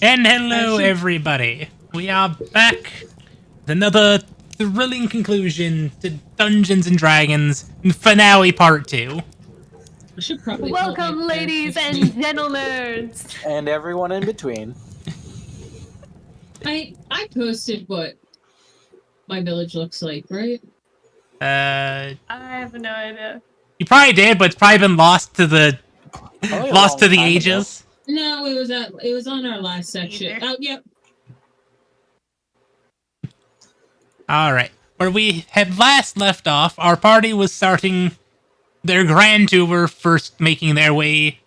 And hello, everybody. We are back with another thrilling conclusion to Dungeons and Dragons finale part 2. I should probably Welcome, ladies and gentlemen. And everyone in between. I posted what my village looks like, right? I have no idea. You probably did, but it's probably been lost to the Probably a lost to long the time ages. No, it was on our last section. Either. Oh, yep. All right. Where we had last left off, our party was starting their grand tour, first making their way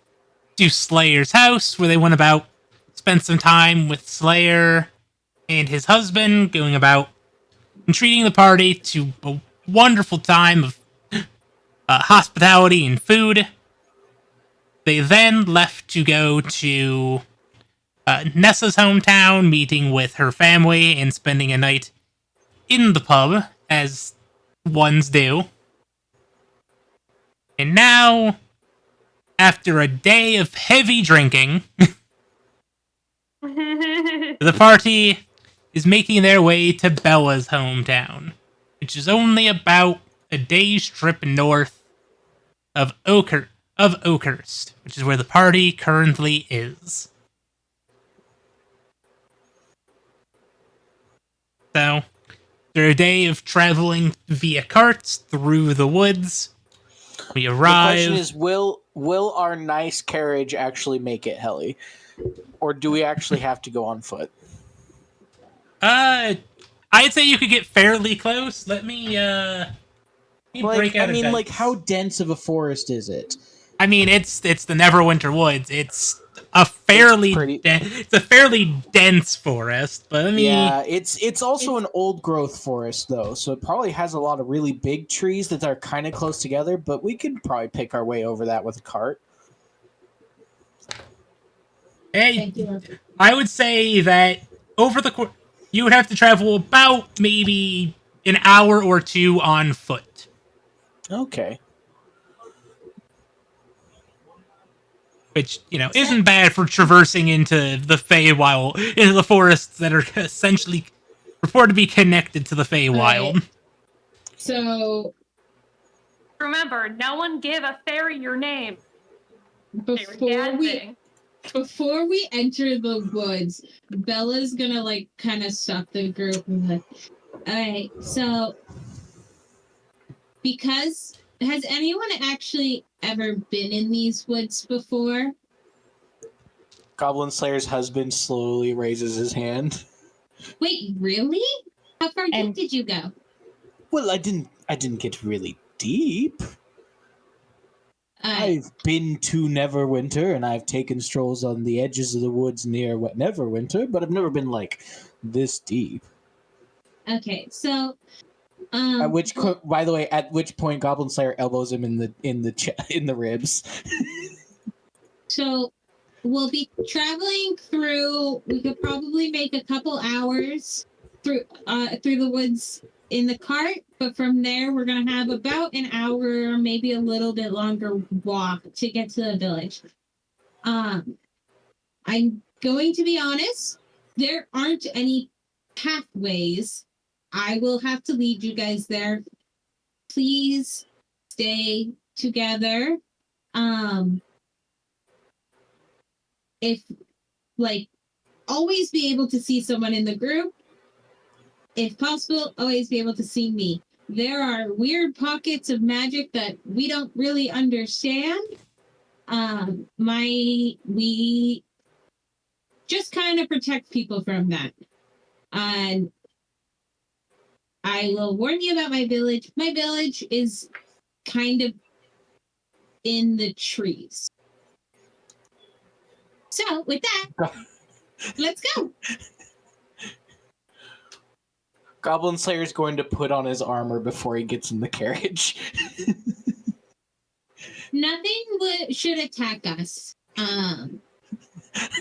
to Slayer's house, where they went about, spent some time with Slayer and his husband, going about and treating the party to a wonderful time of hospitality and food. They then left to go to Nessa's hometown, meeting with her family and spending a night in the pub, as ones do. And now, after a day of heavy drinking, the party is making their way to Bella's hometown, which is only about a day's trip north of Oakhurst, which is where the party currently is. So, after a day of traveling via carts through the woods, we arrive. The question is, will our nice carriage actually make it, Helly? Or do we actually have to go on foot? I'd say you could get fairly close. Let me break out a dice. Like, how dense of a forest is it? I mean, it's the Neverwinter Woods. It's a fairly it's a fairly dense forest, but I mean, yeah, it's also an old growth forest though, so it probably has a lot of really big trees that are kind of close together. But we could probably pick our way over that with a cart. hey, Thank you. I would say that over the course, you would have to travel about maybe an hour or two on foot. Okay. Which, isn't bad for traversing into the Feywild, into the forests that are essentially reported to be connected to the Feywild. So, Remember, no one give a fairy your name. They were before we enter the woods, Bella's gonna kind of stop the group and all right, so because has anyone actually ever been in these woods before? Goblin Slayer's husband slowly raises his hand. Wait, really? How far deep did you go? Well, I didn't get really deep. I've been to Neverwinter, and I've taken strolls on the edges of the woods near Neverwinter, but I've never been this deep. Okay, so by the way, at which point Goblin Slayer elbows him in the ribs. So we'll be traveling through. We could probably make a couple hours through the woods in the cart, but from there we're gonna have about an hour, maybe a little bit longer walk to get to the village. I'm going to be honest. There aren't any pathways. I will have to lead you guys there. Please stay together. If always be able to see someone in the group. If possible, always be able to see me. There are weird pockets of magic that we don't really understand. We just kind of protect people from that. And I will warn you about my village. My village is kind of in the trees. So, with that, let's go. Goblin Slayer's going to put on his armor before he gets in the carriage. Nothing should attack us.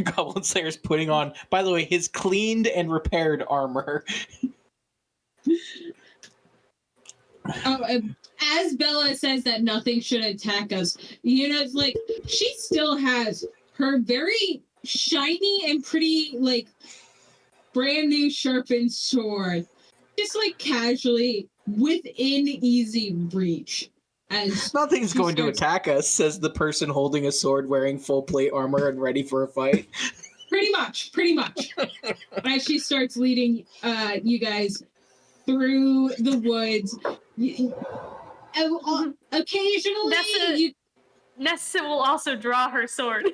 Goblin Slayer's putting on, by the way, his cleaned and repaired armor. As Bella says that nothing should attack us, it's she still has her very shiny and pretty, like, brand new sharpened sword, just like casually within easy reach. As Nothing's she going to starts- attack us, says the person holding a sword wearing full plate armor and ready for a fight. Pretty much. As she starts leading you guys through the woods, occasionally Nessa will also draw her sword.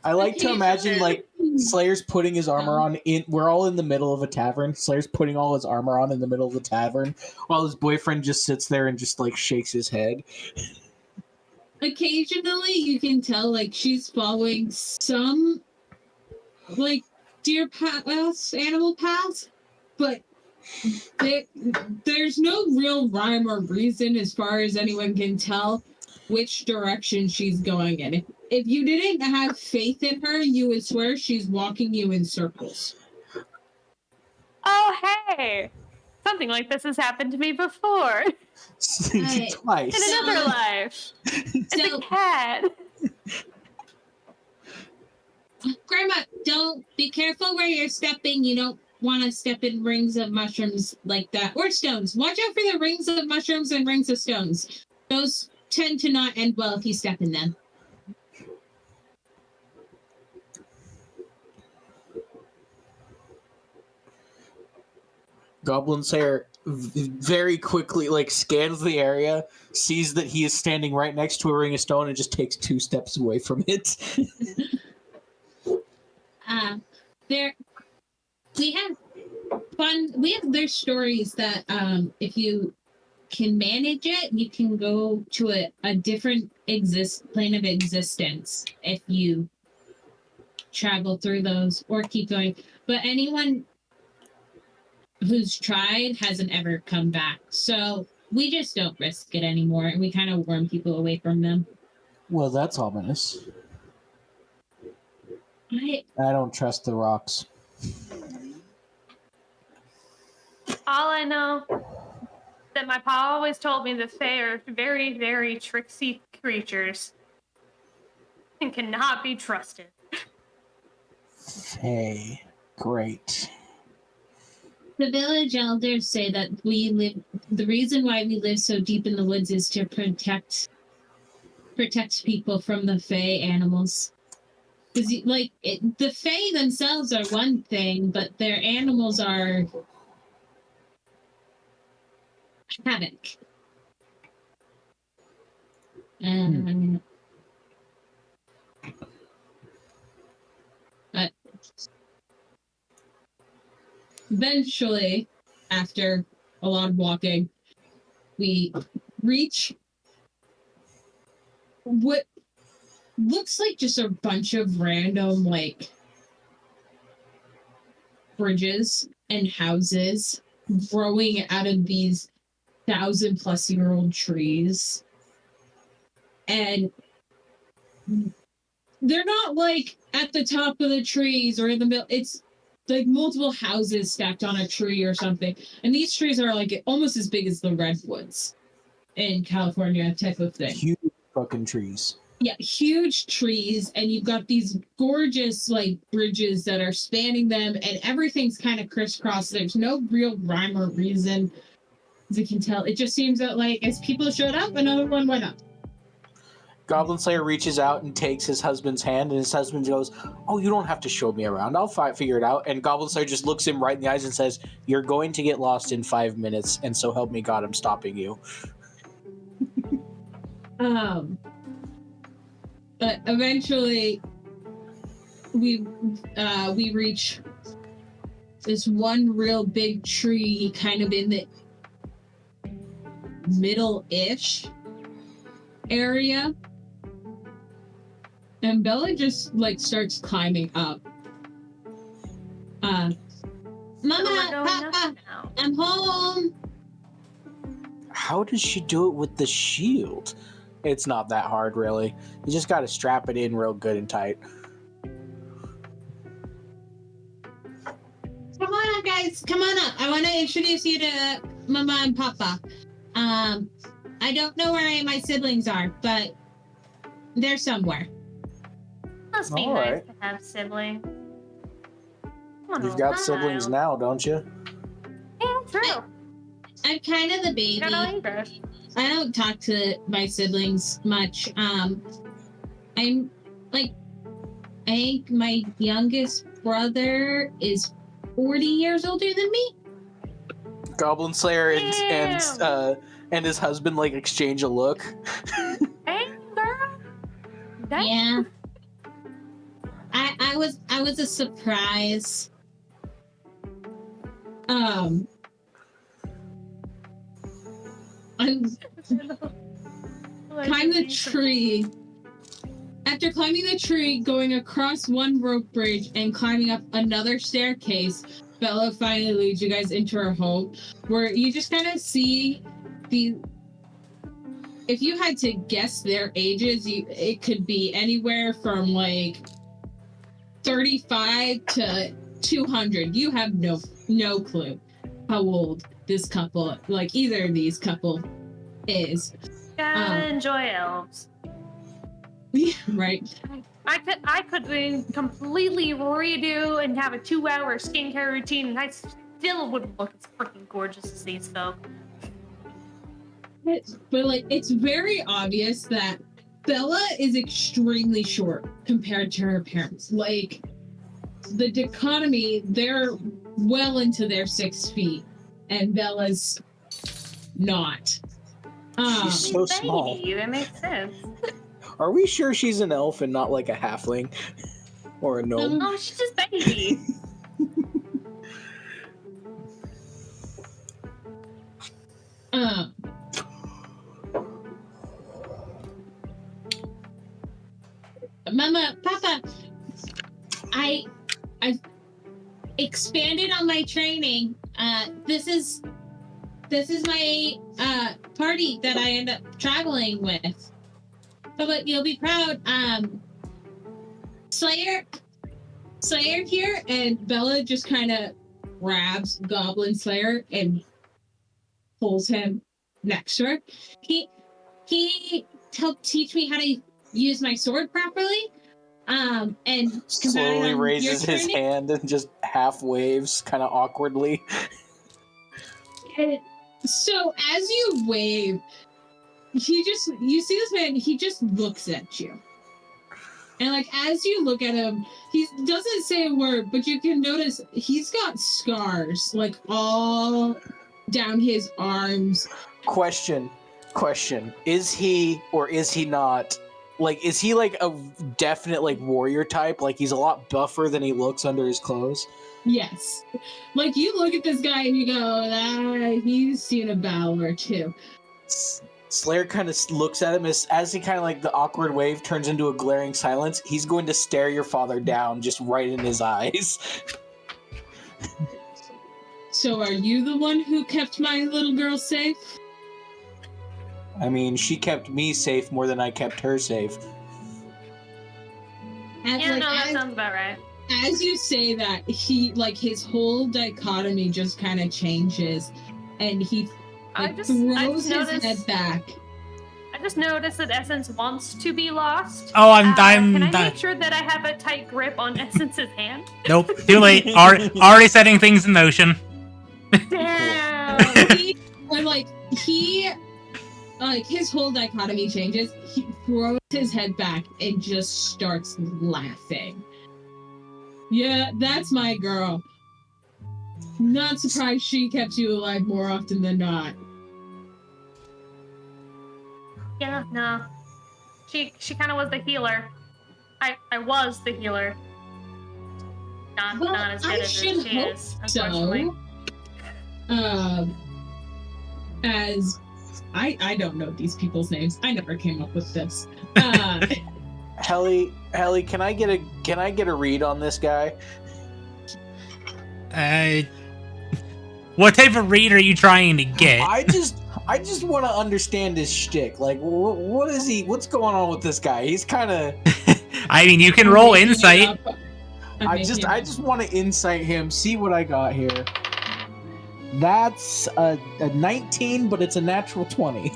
I like to imagine, like, Slayer's putting his armor on. We're all in the middle of a tavern. Slayer's putting all his armor on in the middle of the tavern, while his boyfriend just sits there and just, like, shakes his head. Occasionally, you can tell, like, she's following some, like, deer paths, animal paths, but there's no real rhyme or reason as far as anyone can tell which direction she's going in. If you didn't have faith in her, you would swear she's walking you in circles. Oh, hey! Something like this has happened to me before. Twice. In another life. It's a cat. Grandma, don't be careful where you're stepping. You don't want to step in rings of mushrooms like that. Or stones. Watch out for the rings of mushrooms and rings of stones. Those tend to not end well if you step in them. Goblin Slayer very quickly, like, scans the area, sees that he is standing right next to a ring of stone, and just takes 2 steps away from it. There's stories that if you can manage it, you can go to a different plane of existence if you travel through those or keep going. But anyone who's tried hasn't ever come back. So we just don't risk it anymore, and we kind of warn people away from them. Well, that's ominous. I don't trust the rocks. All I know that my pa always told me that Fae are very, very tricksy creatures and cannot be trusted. Hey, great. The village elders say that the reason why we live so deep in the woods is to protect people from the Fae animals. Because, the Fae themselves are one thing, but their animals are havoc. But eventually, after a lot of walking, we reach what looks like just a bunch of random, like, bridges and houses growing out of these 1,000-plus-year-old trees. And they're not, like, at the top of the trees or in the middle. It's like multiple houses stacked on a tree or something. And these trees are, like, almost as big as the redwoods in California type of thing. Huge fucking trees. Yeah, huge trees, and you've got these gorgeous, like, bridges that are spanning them, and everything's kind of crisscrossed. There's no real rhyme or reason, as you can tell. It just seems that, like, as people showed up, another one went up. Goblin Slayer reaches out and takes his husband's hand, and his husband goes, "Oh, you don't have to show me around. I'll figure it out." And Goblin Slayer just looks him right in the eyes and says, "You're going to get lost in 5 minutes, and so help me God, I'm stopping you." But eventually, we reach this one real big tree, kind of in the middle-ish area, and Bella just, like, starts climbing up. Mama, Papa, I'm home. How does she do it with the shield? It's not that hard, really. You just got to strap it in real good and tight. Come on up, guys. Come on up. I want to introduce you to Mama and Papa. I don't know where any of my siblings are, but they're somewhere. Must be All nice right. to have siblings. Come You've on, got siblings now, don't you? Yeah, true. I'm kind of the You got baby. all yours. I don't talk to my siblings much. I'm like, I think my youngest brother is 40 years older than me. Goblin Slayer Damn. and his husband like exchange a look. Hey, girl. That- Yeah. I was a surprise. I'm climb the tree. After climbing the tree, going across one rope bridge and climbing up another staircase, Bella finally leads you guys into her home, where you just kind of see the. If you had to guess their ages, it could be anywhere from like 35 to 200. You have no clue how old this couple, like either of these couple, is. Gotta enjoy elves. Right. I could completely redo and have a 2-hour skincare routine, and I still wouldn't look as freaking gorgeous as these folk. But like, it's very obvious that Bella is extremely short compared to her parents. Like, the dichotomy, they're well into their 6 feet, and Bella's not. She's so small. Baby, that makes sense. Are we sure she's an elf and not like a halfling or a gnome? Oh, she's just baby. Mama, Papa, I expanded on my training. This is my party that I end up traveling with. But you'll be proud. Slayer here, and Bella just kind of grabs Goblin Slayer and pulls him next to her. He helped teach me how to use my sword properly. And Slowly raises his hand and just half waves, kind of awkwardly. And so as you wave, you see this man, he just looks at you. And like, as you look at him, he doesn't say a word, but you can notice he's got scars, like all down his arms. Question. Is he or is he not, like, is he like a definite like warrior type? Like he's a lot buffer than he looks under his clothes? Yes. Like, you look at this guy and you go, he's seen a battle or two. Slayer kind of looks at him as he kind of like the awkward wave turns into a glaring silence. He's going to stare your father down just right in his eyes. So are you the one who kept my little girl safe? I mean, she kept me safe more than I kept her safe. That sounds about right. As you say that, he, like, his whole dichotomy just kind of changes, and he throws his head back. I just noticed that Essence wants to be lost. Oh, I'm Can I make sure that I have a tight grip on Essence's hand? Nope, too late. Already setting things in motion. Damn. His whole dichotomy changes. He throws his head back and just starts laughing. Yeah, that's my girl. Not surprised she kept you alive more often than not. Yeah, no. She kind of was the healer. I was the healer. Not as good as she is, unfortunately. As I don't know these people's names. I never came up with this. Helly, can I get a read on this guy? What type of read are you trying to get? I just want to understand his shtick. Like, what is he? What's going on with this guy? He's kind of. I mean, you can roll insight. I just want to insight him. See what I got here. That's a 19, but it's a natural 20.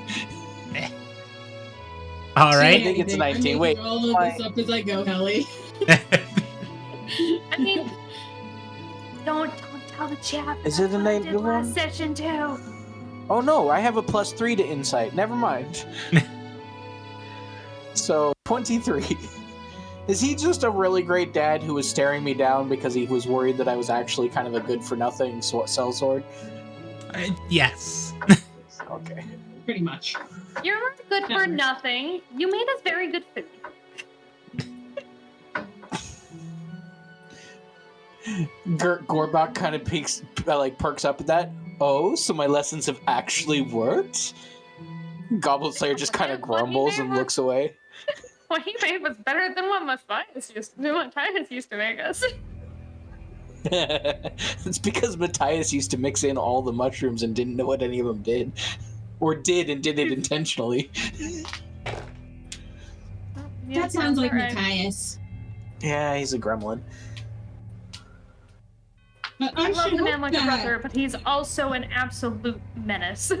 All right. I think it's a 19. Wait, all of this up as I go, Helly. I mean, don't tell the chap. Is it a That's what I night did one? last session too. Oh no, I have a +3 to insight. Never mind. So 23. Is he just a really great dad who was staring me down because he was worried that I was actually kind of a good for nothing sellsword? Yes. Okay. Pretty much. You're not good for nothing. You made us very good food. Gorbok kind of perks up at that. Oh, so my lessons have actually worked? Goblin Slayer just kind of grumbles and looks away. What he made was better than what Matthias used to make us. It's because Matthias used to mix in all the mushrooms and didn't know what any of them did. Or did and did it intentionally. That sounds like right. Matthias. Yeah, he's a gremlin. But I I love should the man hope like a that brother, but he's also an absolute menace.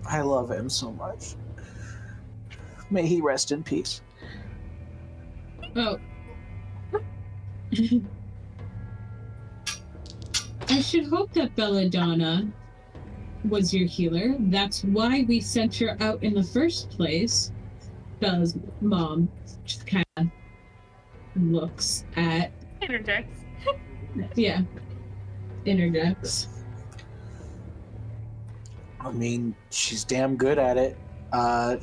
I love him so much. May he rest in peace. Oh. I should hope that Belladonna was your healer. That's why we sent her out in the first place. Bella's mom just kind of looks at, Interjects. yeah, interjects. I mean, she's damn good at it.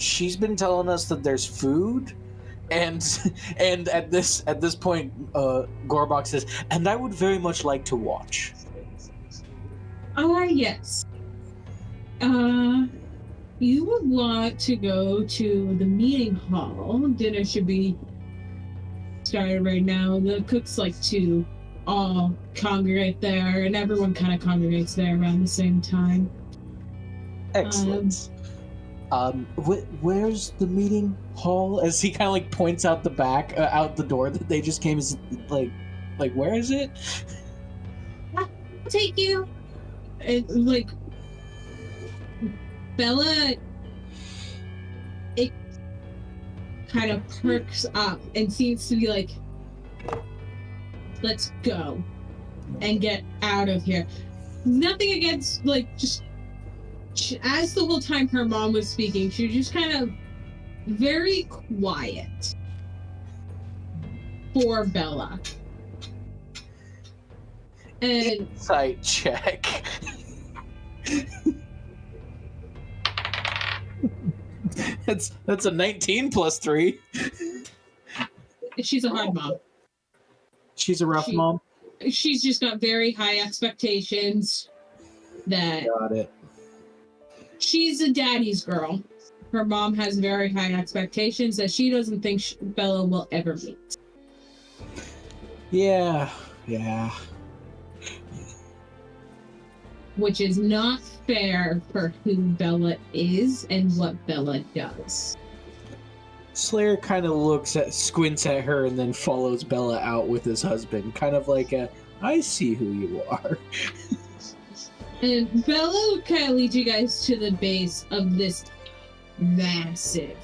She's been telling us that there's food, and at this point, Gorbok says, "And I would very much like to watch." Yes. You would want to go to the meeting hall. Dinner should be started right now. The cooks like to all congregate there, and everyone kind of congregates there around the same time. Excellent. Where's the meeting hall? As he kind of points out the back, out the door that they just came. Is like where is it? I'll take you. And Bella, it kind of perks up and seems to be like, let's go and get out of here. Nothing against, just as the whole time her mom was speaking, she was just kind of very quiet for Bella. And Insight check. That's a 19 plus 3. she's a hard mom. She's a rough mom. She's just got very high expectations that Got it. she's a daddy's girl. Her mom has very high expectations that she doesn't think Bella will ever meet. Yeah. Which is not fair for who Bella is and what Bella does. Slayer kind of squints at her and then follows Bella out with his husband, kind of like I see who you are. And Bella kind of leads you guys to the base of this massive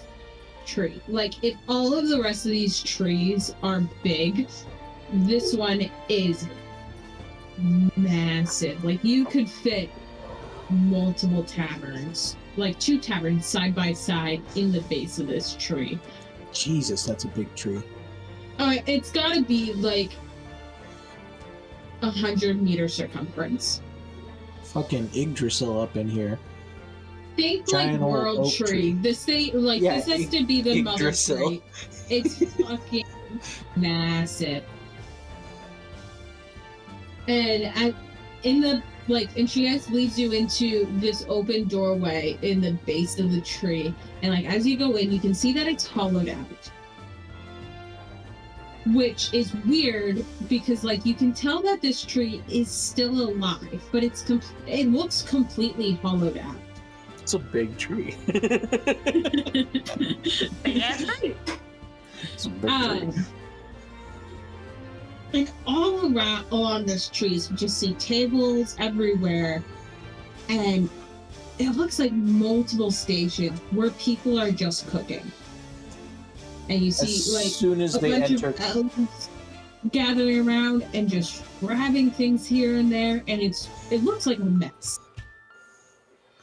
tree. If all of the rest of these trees are big, this one is massive. You could fit multiple taverns, 2 taverns side by side in the base of this tree. Jesus, that's a big tree. It's gotta be 100-meter circumference. Fucking Yggdrasil up in here. Think Giant old World oak Tree. This thing, Yeah, this has to be the mother Yggdrasil. tree. It's fucking massive. And and she guys leads you into this open doorway in the base of the tree. And as you go in, you can see that it's hollowed out. Which is weird because you can tell that this tree is still alive, but it looks completely hollowed out. It's a big tree. Big ass tree. It's a big tree. And all along this tree, you just see tables everywhere, and it looks like multiple stations where people are just cooking. And you see As soon as a they bunch enter, of elves gathering around and just grabbing things here and there, and it looks like a mess.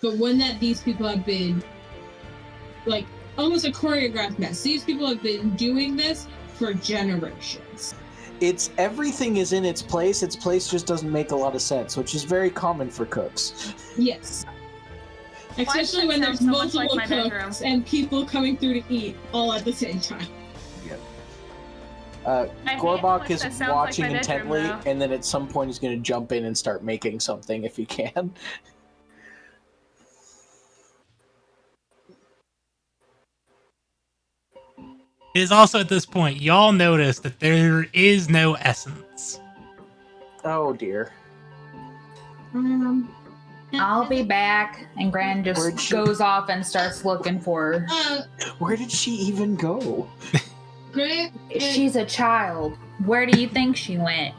But one that these people have been like almost a choreographed mess. These people have been doing this for generations. It's everything is in its place. Its place just doesn't make a lot of sense, which is very common for cooks. Yes. does Especially it when there's sound so much multiple like my bedroom? cooks and people coming through to eat all at the same time. I hate Gorbok cooks is that sounds watching like my bedroom, intently, though. and then at some point he's going to jump in and start making something if he can. It is also at this point, y'all notice that there is no essence. Oh dear. I'll be back. And Gran Where'd just she- goes off and starts looking for her. Where did she even go? Grant, She's a child. Where do you think she went?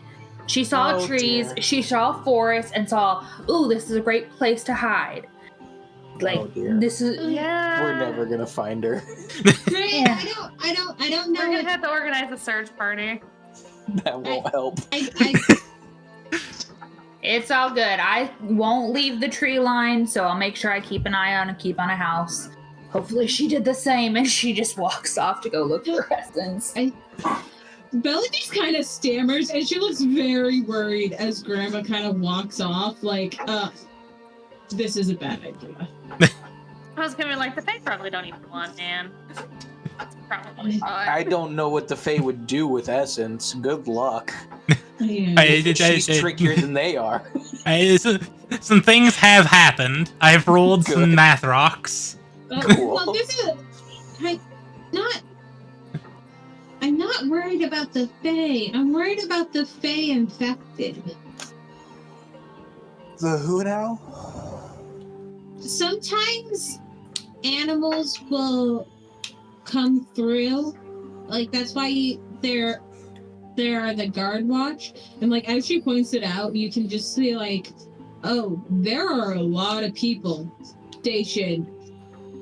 She saw Oh, trees, dear. she saw forests, and saw, ooh, this is a great place to hide. Like, Oh, dear. this is. Yeah. We're never going to find her. Grant, Yeah. I don't know. We're gonna have to organize a search party. That won't help. I It's all good. I won't leave the tree line, so I'll make sure I keep an eye on and keep on a house. Hopefully she did the same and she just walks off to go look for essence. Bella just kind of stammers and she looks very worried as Grandma kind of walks off, like, this is a bad idea. I was gonna be like, the Fae probably don't even want Anne. That's probably fine. I don't know what the Fae would do with essence. Good luck. Yeah. She's trickier than they are. Some things have happened. I've rolled Good. some math rocks. Cool. Well, I'm not worried about the Fae. I'm worried about the Fae infected. The who now? Sometimes animals will come through. Like, that's why there are the guard watch. And, like, as she points it out, you can just see, like, oh, there are a lot of people stationed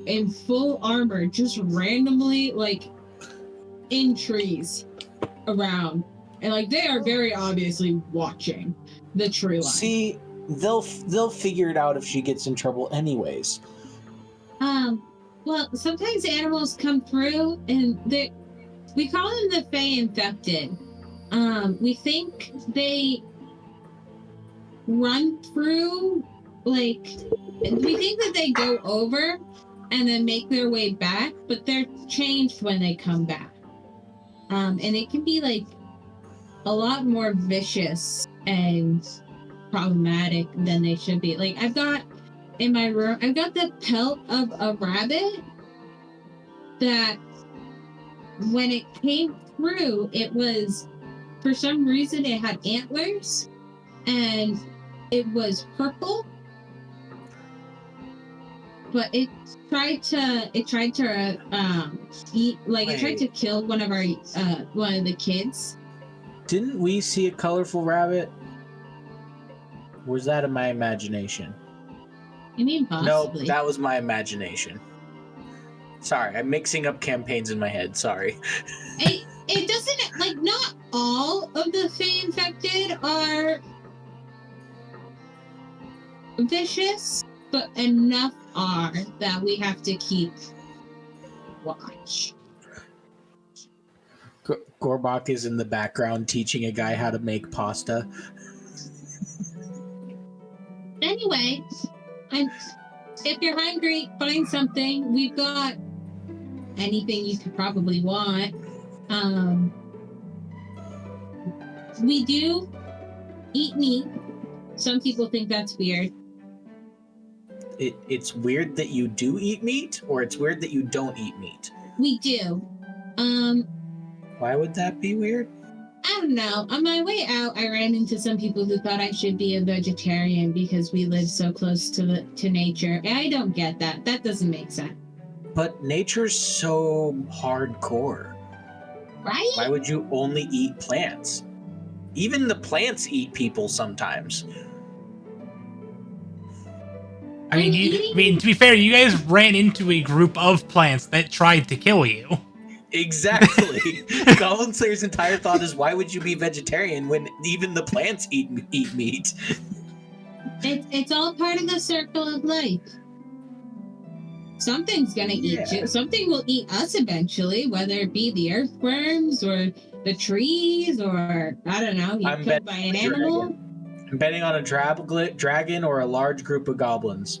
in full armor, just randomly, like, in trees around. And, like, they are very obviously watching the tree line. See, they'll figure it out if she gets in trouble anyways. Well, sometimes animals come through and we call them the Fae infected. We think they run through, like, we think that they go over and then make their way back, but they're changed when they come back. And it can be, like, a lot more vicious and problematic than they should be. Like, I've got in my room, I've got the pelt of a rabbit that when it came through, it was, for some reason, it had antlers and it was purple, but it tried to eat, like, it tried to kill one of the kids. Didn't we see a colorful rabbit? Or was that in my imagination? I mean, possibly. No, that was my imagination. Sorry, I'm mixing up campaigns in my head. Sorry. It doesn't, like, not all of the Fae infected are vicious, but enough are that we have to keep watch. Gorbok is in the background teaching a guy how to make pasta. Anyway, if you're hungry, find something. We've got anything you could probably want. We do eat meat. Some people think that's weird. It's weird that you do eat meat, or it's weird that you don't eat meat. We do. Why would that be weird? I don't know. On my way out, I ran into some people who thought I should be a vegetarian because we live so close to nature. I don't get that. That doesn't make sense. But nature's so hardcore. Right? Why would you only eat plants? Even the plants eat people sometimes. I mean, to be fair, you guys ran into a group of plants that tried to kill you. Exactly. Goblin Slayer's entire thought is, why would you be vegetarian when even the plants eat meat? It's all part of the circle of life. Something's gonna eat you. Something will eat us eventually, whether it be the earthworms or the trees, or I don't know, I'm killed by an animal. I'm betting on a dragon or a large group of goblins.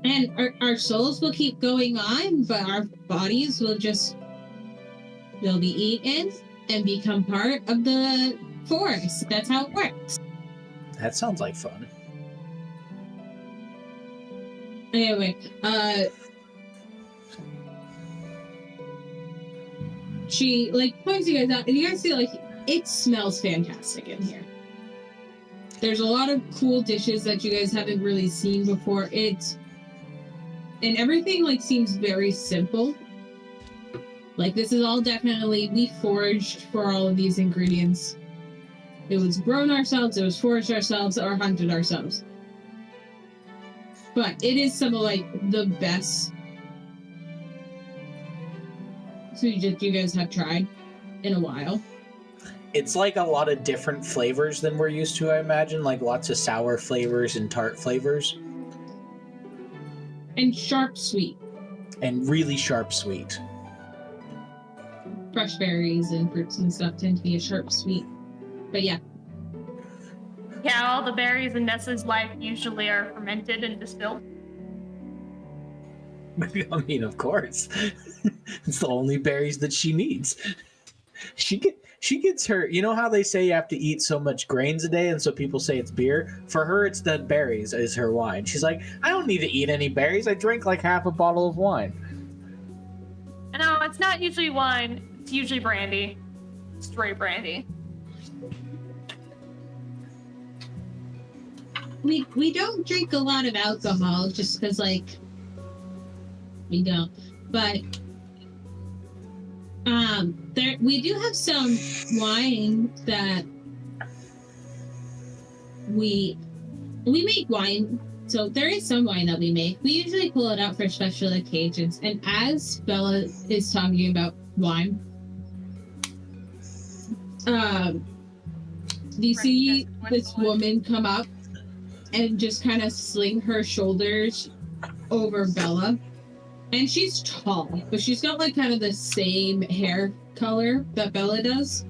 And our souls will keep going on, but our bodies will they'll be eaten and become part of the forest. That's how it works. That sounds like fun. Anyway, she points you guys out, and you guys see it smells fantastic in here. There's a lot of cool dishes that you guys haven't really seen before. And everything seems very simple. This is all definitely, we foraged for all of these ingredients. It was grown ourselves, it was foraged ourselves, or hunted ourselves. But it is some of the best food that you guys have tried in a while. It's a lot of different flavors than we're used to, I imagine. Lots of sour flavors and tart flavors. And sharp sweet. And really sharp sweet. Fresh berries and fruits and stuff tend to be a sharp sweet. But yeah. Yeah, all the berries in Nessa's life usually are fermented and distilled. I mean, of course. It's the only berries that she needs. She gets her, you know how they say you have to eat so much grains a day, and so people say it's beer? For her, it's the berries is her wine. She's like, I don't need to eat any berries. I drink half a bottle of wine. No, it's not usually wine. It's usually brandy. Straight brandy. We don't drink a lot of alcohol just because we don't. But we do have some wine that we make wine. So there is some wine that we make. We usually pull it out for special occasions. And as Bella is talking about wine, you see this woman come up and just kind of sling her shoulders over Bella. And she's tall, but she's got kind of the same hair color that Bella does.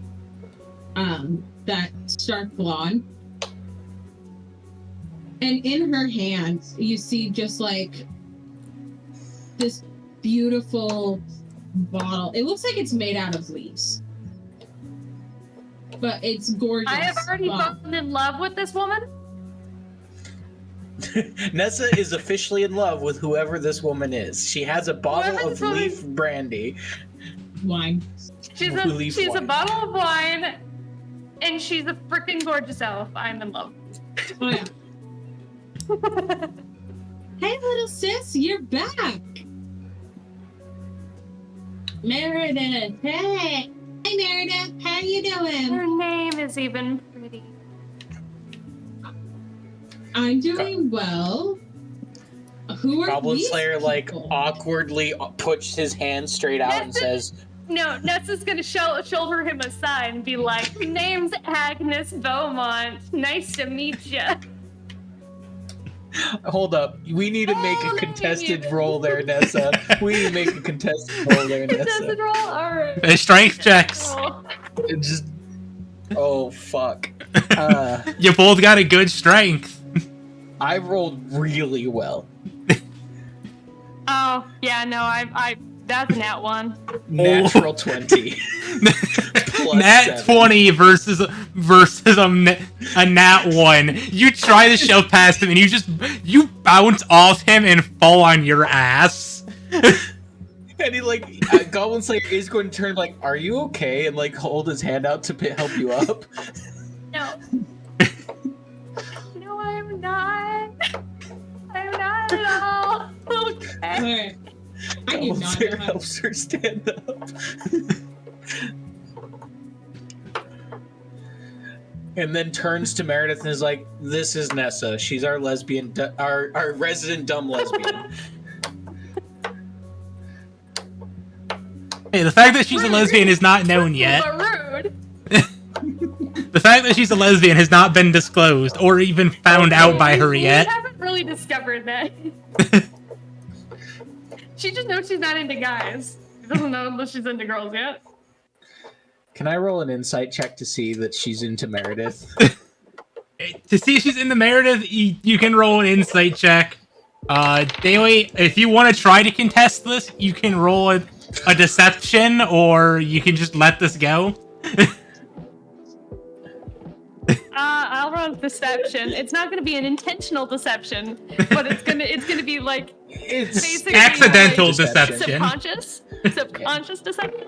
That stark blonde. And in her hand, you see just this beautiful bottle. It looks like it's made out of leaves. But it's gorgeous. I have already fallen in love with this woman. Nessa is officially in love with whoever this woman is. She has a bottle of leaf brandy. Wine. She's a bottle of wine, and she's a freaking gorgeous elf. I'm in love. Oh yeah. Hey, little sis, you're back. Meredith, hey. Hey, Meredith, how you doing? Her name is even pretty. I'm doing well. Who are Goblin these Slayer people? awkwardly puts his hand straight out and says, No, Nessa's gonna shoulder him aside and be like, name's Agnes Beaumont. Nice to meet ya. Hold up. We need to make a contested roll there, Nessa. We need to make a contested roll there, Contested Nessa. roll? Alright. Strength checks. It just... Oh, fuck. You both got a good strength. I rolled really well. Oh, yeah, no, I that's a nat one. Natural 20. Plus Nat 7. 20 versus a nat 1. You try to shove past him and you bounce off him and fall on your ass. And he Goblin Slayer is going to turn are you okay? And hold his hand out to help you up. No. No, I'm not. I'm not at all. Okay. Alright. I do Goblin not Slayer know how helps her stand up. And then turns to Meredith and is like, this is Nessa. She's our lesbian, our resident dumb lesbian. Hey, the fact that she's a lesbian is not known yet. But rude. The fact that she's a lesbian has not been disclosed or even found out by her We yet. haven't really discovered that. She just knows she's not into guys. She doesn't know that she's into girls yet. Can I roll an insight check to see that she's into Meredith? To see if she's into Meredith, you can roll an insight check. Daily, if you want to try to contest this, you can roll a deception, or you can just let this go. I'll run deception. It's not going to be an intentional deception, but it's gonna be like It's basically Accidental like deception. subconscious deception.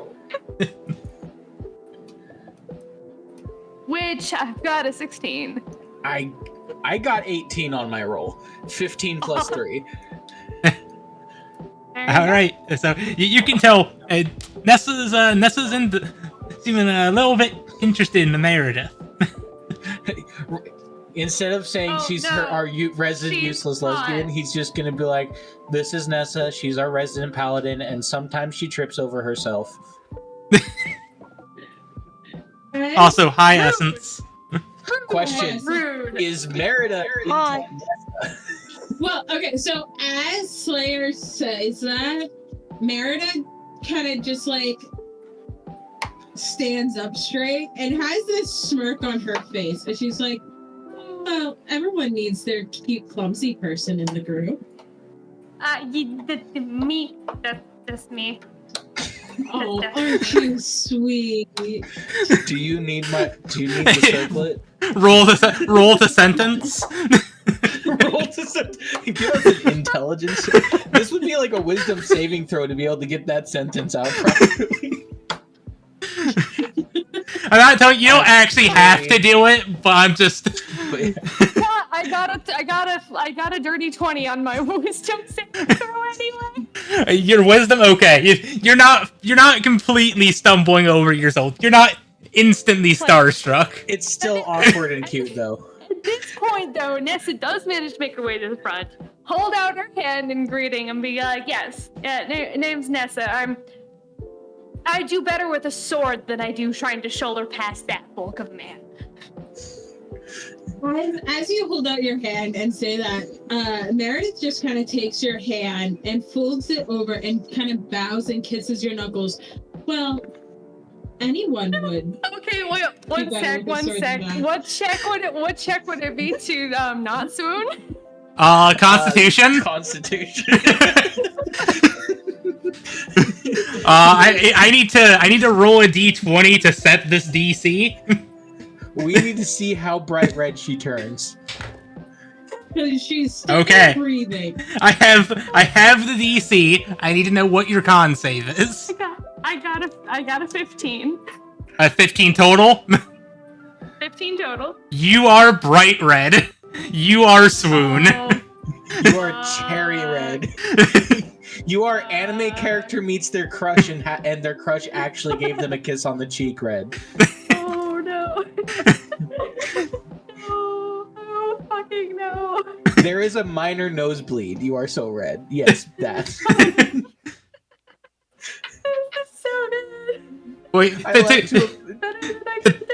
Which I've got a 16. I got 18 on my roll. 15 plus 3. All right, so you can tell Nessa's seeming a little bit interested in the Meredith. Instead of saying Oh, she's no. our resident She's useless not. lesbian, he's just gonna be like, "This is Nessa. She's our resident paladin, and sometimes she trips over herself." Also, high essence. Question: Rude. Is Merida? Hi. Well, okay, so as Slayer says that, Merida kind of just like stands up straight and has this smirk on her face, and she's like, "Well, everyone needs their cute, clumsy person in the group." Me. That's me. Oh, aren't you sweet? Do you need the circlet? Roll the sentence. Roll to give us an intelligence. This would be like a wisdom saving throw to be able to get that sentence out properly. I'm not telling you don't actually have to do it, but I'm just. Yeah, I got a dirty 20 on my wisdom saving throw anyway. Your wisdom, okay. You're not completely stumbling over yourself. You're not instantly starstruck. It's still awkward and cute though. At this point, though, Nessa does manage to make her way to the front, hold out her hand in greeting, and be like, "Yes, name's Nessa. I do better with a sword than I do trying to shoulder past that bulk of man." As you hold out your hand and say that, Meredith just kind of takes your hand and folds it over and kind of bows and kisses your knuckles. Well, anyone would. Okay, wait, one better sec, with the one sword sec. than that. What check would it be to not swoon? Constitution. Constitution. I need to roll a d20 to set this DC. We need to see how bright red she turns. Because she's still Okay. breathing. I have the DC. I need to know what your con save is. I got a 15. 15 total. 15 total. You are bright red. You are swoon. Oh, You are cherry red. You are anime character meets their crush and their crush actually gave them a kiss on the cheek red. oh no. Oh, fucking no. There is a minor nosebleed. You are so red. Yes, that. This is so good. Wait, I like to, Better than I could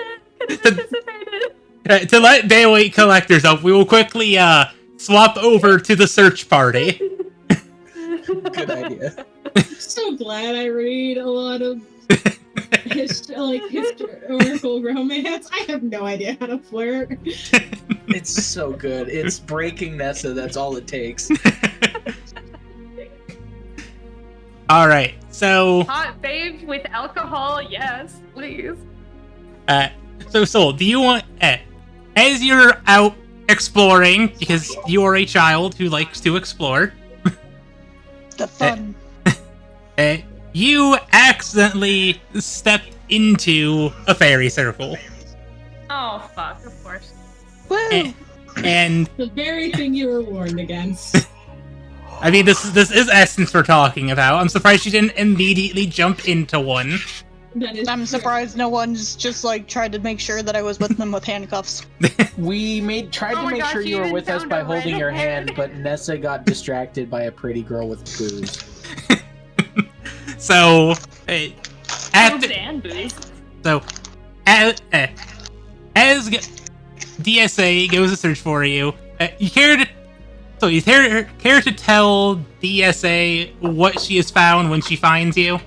have anticipated. to let Daily Collectors up, we will quickly swap over to the search party. good idea. I'm so glad I read a lot of historical romance. I have no idea how to flirt. It's so good. It's breaking Nessa. That's all it takes. All right, so Hot babes with alcohol, yes, please. so Soul, do you want as you're out exploring, because you are a child who likes to explore, The fun. you accidentally stepped into a fairy circle, Oh fuck, of course. Woo! and The very thing you were warned against. I mean this is Essence we're talking about. I'm surprised you didn't immediately jump into one. That is I'm true. surprised no one's just like tried to make sure that I was with them with handcuffs. We tried Oh to my make gosh, sure you you were even with us found by a holding your redhead. hand, but Nessa got distracted by a pretty girl with booze. So After, COVID and booze. so, as DSA goes to search for you, you care to tell DSA what she has found when she finds you?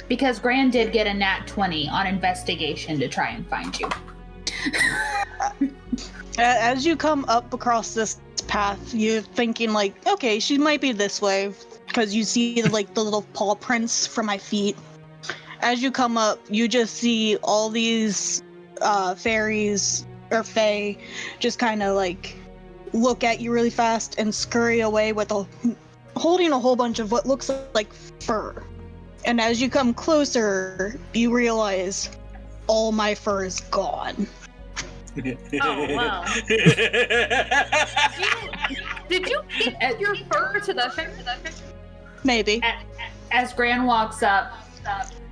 Because Gran did get a nat 20 on investigation to try and find you. As you come up across this path, you're thinking like, okay, she might be this way, because you see like the little paw prints from my feet. As you come up, you just see all these fairies or fae just kind of like look at you really fast and scurry away with holding a whole bunch of what looks like fur. And as you come closer, you realize all my fur is gone. Oh, wow. Did you keep your fur to the fairy? Maybe. As Gran walks up,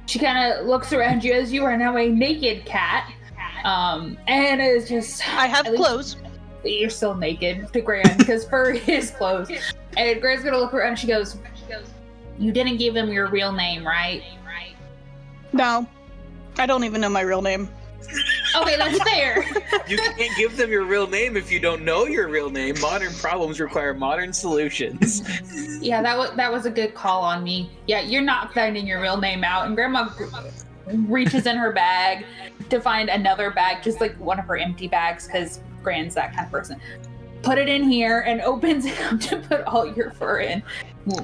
she kind of looks around you as you are now a naked cat. And is just... I have clothes. You're still naked to Gran because fur is clothes. And Gran's gonna look around and she goes, "You didn't give him your real name, right?" No. I don't even know my real name. Okay, that's fair. You can't give them your real name if you don't know your real name. Modern problems require modern solutions. Yeah, that was a good call on me. Yeah, you're not finding your real name out. And Grandma reaches in her bag to find another bag, just like one of her empty bags, because Gran's that kind of person. Put it in here and opens it up to put all your fur in.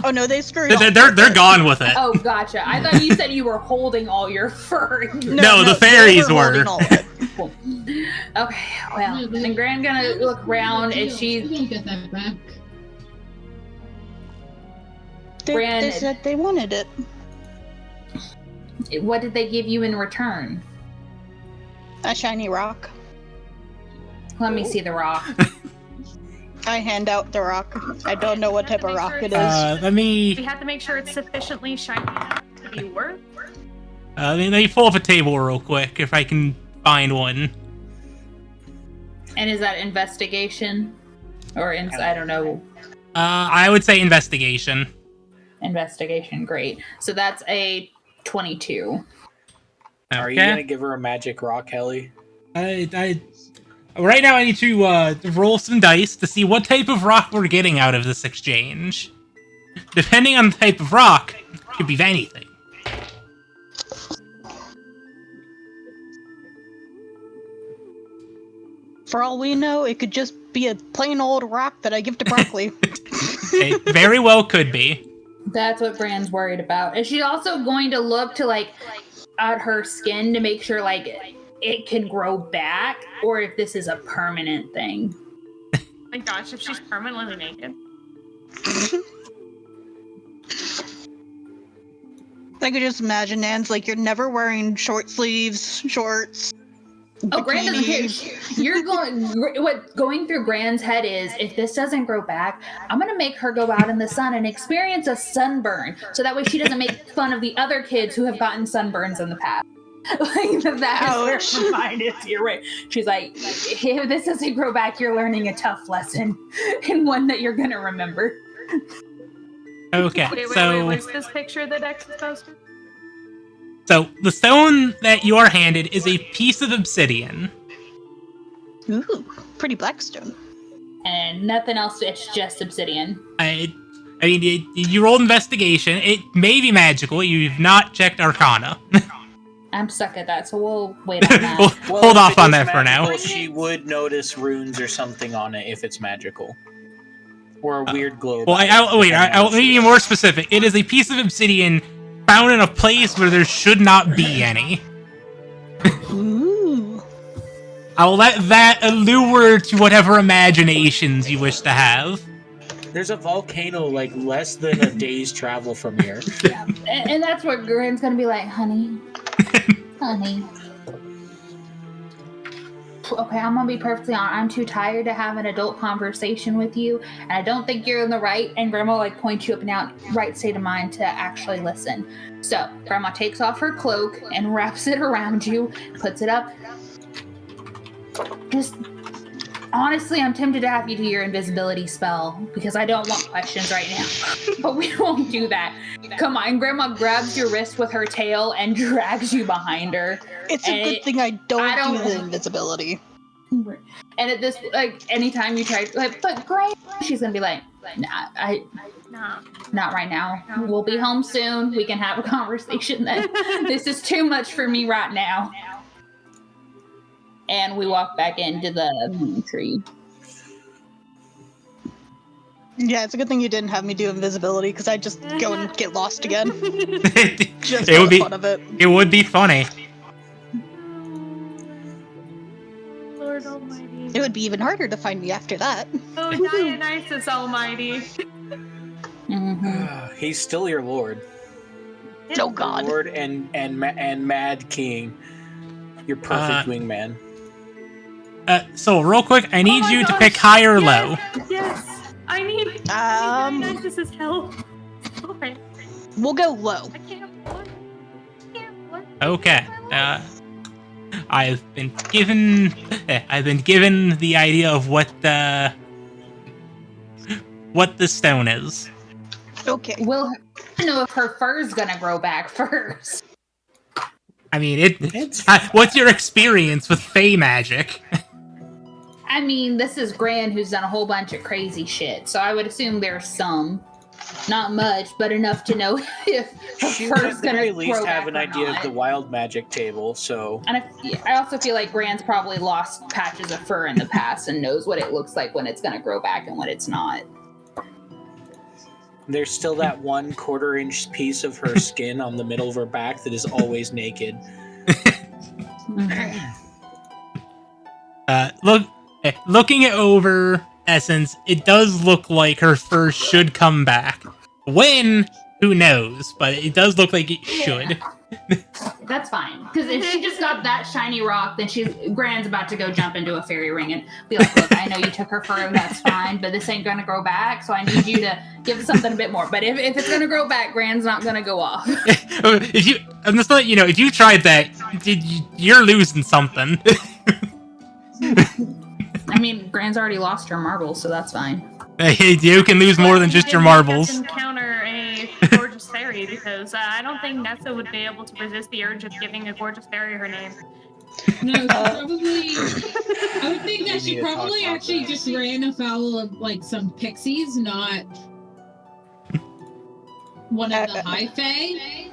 Oh no, they screwed They're gone with it. Oh, gotcha. I thought you said you were holding all your fur. No, the fairies were. Cool. Okay, well, then Gran gonna look around and You can get that back. They said they wanted it. What did they give you in return? A shiny rock. Let me see the rock. I hand out the rock. I don't know what type of rock it is. Let me We have to make sure it's sufficiently shiny enough to be worth. let me pull up a table real quick if I can find one. And is that investigation? Or I don't know. I would say investigation. Investigation, great. So that's a 22. Are you gonna give her a magic rock, Helly? Right now I need to roll some dice to see what type of rock we're getting out of this exchange. Depending on the type of rock, it could be anything. For all we know, it could just be a plain old rock that I give to Broccoli. It very well could be. That's what Gran's worried about. Is she also going to look to like at her skin to make sure like it can grow back, or if this is a permanent thing? My gosh, if she's permanently naked. I could just imagine Nan's like, you're never wearing short sleeves, shorts. Oh, Gran doesn't care. bikini." You're going through Gran's head is, if this doesn't grow back, I'm gonna make her go out in the sun and experience a sunburn, so that way she doesn't make fun of the other kids who have gotten sunburns in the past. Like that's where her mind is. You're right. She's like, if this doesn't grow back, you're learning a tough lesson, and one that you're gonna remember. Okay, Wait, what's this picture that Dex is posting? So the stone that you are handed is a piece of obsidian. Ooh, pretty black stone. And nothing else. It's just obsidian. I mean, you rolled investigation. It may be magical. You've not checked Arcana. I'm stuck at that, so we'll wait on that. We'll hold if off it on is that for now. magical, she would notice runes or something on it if it's magical. Or a weird glow. Well, I'll be more specific. It is a piece of obsidian found in a place where there should not be any. Ooh. I'll let that allure to whatever imaginations you wish to have. There's a volcano like less than a day's travel from here. Yeah, and that's where Gran's gonna be like, honey. Okay, I'm gonna be perfectly honest. I'm too tired to have an adult conversation with you, and I don't think you're in the right. And Grandma like points you up and down, right state of mind to actually listen. So Grandma takes off her cloak and wraps it around you, puts it up. Just, Honestly, I'm tempted to have you do your invisibility spell because I don't want questions right now. But we won't do that. Come on, Grandma grabs your wrist with her tail and drags you behind her. It's a good thing I don't do the invisibility. And at this, like, anytime you try, like, but great, she's gonna be like, nah, not right now. We'll be home soon. We can have a conversation then. This is too much for me right now. And we walk back into the tree. Yeah, it's a good thing you didn't have me do invisibility because I'd just go and get lost again. Just It for would the be- fun of it. It would be funny. Lord Almighty. It would be even harder to find me after that. Oh, Dionysus Almighty. Mm-hmm. He's still your lord. Oh God. Lord and Mad King. Your perfect wingman. So real quick, I need Oh my you to gosh. pick high or low. Yes. I need Dionysus's help. Okay. We'll go low. I can't. What? I can't. What? Okay. I've been given the idea of what the stone is. Okay. We'll know if her fur's gonna grow back first. I mean, what's your experience with Fey magic? I mean, this is Gran who's done a whole bunch of crazy shit, so I would assume there's some. Not much, but enough to know if her She fur's would at the gonna very grow least back have an or idea not. of the wild magic table, so... And I also feel like Gran's probably lost patches of fur in the past and knows what it looks like when it's gonna grow back and when it's not. There's still that 1/4 inch piece of her skin on the middle of her back that is always naked. Looking it over, Essence, it does look like her fur should come back. When? Who knows? But it does look like it should. That's fine. Because if she just got that shiny rock, then Gran's about to go jump into a fairy ring and be like, look, I know you took her fur, that's fine, but this ain't gonna grow back, so I need you to give something a bit more. But if it's gonna grow back, Gran's not gonna go off. I'm just letting you know, if you tried that, you're losing something. I mean, Gran's already lost her marbles, so that's fine. You can lose more than just your marbles. Encounter a gorgeous fairy because I don't think Nessa would be able to resist the urge of giving a gorgeous fairy her name. No, she probably. I would think that We she need to talk probably about actually that. just ran afoul of like some pixies, not one of the high fae.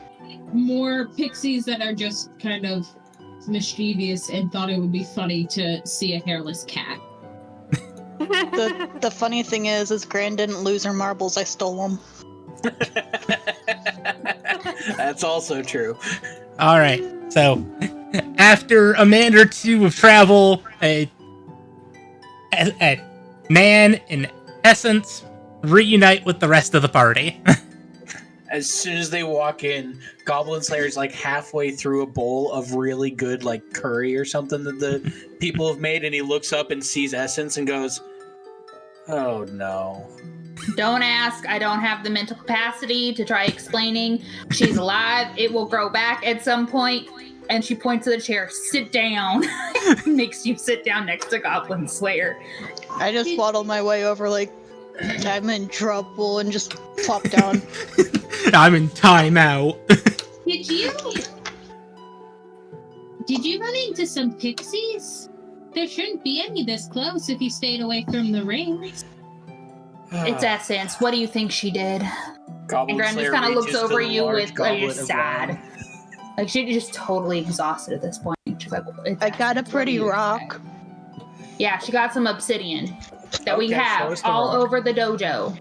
More pixies that are just kind of mischievous and thought it would be funny to see a hairless cat. The funny thing is Gran didn't lose her marbles. I stole them. That's also true. All right. So, after a minute or two of travel, Nan and Essence reunite with the rest of the party. As soon as they walk in, Goblin Slayer's like halfway through a bowl of really good like curry or something that the people have made, and he looks up and sees Essence and goes, "Oh no." Don't ask. I don't have the mental capacity to try explaining. She's alive. It will grow back at some point. And she points to the chair. Sit down. Makes you sit down next to Goblin Slayer. I just waddled my way over like I'm in trouble and just plop down. I'm in timeout. Did you run into some pixies? There shouldn't be any this close if you stayed away from the rings. It's Essence. What do you think she did? Goblin And Gran Slayer just kind of looks reaches for over the you large with like goblet you're of sad. wine. Like she's just totally exhausted at this point. She's like, "It's I got a Essence. What pretty do you rock. expect?" Yeah, she got some obsidian that we Okay, show have us the all rock. over the dojo.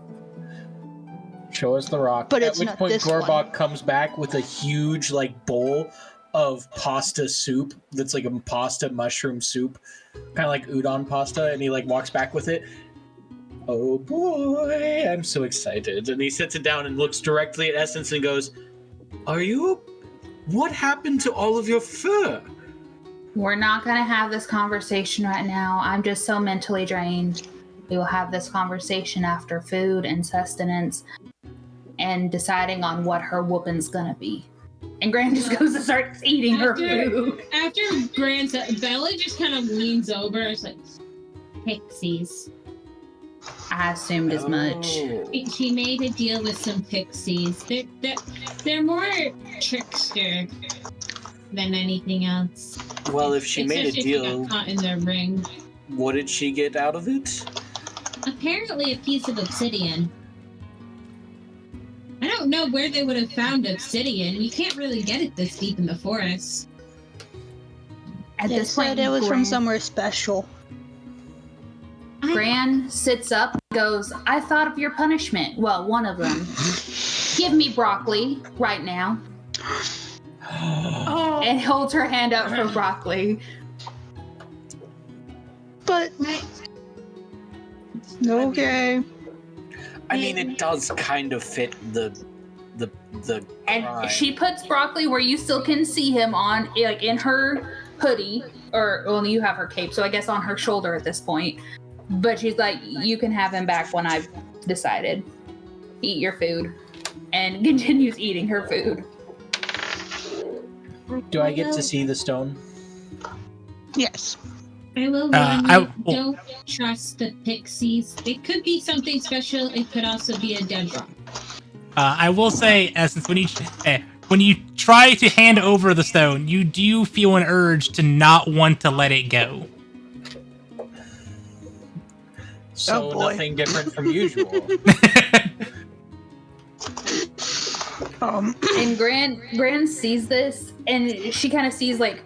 Show us the rock. But At it's which not point this Gorbok one. comes back with a huge like bowl of pasta soup that's like a pasta mushroom soup, kind of like udon pasta, and he like walks back with it. Oh boy, I'm so excited. And he sits it down and looks directly at Essence and goes, what happened to all of your fur? We're not going to have this conversation right now. I'm just so mentally drained. We will have this conversation after food and sustenance and deciding on what her whooping's going to be. And Gran just goes and starts eating her food. After Gran said, Bella just kind of leans over. It's like, pixies. I assumed as much. Oh. She made a deal with some pixies. They're more trickster than anything else. Well, if she made a Especially if she deal, got caught in their ring. what did she get out of it? Apparently a piece of obsidian. I don't know where they would have found obsidian. You can't really get it this deep in the forest. At It this point, said it was from Gran- somewhere special. Gran sits up and goes, I thought of your punishment. Well, one of them. Give me broccoli right now. Oh, And holds her hand out for broccoli. But okay. I mean, it does kind of fit the And crime. she puts broccoli where you still can see him on, like in her hoodie, or well, you have her cape, so I guess on her shoulder at this point. But she's like, you can have him back when I've decided. Eat your food. And continues eating her food. Do I get to see the stone? Yes. I will warn you, don't trust the pixies. It could be something special. It could also be a dead rock. I will say, Essence, when you try to hand over the stone, you do feel an urge to not want to let it go. So Oh, boy. nothing different from usual. And Gran sees this, and she kind of sees like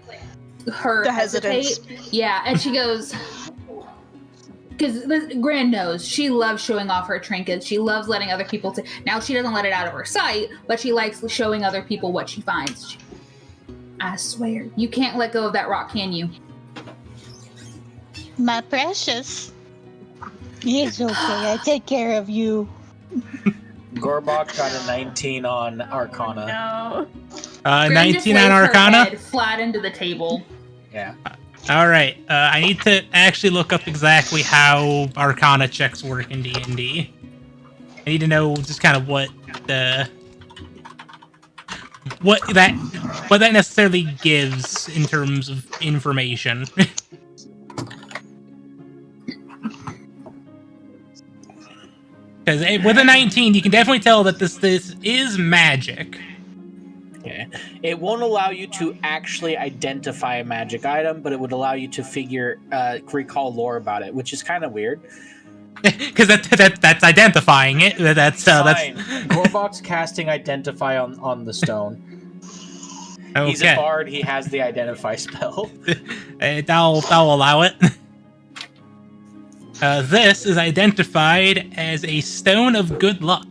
her The hesitance. hesitate. Yeah, and she goes, because Gran knows she loves showing off her trinkets. She loves letting other people. Now she doesn't let it out of her sight, but she likes showing other people what she finds. I swear, you can't let go of that rock, can you? My precious. It's okay. I take care of you. Gorbok got a 19 on Arcana. no. Gran just 19 lays on her Arcana. head flat into the table. Yeah. All right. I need to actually look up exactly how Arcana checks work in D&D. I need to know just kind of what that necessarily gives in terms of information. Because with a 19, you can definitely tell that this is magic. Okay. It won't allow you to actually identify a magic item, but it would allow you to recall lore about it, which is kind of weird. Because that's identifying it. That's Fine. Gorbok's casting Identify on the stone. He's a okay. bard. He has the Identify spell. I'll allow it. This is identified as a stone of good luck.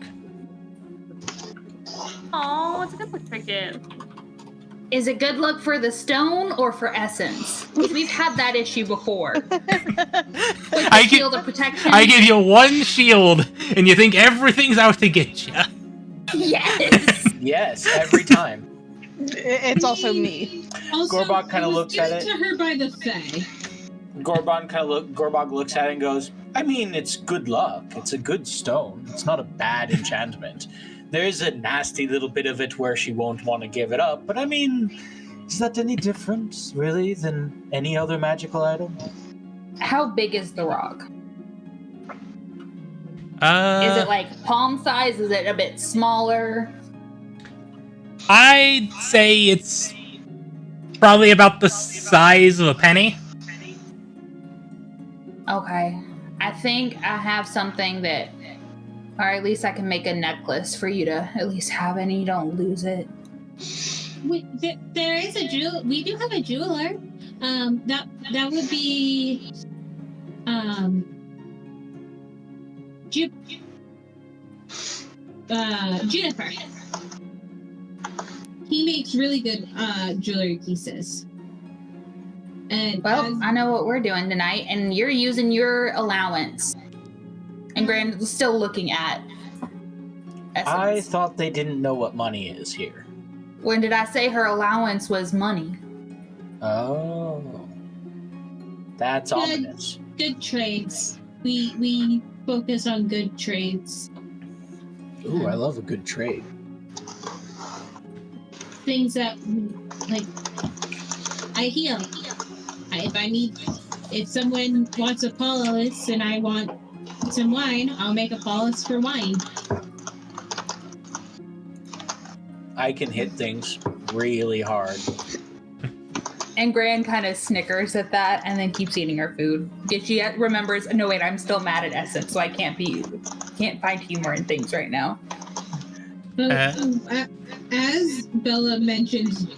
Oh, it's a good look trinket. Is it good luck for the stone or for essence? Because we've had that issue before. With the I gi- shield of protection. I give you one shield, and you think everything's out to get you. Yes. Yes, every time. It's also me. Also, Gorbok kinda it was looks at given it. to her by the Fae. Gorbok looks at it and goes, I mean, it's good luck. It's a good stone. It's not a bad enchantment. There's a nasty little bit of it where she won't want to give it up, but I mean, is that any different, really, than any other magical item? How big is the rock? Is Is it like palm size? Is it a bit smaller? I'd say it's probably about the size of a penny. Okay. I think I have something that, or at least I can make a necklace for you to at least have it and you don't lose it. There is a jewel. We do have a jeweler. That would be Juniper. He makes really good jewelry pieces. And Well, I know what we're doing tonight, and you're using your allowance. And Grand is still looking at Essence. I thought they didn't know what money is here. When did I say her allowance was money? Oh. That's Good. ominous. good trades. We focus on good trades. Ooh, I love a good trade. Things that like I heal. If if someone wants a polis and I want some wine, I'll make a polis for wine. I can hit things really hard. And Gran kind of snickers at that and then keeps eating her food. Because she remembers, no wait, I'm still mad at Essence, so I can't find humor in things right now. As Bella mentioned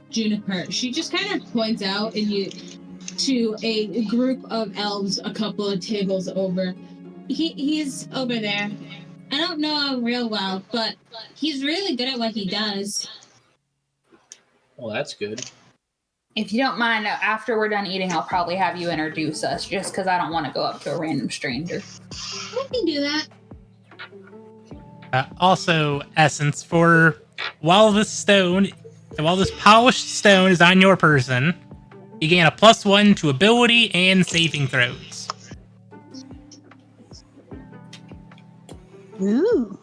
Juniper, she just kind of points out to a group of elves a couple of tables over. He's over there. I don't know him real well, but he's really good at what he does. Well, that's good. If you don't mind, after we're done eating, I'll probably have you introduce us, just because I don't want to go up to a random stranger. I can do that. Also, Essence, while this polished stone is on your person, you gain a +1 to ability and saving throws. Ooh.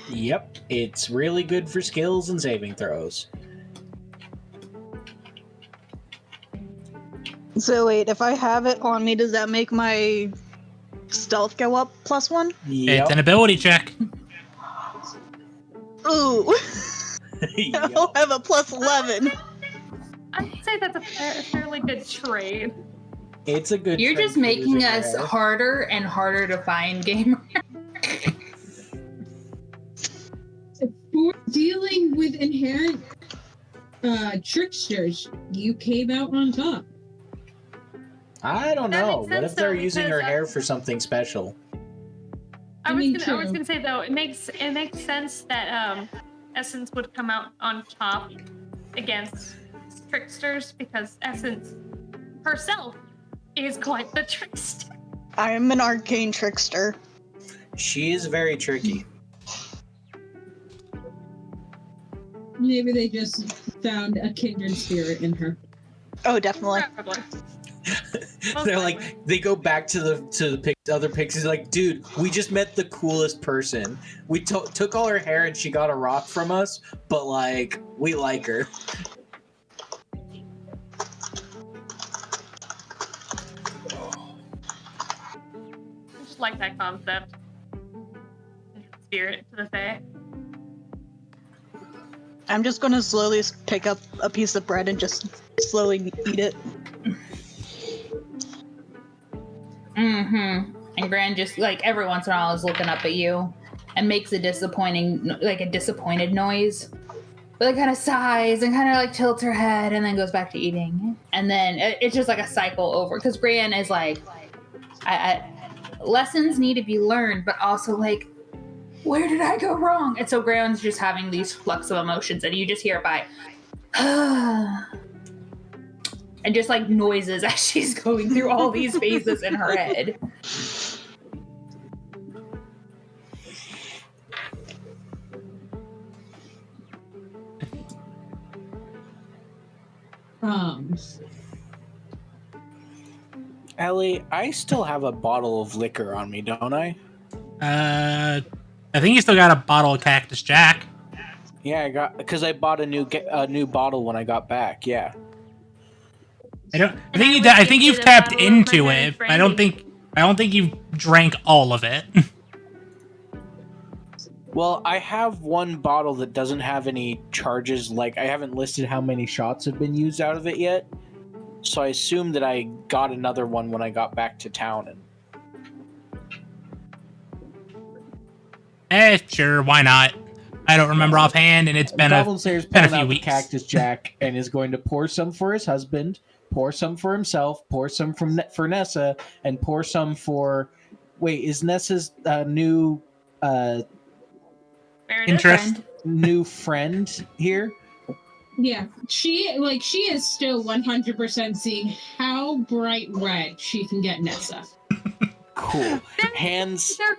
Yep, it's really good for skills and saving throws. So wait, if I have it on me, does that make my stealth go up +1? Yep. It's an ability check. Ooh. Yep. I'll have a +11. I'd say that's a fairly good trade. It's a good. You're trade just for making losing us your hair. harder and harder to find, gamer. For dealing with inherent tricksters, you came out on top. I don't That know. makes What sense, if they're though, using her because, hair for something special? I mean, was true. gonna say though, it makes sense that Essence would come out on top against tricksters because Essence herself is quite the trickster. I am an arcane trickster. She is very tricky. Maybe they just found a kindred spirit in her. Oh, definitely. Probably. They're like, they go back to the other pixies. Like, dude, we just met the coolest person. We took all her hair and she got a rock from us, but like, we like her. I just like that concept. Spirit to the Fae. I'm just gonna slowly pick up a piece of bread and just slowly eat it. Mm-hmm. And Gran just, like, every once in a while is looking up at you and makes a disappointed noise. But it kind of sighs and kind of, like, tilts her head and then goes back to eating. And then it's just, like, a cycle over. Because Gran is like, lessons need to be learned, but also, like, where did I go wrong? And so Gran's just having these flux of emotions, and you just hear it by, and just like noises as she's going through all these phases in her head. Ellie, I still have a bottle of liquor on me, don't I? I think you still got a bottle of Cactus Jack. Yeah, I bought a new bottle when I got back. Yeah. I think you've tapped into it. But I don't think you've drank all of it. Well, I have one bottle that doesn't have any charges. Like, I haven't listed how many shots have been used out of it yet. So I assume that I got another one when I got back to town. Sure, why not? I don't remember offhand, and it's been Goblin Slayer's been a pulling few out the weeks. Cactus Jack and is going to pour some for his husband, pour some for himself, pour some for Nessa, and pour some for. Wait, is Nessa's new interest. new friend here? Yeah, she is still 100% seeing how bright red she can get Nessa. Cool. Hands They're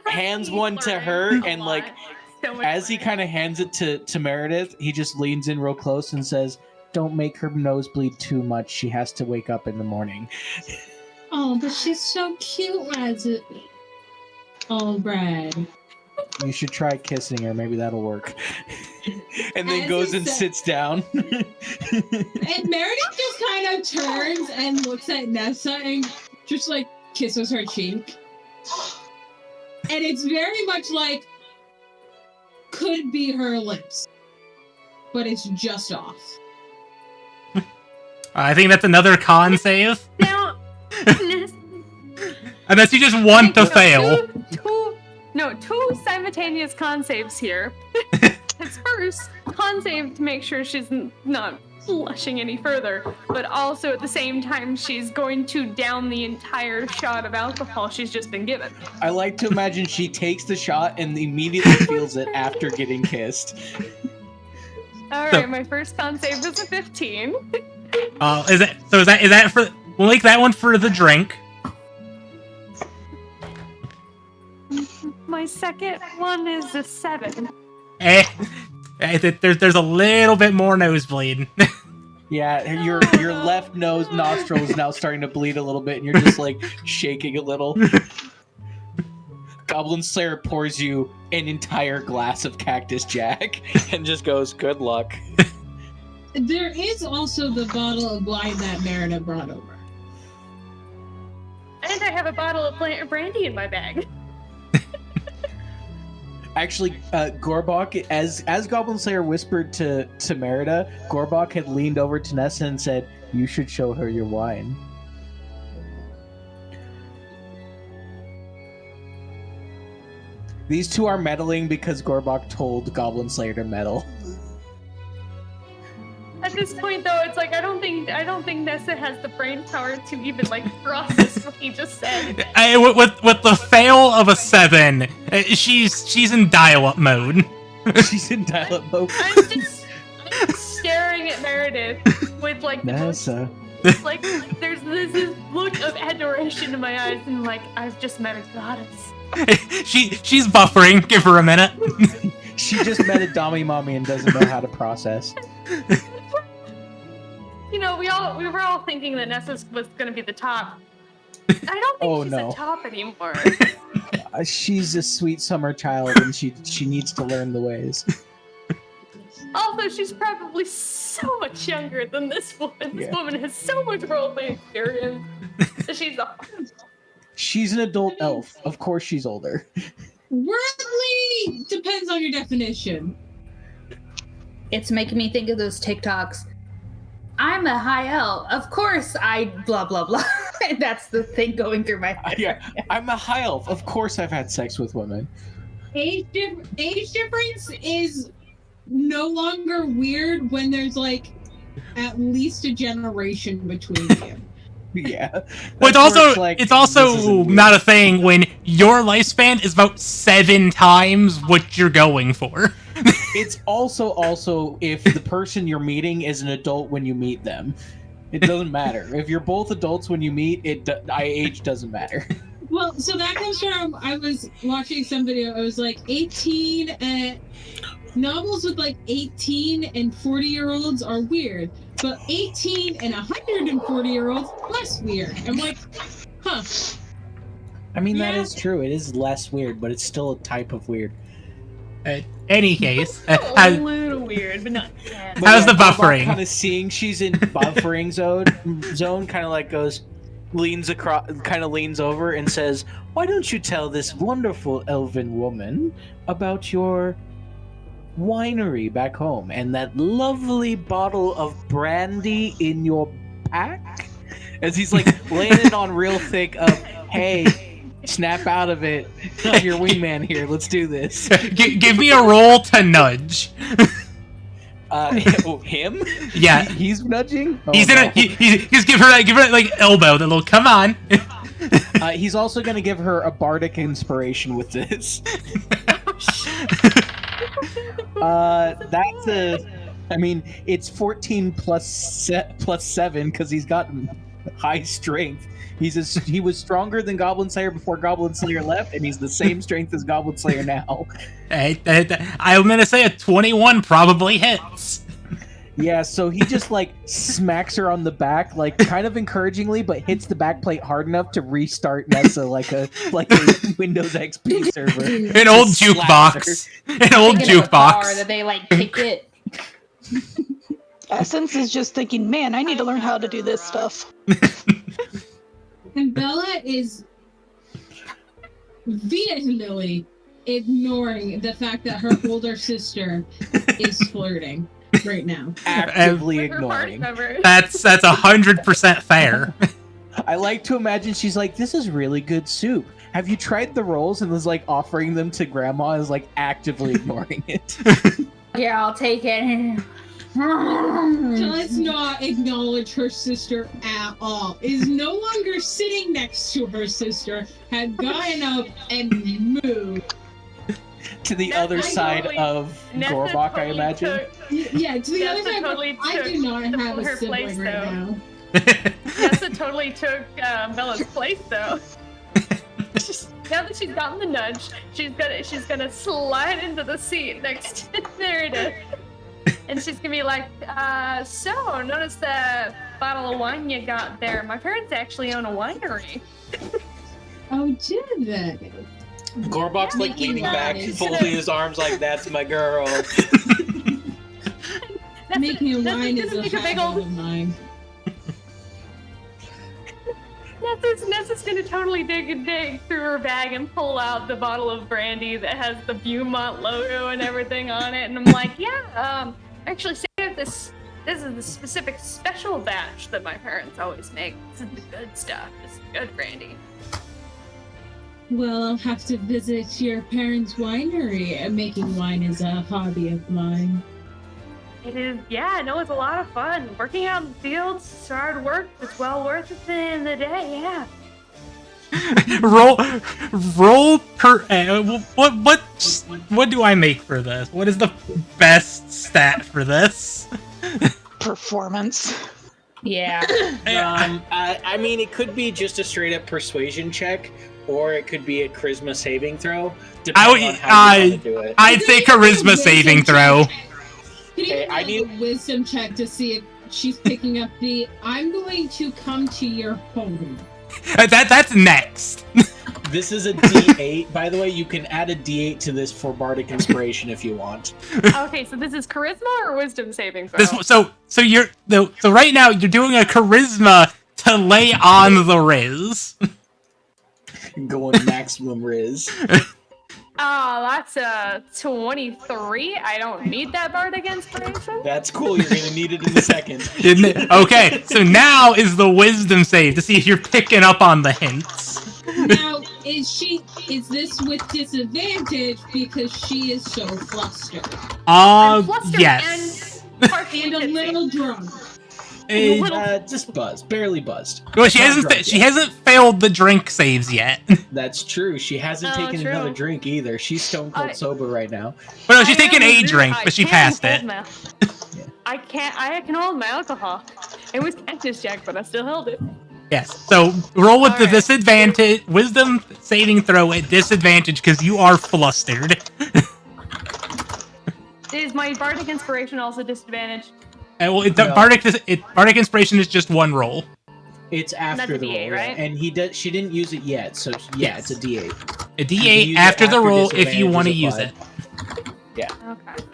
one to flirting her, a and lot. like So much as he flirting. kind of hands it to Meredith, he just leans in real close and says, "Don't make her nose bleed too much. She has to wake up in the morning." Oh, but she's so cute as it. Oh, Brad. You should try kissing her. Maybe that'll work. and then As goes it and sa- sits down. And Meredith just kind of turns and looks at Nessa and just like kisses her cheek. And it's very much like could be her lips, but it's just off. I think that's another con save. Now, Unless you just want to fail. Two simultaneous con saves here. It's first con save to make sure she's not blushing any further, but also at the same time she's going to down the entire shot of alcohol she's just been given. I like to imagine she takes the shot and immediately feels it after getting kissed. All right, my first con save is a 15. Is that for? We'll make that one for the drink. My second one is a 7. There's a little bit more nosebleed. Yeah, your left nose nostril is now starting to bleed a little bit, and you're just like shaking a little. Goblin Slayer pours you an entire glass of Cactus Jack. And just goes, good luck. There is also the bottle of wine that Merida brought over. And I have a bottle of brandy in my bag. Actually, Gorbok, as Goblin Slayer whispered to Merida, Gorbok had leaned over to Nessa and said, "You should show her your wine." These two are meddling because Gorbok told Goblin Slayer to meddle. At this point, though, it's like I don't think Nessa has the brain power to even like process what he just said. With the fail of a 7, she's in dial-up mode. She's in dial-up mode. I'm just staring at Meredith with like the most, Nessa. like there's this look of adoration in my eyes, and like I've just met a goddess. She's buffering. Give her a minute. She just met a Dami Mommy and doesn't know how to process. You know, we were all thinking that Nessa was gonna be the top. I don't think she's no. a top anymore. She's a sweet summer child, and she needs to learn the ways. Also, she's probably so much younger than this woman. This Yeah. woman has so much worldly experience. She's an adult elf. Of course she's older. Worldly depends on your definition. It's making me think of those TikToks. I'm a high elf. Of course I blah blah blah. That's the thing going through my head. Yeah, I'm a high elf. Of course I've had sex with women. Age difference is no longer weird when there's like at least a generation between you. Yeah. Well, That's where it's this also isn't weird. not a thing when your lifespan is about 7 times what you're going for. It's also if the person you're meeting is an adult when you meet them. It doesn't matter. If you're both adults when you meet, age doesn't matter. Well, so that comes from I was watching some video. It was like 18 and novels with like 18 and 40-year-olds are weird, but 18 and 140-year-olds less weird. I'm like, huh. I mean, that Yeah. is true. It is less weird, but it's still a type of weird. Any case, A little weird, but not bad. How's the buffering? Kind of seeing she's in buffering zone, kind of like leans over and says, "Why don't you tell this wonderful elven woman about your winery back home and that lovely bottle of brandy in your pack?" As he's like laying it on real thick of, "Hey, snap out of it. I'm your wingman here. Let's do this." Give me a roll to nudge. Him? Yeah. He's nudging? Oh, He's no. he's give her that like elbow, that little come on. He's also going to give her a bardic inspiration with this. It's 14 plus 7 because he's got high strength. He was stronger than Goblin Slayer before Goblin Slayer left, and he's the same strength as Goblin Slayer now. I'm gonna say a 21 probably hits. Yeah, so he just like smacks her on the back, like kind of encouragingly, but hits the back plate hard enough to restart Nessa like a Windows XP server. An old Just slaps jukebox. An old They get in a car jukebox. that they like kick it. Essence is just thinking, man, I need to learn how to do this stuff. And Bella is vehemently ignoring the fact that her older sister is flirting right now. Actively With her party ignoring. members. That's 100% fair. I like to imagine she's like, this is really good soup. Have you tried the rolls? And was like offering them to grandma, is like actively ignoring it. Yeah, I'll take it. Does not acknowledge her sister at all. Is no longer sitting next to her sister. Had gotten up and moved. To the Nessa other side totally- of Nessa Gorbak, I totally imagine. took- Yeah, to the Nessa other side. totally I took do not have a her sibling place, right though. now. Nessa totally took Bella's place, though. Now that she's gotten the nudge, she's gonna slide into the seat next to Meredith, and she's gonna be like, "So, notice the bottle of wine you got there. My parents actually own a winery." Oh, did they? Gorbak's like Making leaning back, lies. folding his arms like, that's my girl. Making a wine is gonna a make a big habit old. of mine. Nessa's gonna totally dig through her bag and pull out the bottle of brandy that has the Beaumont logo and everything on it, and I'm like, yeah, actually saved this. This is the specific special batch that my parents always make. This is the good stuff. This is good brandy. Well, I'll have to visit your parents' winery. Making wine is a hobby of mine. It is, yeah, no, it's a lot of fun. Working out in the fields, it's hard work, but it's well worth it at the end of the day, yeah. roll per. What do I make for this? What is the best stat for this? Performance. Yeah. I mean, it could be just a straight up persuasion check, or it could be a charisma saving throw, depending on how you want to do it. I'd say charisma saving throw. Can you Okay, give I me a wisdom check to see if she's picking up the "I'm going to come to your home"? That's next. This is a D8, by the way. You can add a D8 to this for Bardic Inspiration if you want. Okay, so this is charisma or wisdom saving throw? So right now you're doing a charisma to lay on the Riz. Going maximum Riz. Oh, that's a 23. I don't need that bardic inspiration. That's cool. You're gonna need it in a second. Okay, so now is the wisdom save to see if you're picking up on the hints. Now, is this with disadvantage because she is so flustered I'm flustered Yes. and partially and a tipsy. little drunk? Just buzzed, barely buzzed. Well, she Not hasn't drunk she yet. hasn't failed the drink saves yet. That's true. She hasn't Oh, taken true. another drink either. She's stone cold sober right now. Well, no, she's I taken am a really- drink, I but she can passed hold it. my- I can hold my alcohol. It was Cactus Jack, but I still held it. Yes. So roll with the Alright. disadvantage, wisdom saving throw at disadvantage because you are flustered. Is my bardic inspiration also disadvantage? Well, No. Bardic inspiration is just one roll. It's after That's a the D8, roll, right? and she didn't use it yet, so yeah, Yes. it's a D8. A You can D8 use it after the after roll if you disadvantage want to is use applied. it. Okay.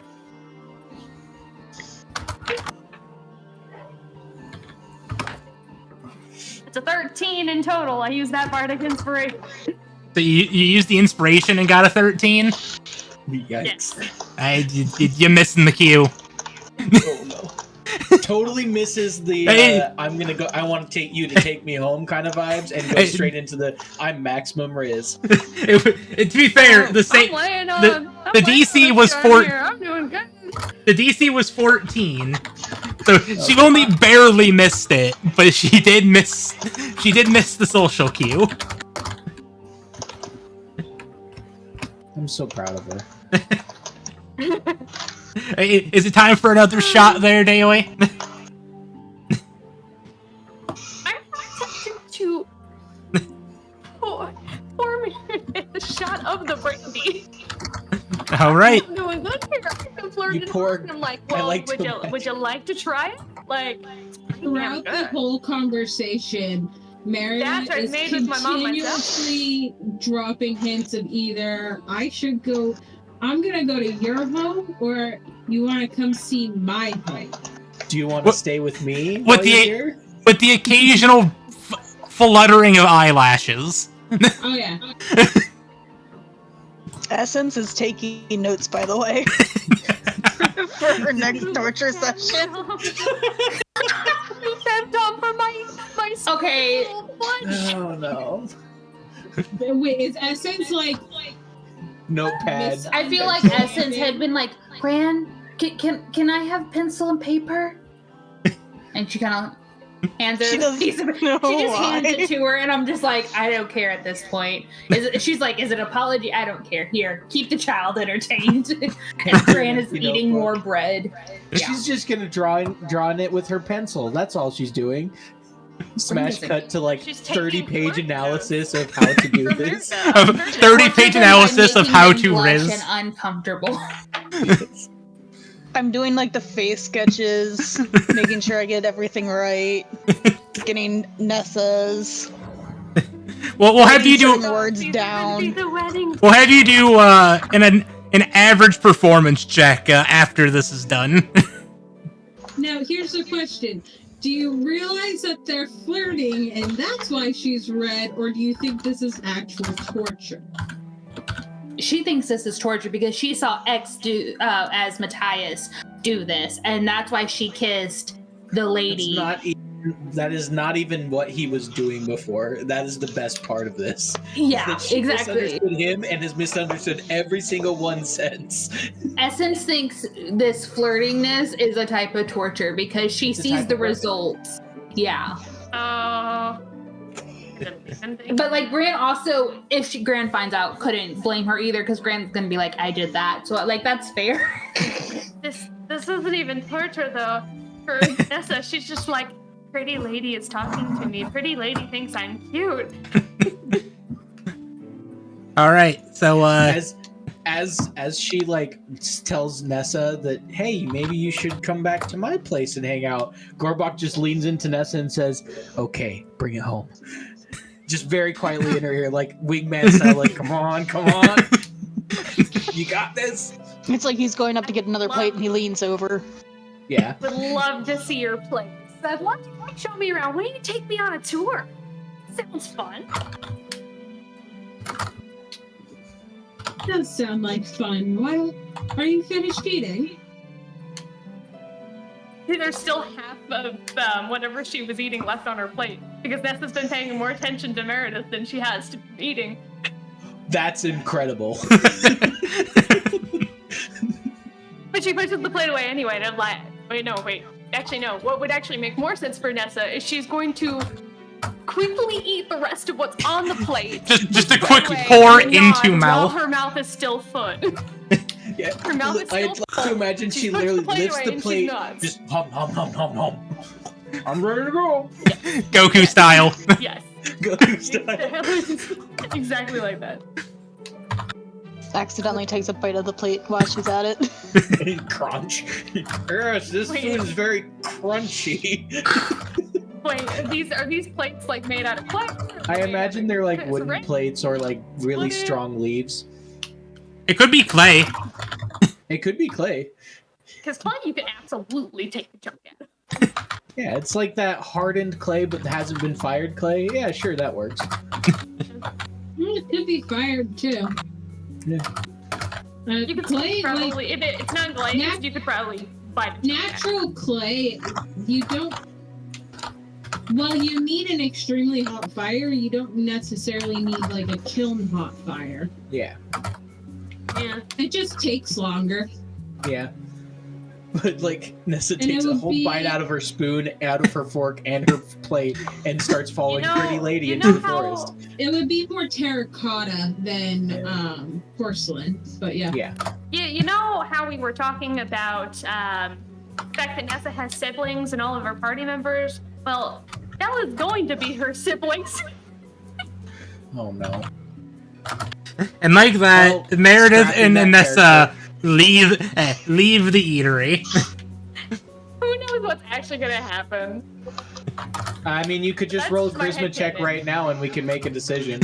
It's a 13 in total. I used that bardic inspiration. So you use the inspiration and got a 13. Yikes! You're missing the cue. Oh no! Totally misses the Hey. I'm gonna go. I want to take you to take me home kind of vibes, and go Hey. straight into the I'm maximum Riz. To be fair, the same. I'm laying on, the I'm the laying DC on was the four- here. I'm doing good. The DC was 14, so she only barely missed it, but she did miss. She did miss the social cue. I'm so proud of her. Hey, is it time for another shot there, Daily? I'm attempting to pour me a shot of the brandy. All right. I'm doing good here. I'm learned it. poor- And I'm like, I well, like to would you like to try it? Like, Throughout the whole conversation, Meredith Dash, I is made with my mom continuously dropping hints of either I'm gonna go to your home, or you want to come see my home. Do you want to What- stay with me? what while the- you're here? With the occasional fluttering of eyelashes. Oh yeah. Essence is taking notes, by the way, for her next torture session. Phantom for my Okay. Oh no. Wait, is Essence like? Notepad. I feel like Essence had been like, Gran, can I have pencil and paper? And she kind of hands her She a doesn't piece of it. know She just hands why. it to her, and I'm just like, I don't care at this point. She's like, is it apology? I don't care. Here, keep the child entertained. And Gran is You know, eating but- more bread. Yeah. She's just gonna drawing it with her pencil. That's all she's doing. Smash Amazing. cut to like She's taking 30-page work analysis of how to do From this. America. A 30-page By analysis of making how them to blush riz. and uncomfortable. I'm doing like the face sketches, making sure I get everything right, getting Nessa's. Well, we'll have you do. certain words These are down. gonna be the wedding. We'll have you do an average performance check after this is done. Now here's the question: do you realize that they're flirting, and that's why she's red, or do you think this is actual torture? She thinks this is torture because she saw X do as Matthias do this, and that's why she kissed the lady. That is not even what he was doing before. That is the best part of this. Yeah, That she exactly. misunderstood him and has misunderstood every single one since. Essence thinks this flirtingness is a type of torture because she It's a sees type the of torture. results. Yeah. But like Gran also, if Gran finds out, couldn't blame her either because Gran's gonna be like, I did that. So like that's fair. This isn't even torture though. For Nessa, she's just like, pretty lady is talking to me. Pretty lady thinks I'm cute. All right, so As she like tells Nessa that, hey, maybe you should come back to my place and hang out, Gorbok just leans into Nessa and says, okay, bring it home. Just very quietly in her ear, like wingman style, like, come on, you got this. It's like he's going up to get another plate and he leans over. Yeah. Would love to see your place. I'd love to show me around. Why don't you take me on a tour? Sounds fun. Does sound like fun. Why are you finished eating? There's still half of whatever she was eating left on her plate because Nessa's been paying more attention to Meredith than she has to eating. That's incredible. But she pushes the plate away anyway, and I'm like, wait. Actually, no. What would actually make more sense for Nessa is she's going to quickly eat the rest of what's on the plate. just a quick Way pour and nod into while mouth. her mouth is still full. Yeah. Her mouth is I'd still like to imagine She she puts the literally plate lifts away the and she plate, nods. just hum. I'm ready to go. Goku style. Yes. Go style. Exactly like that. Accidentally takes a bite of the plate while she's at it. Crunch. Yes, this Wait. food is very crunchy. Wait, are these plates like made out of clay? I imagine they're like Is it wooden right? plates or like really What is- strong leaves. It could be clay. It could be clay. Because clay you can absolutely take the chunk out. Yeah, it's like that hardened clay but hasn't been fired clay. Yeah, sure, that works. It could be fired too. Yeah. You could Clay, probably, like if it's not glazed, nat- you could probably bite it. natural clay, you don't. Well, you need an extremely hot fire. You don't necessarily need like a kiln hot fire. Yeah. Yeah. It just takes longer. Yeah. But like Nessa And it takes a would whole be- bite out of her spoon, out of her fork, and her plate, and starts following You know- Pretty Lady you into know the how- forest. It would be more terracotta than porcelain, but yeah. Yeah. You know how we were talking about the fact that Nessa has siblings and all of her party members? Well, Bella's going to be her siblings. Oh no. And like that, Well, Meredith scrapping and that Nessa leave the eatery. Who knows what's actually gonna happen? I mean, you could just That's roll a my charisma head check canon. right now, and we can make a decision.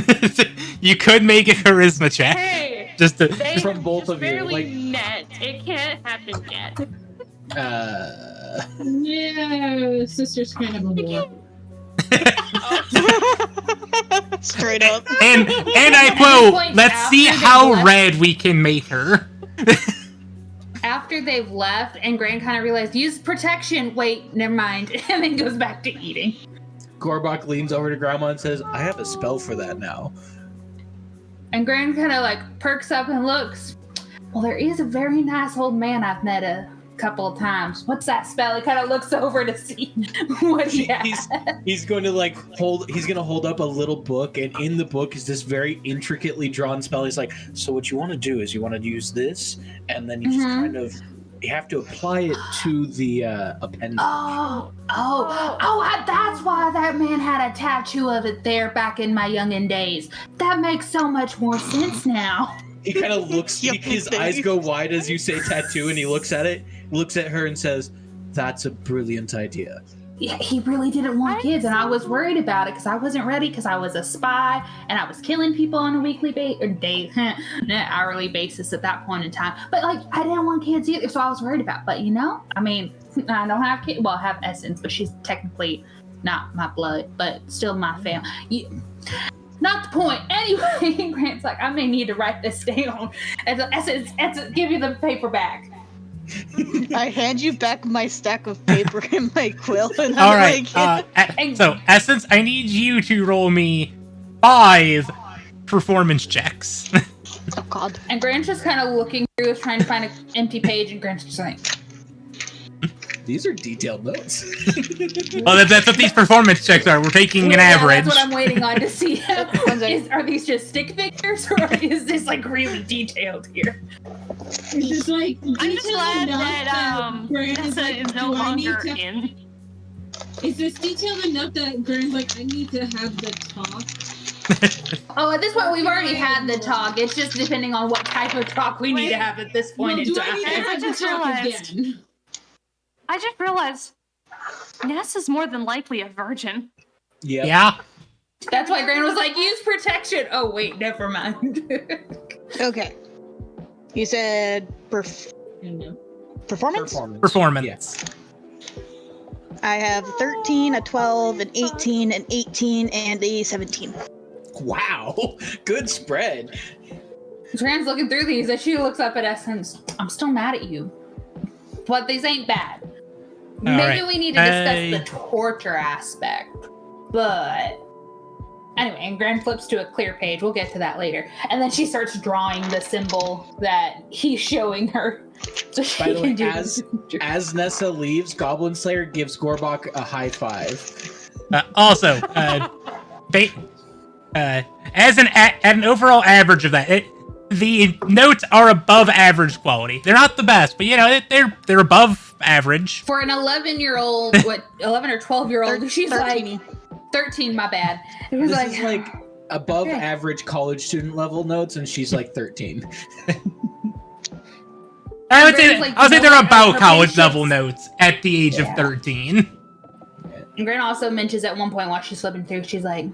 You could make a charisma check. Hey, Just to, they From both just of you, barely like- met. It can't happen yet. Yeah, sister's kind of a whore. Straight up. and I At this quote, point, let's see after they how left- red we can make her. After they've left, and Gran kind of realized, use protection. Wait, never mind. And then goes back to eating. Gorbok leans over to Grandma and says, I have a spell for that now. And Gran kind of like perks up and looks. Well, there is a very nice old man I've met a couple of times. What's that spell? He kind of looks over to see what he has. He's going to hold up a little book, and in the book is this very intricately drawn spell. He's like, so what you want to do is you want to use this, and then you just kind of, you have to apply it to the appendage. That's why that man had a tattoo of it there back in my youngin' days. That makes so much more sense now. He kind of looks, Yup, his baby. eyes go wide as you say tattoo, and he looks at it, looks at her, and says, that's a brilliant idea. Yeah, he really didn't want kids, and I was worried about it because I wasn't ready because I was a spy and I was killing people on a weekly hourly basis at that point in time. But like, I didn't want kids either, so I was worried about. But you know, I mean, I don't have kids. Well, I have Essence, but she's technically not my blood, but still my family. Not the point. Anyway, Grant's like, I may need to write this down. And so Essence, give you the paper back. I hand you back my stack of paper and my quill, and All I'm right. like, So Essence, I need you to roll me 5 performance checks. oh god. And Grant's just kind of looking through, trying to find an empty page, and Grant's just like, These are detailed notes. Well, that's what these performance checks are. We're taking an yeah, average. That's what I'm waiting on to see. One second. Are these just stick figures, or is this like really detailed here? It's just like I'm just detailed glad enough that Gran is Nessa like, is no do I need longer to? in. Is this detailed enough that Gran's like, I need to have the talk? Oh, at this point, we've already had the talk. It's just depending on what type of talk we need to have at this point Well, in do I need to time. have the just talk realized. again? I just realized Nessa's more than likely a virgin. Yeah. Yeah. That's why Gran was like, use protection. Oh, wait, never mind. Okay. You said I know. performance? Performance. I have 13, a 12, an 18, an 18, and a 17. Wow. Good spread. Gran's looking through these as she looks up at Essence. I'm still mad at you. But these ain't bad. Maybe right. we need to discuss the torture aspect. But anyway, and Gran flips to a clear page. We'll get to that later. And then she starts drawing the symbol that he's showing her. So she By the way, can do as Nessa leaves, Goblin Slayer gives Gorbok a high five. Also, as an overall average of that, the notes are above average quality. They're not the best, but you know they're above average. For an 11-year-old, 11 or 12-year-old, she's 13. like 13. My bad. It was This is like above Okay. average college student level notes, and she's like 13. I would say Graham's like, I would say no, they're her about big college ships. level notes at the age of 13. And Gran also mentions at one point while she's flipping through, she's like,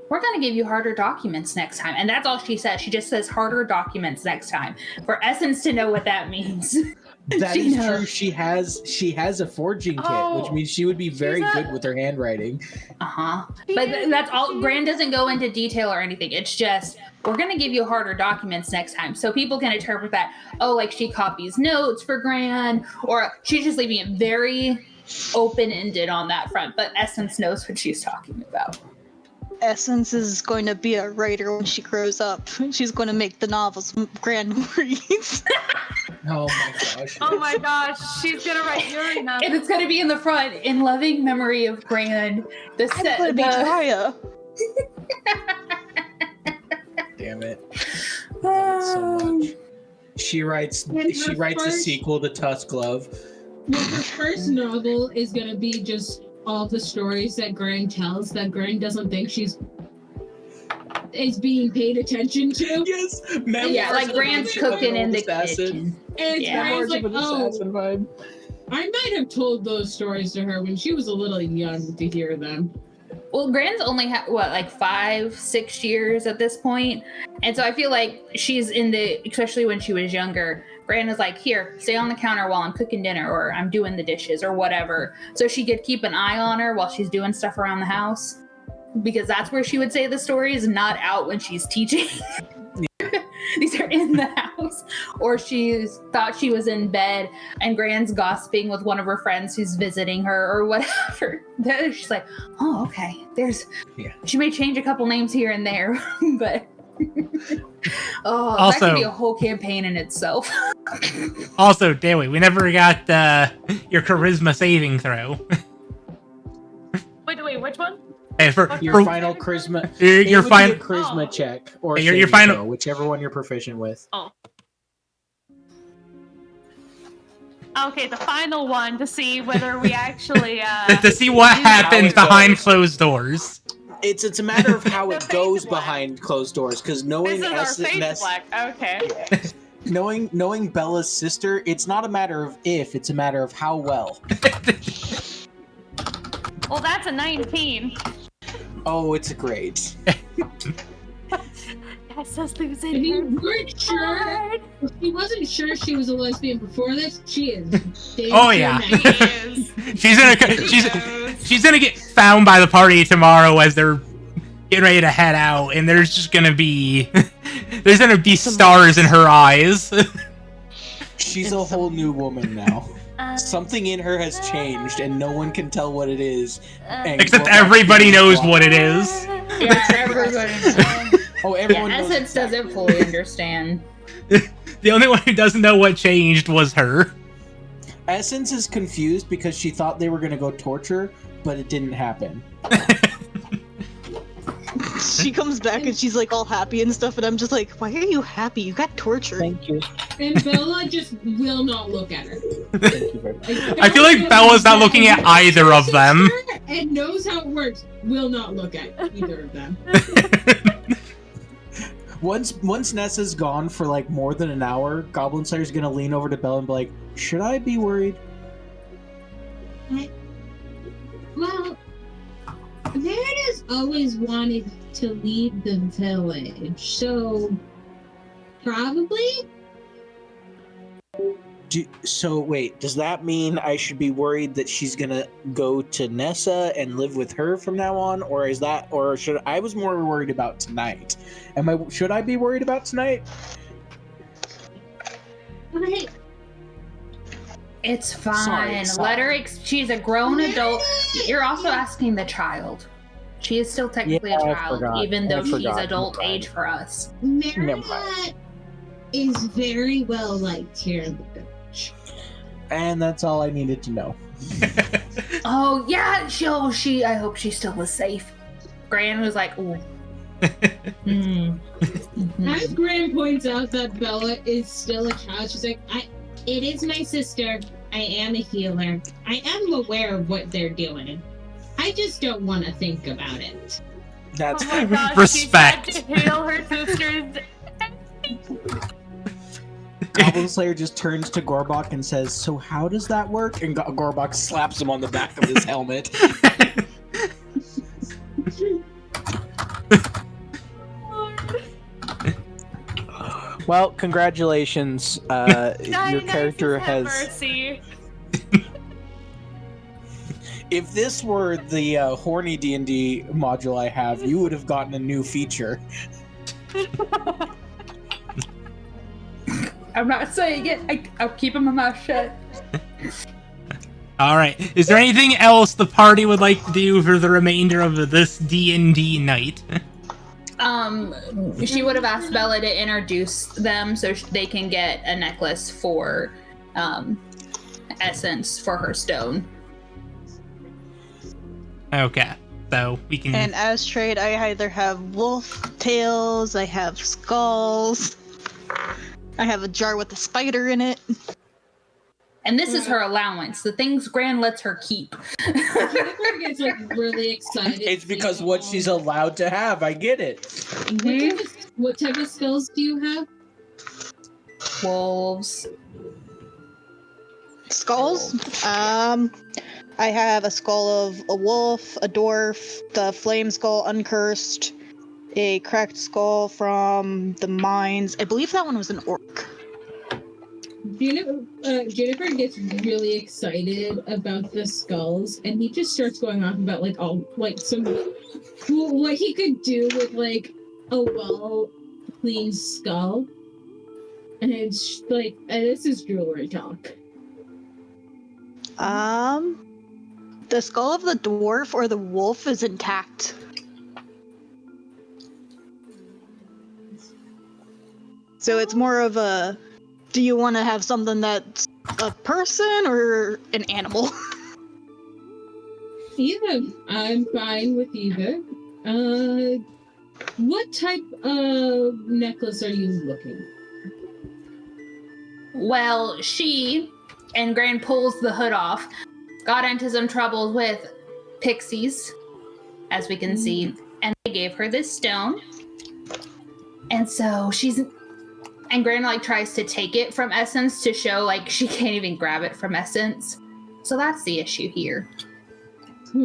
we're going to give you harder documents next time. And that's all she says. She just says harder documents next time for Essence to know what that means. That She is knows. true. She has a forging kit, Oh, which means she would be very she's a- good with her handwriting. Uh-huh. But that's all. Gran doesn't go into detail or anything. It's just, we're going to give you harder documents next time. So people can interpret that, oh, like she copies notes for Gran, or she's just leaving it very open-ended on that front. But Essence knows what she's talking about. Essence is going to be a writer when she grows up. She's going to make the novels Gran reads. Oh my gosh. Oh my gosh, she's gonna write Yuri now. And it's going to be in the front, in loving memory of Gran. The I'm set, going to be the, Drea. Damn it. Love it so much. She writes When a her first- sequel to Tusk Love. Well, her first novel is gonna be just all the stories that Gran tells that Gran doesn't think she's is being paid attention to. Yes, Yeah, like Grant's cooking in the kitchen. And Yeah. Grant's like, oh, assassin vibe. I might have told those stories to her when she was a little young to hear them. Well, Grant's only like 5-6 years at this point, and so I feel like she's in the, especially when she was younger. Grant is like, here, stay on the counter while I'm cooking dinner, or I'm doing the dishes, or whatever, so she could keep an eye on her while she's doing stuff around the house, because that's where she would say the stories, not out when she's teaching. These are in the house, or she's thought she was in bed and Grant's gossiping with one of her friends who's visiting her or whatever. Then she's like, oh, okay, she may change a couple names here and there, but that could be a whole campaign in itself. Also, Daly, we never got your charisma saving throw. Wait, which one? Hey, Your final charisma. Your final charisma check, or your final, throw, whichever one you're proficient with. Oh. Okay, the final one to see whether we actually to see what happens behind closed doors. It's a matter of how it goes behind closed doors, because knowing this is our fade black. Okay. knowing Bella's sister, it's not a matter of if, it's a matter of how well. Well, that's a 19. Oh, it's a great. That's us losing. If you weren't sure, if she wasn't sure she was a lesbian before this, she is. Oh yeah, is. she's gonna get found by the party tomorrow as they're getting ready to head out, and there's just gonna be stars in her eyes. She's a whole new woman now. Something in her has changed, and no one can tell what it is. Except everybody knows what it is. Yeah, everybody knows. Oh, everyone knows. Essence doesn't fully understand. The only one who doesn't know what changed was her. Essence is confused because she thought they were going to go torture, but it didn't happen. She comes back and she's like all happy and stuff, and I'm just like, why are you happy? You got tortured. Thank you. And Bella just will not look at her. Thank you very much. I feel like Bella's not looking at either of them. And knows how it works. Will not look at either of them. Once Nessa's gone for like more than an hour, Goblin Slayer's gonna lean over to Bella and be like, should I be worried? Well, Meredith always wanted to leave the village, so probably. So wait, does that mean I should be worried that she's gonna go to Nessa and live with her from now on, or should I was more worried about tonight? Should I be worried about tonight? Right. It's fine. Let her. She's a grown adult. You're also asking the child. She is still technically a child, even though she's adult age for us. Merida is very well liked here in the village. And that's all I needed to know. Oh yeah, I hope she still was safe. Gran was like, ooh. As Gran points out that Bella is still a child, she's like, it is my sister. I am a healer. I am aware of what they're doing. I just don't want to think about it. That's Oh my gosh, respect. She tried to heal her sister's. Goblin Slayer just turns to Gorbok and says, so how does that work? And Gorbok slaps him on the back of his helmet. Well, congratulations. Your character has... Mercy. If this were the horny D&D module I have, you would have gotten a new feature. I'm not saying it. I'll keep my mouth shut. All right. Is there anything else the party would like to do for the remainder of this D&D night? She would have asked Bella to introduce them so they can get a necklace for Essence for her stone. Okay, so we can. And as trade, I either have wolf tails, I have skulls, I have a jar with a spider in it. And this is her allowance. The things Gran lets her keep. Jennifer gets like really excited. It's because what she's allowed to have. I get it. What type of skills do you have? Wolves. Skulls? I have a skull of a wolf, a dwarf, the flame skull uncursed, a cracked skull from the mines. I believe that one was an orc. Jennifer gets really excited about the skulls, and he just starts going off about what he could do with like a well cleaned skull, and it's like this is jewelry talk. The skull of the dwarf or the wolf is intact. So it's more of a, do you want to have something that's a person or an animal? Either. I'm fine with either. What type of necklace are you looking? Well, she, and Gran pulls the hood off, got into some trouble with pixies, as we can see, and they gave her this stone. And so and Gran like tries to take it from Essence to show like she can't even grab it from Essence. So that's the issue here.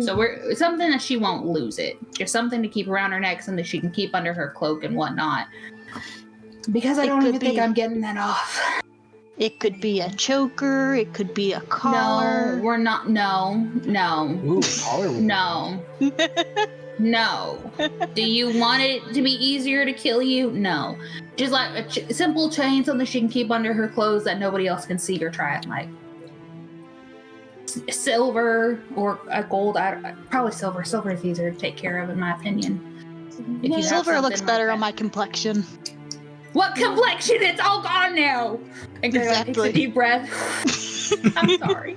So it's something that she won't lose it. Just something to keep around her neck, something she can keep under her cloak and whatnot. Because I don't even think I'm getting that off. It could be a choker, it could be a collar. No, we're not. No. Ooh, collar. No. No. Do you want it to be easier to kill you? No. Just like a simple chain, something she can keep under her clothes that nobody else can see or try at night. Silver or a gold, probably silver. Silver is easier to take care of, in my opinion. If you have Silver looks something better like on my complexion. What complexion? It's all gone now. And Greg takes Exactly. a deep breath. I'm sorry.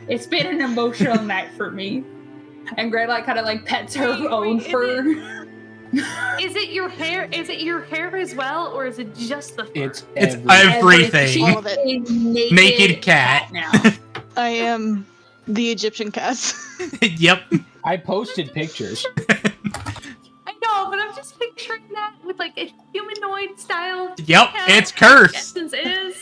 It's been an emotional night for me. And Greg kind of pets her own fur. Is it your hair? Is it your hair as well, or is it just the fur? It's everything. She All of it. is Naked cat. now. I am the Egyptian cat. Yep. I posted pictures. I know, but I'm just picturing that with like a humanoid style. Yep, cat, it's as cursed. Essence is.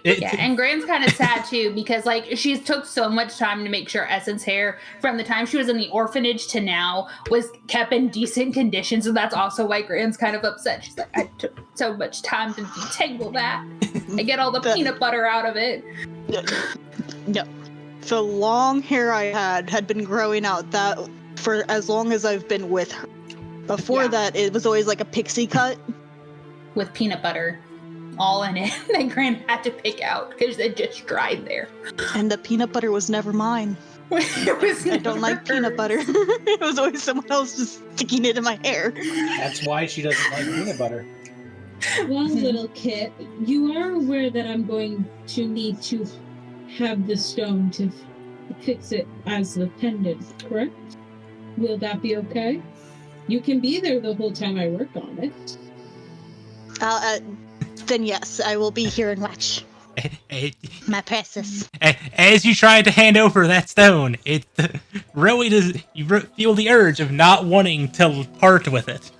Yeah, and Graham's kind of sad too because she's took so much time to make sure Essence hair from the time she was in the orphanage to now was kept in decent condition. So that's also why Graham's kind of upset. She's like, I took so much time to detangle that and get all the peanut butter out of it. No. The long hair I had been growing out that for as long as I've been with her. Before that, it was always like a pixie cut. With peanut butter all in it that Graham had to pick out because it just dried there. And the peanut butter was never mine. I don't like peanut butter. It was always someone else just sticking it in my hair. That's why she doesn't like peanut butter. Well, little Kit, you are aware that I'm going to need to have the stone to fix it as the pendant, correct? Will that be okay? You can be there the whole time I work on it. Then yes, I will be here and watch. My precious. As you try to hand over that stone, it really does. You feel the urge of not wanting to part with it.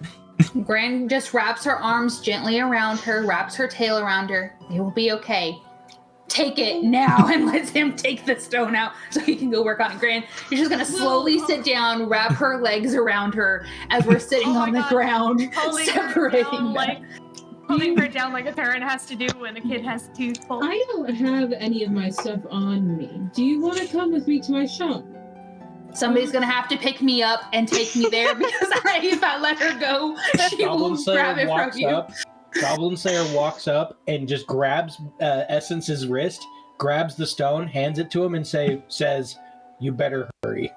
Gran just wraps her arms gently around her, wraps her tail around her. It will be okay. Take it now, and lets him take the stone out so he can go work on it. Gran, you're just gonna slowly sit down, wrap her legs around her as we're sitting on the ground, separating them. Holding her down like a parent has to do when a kid has a tooth pulled. I don't have any of my stuff on me. Do you want to come with me to my shop? Somebody's gonna have to pick me up and take me there because if I let her go, she will grab it from you. Goblin Slayer walks up and just grabs Essence's wrist, grabs the stone, hands it to him, and says, "You better hurry."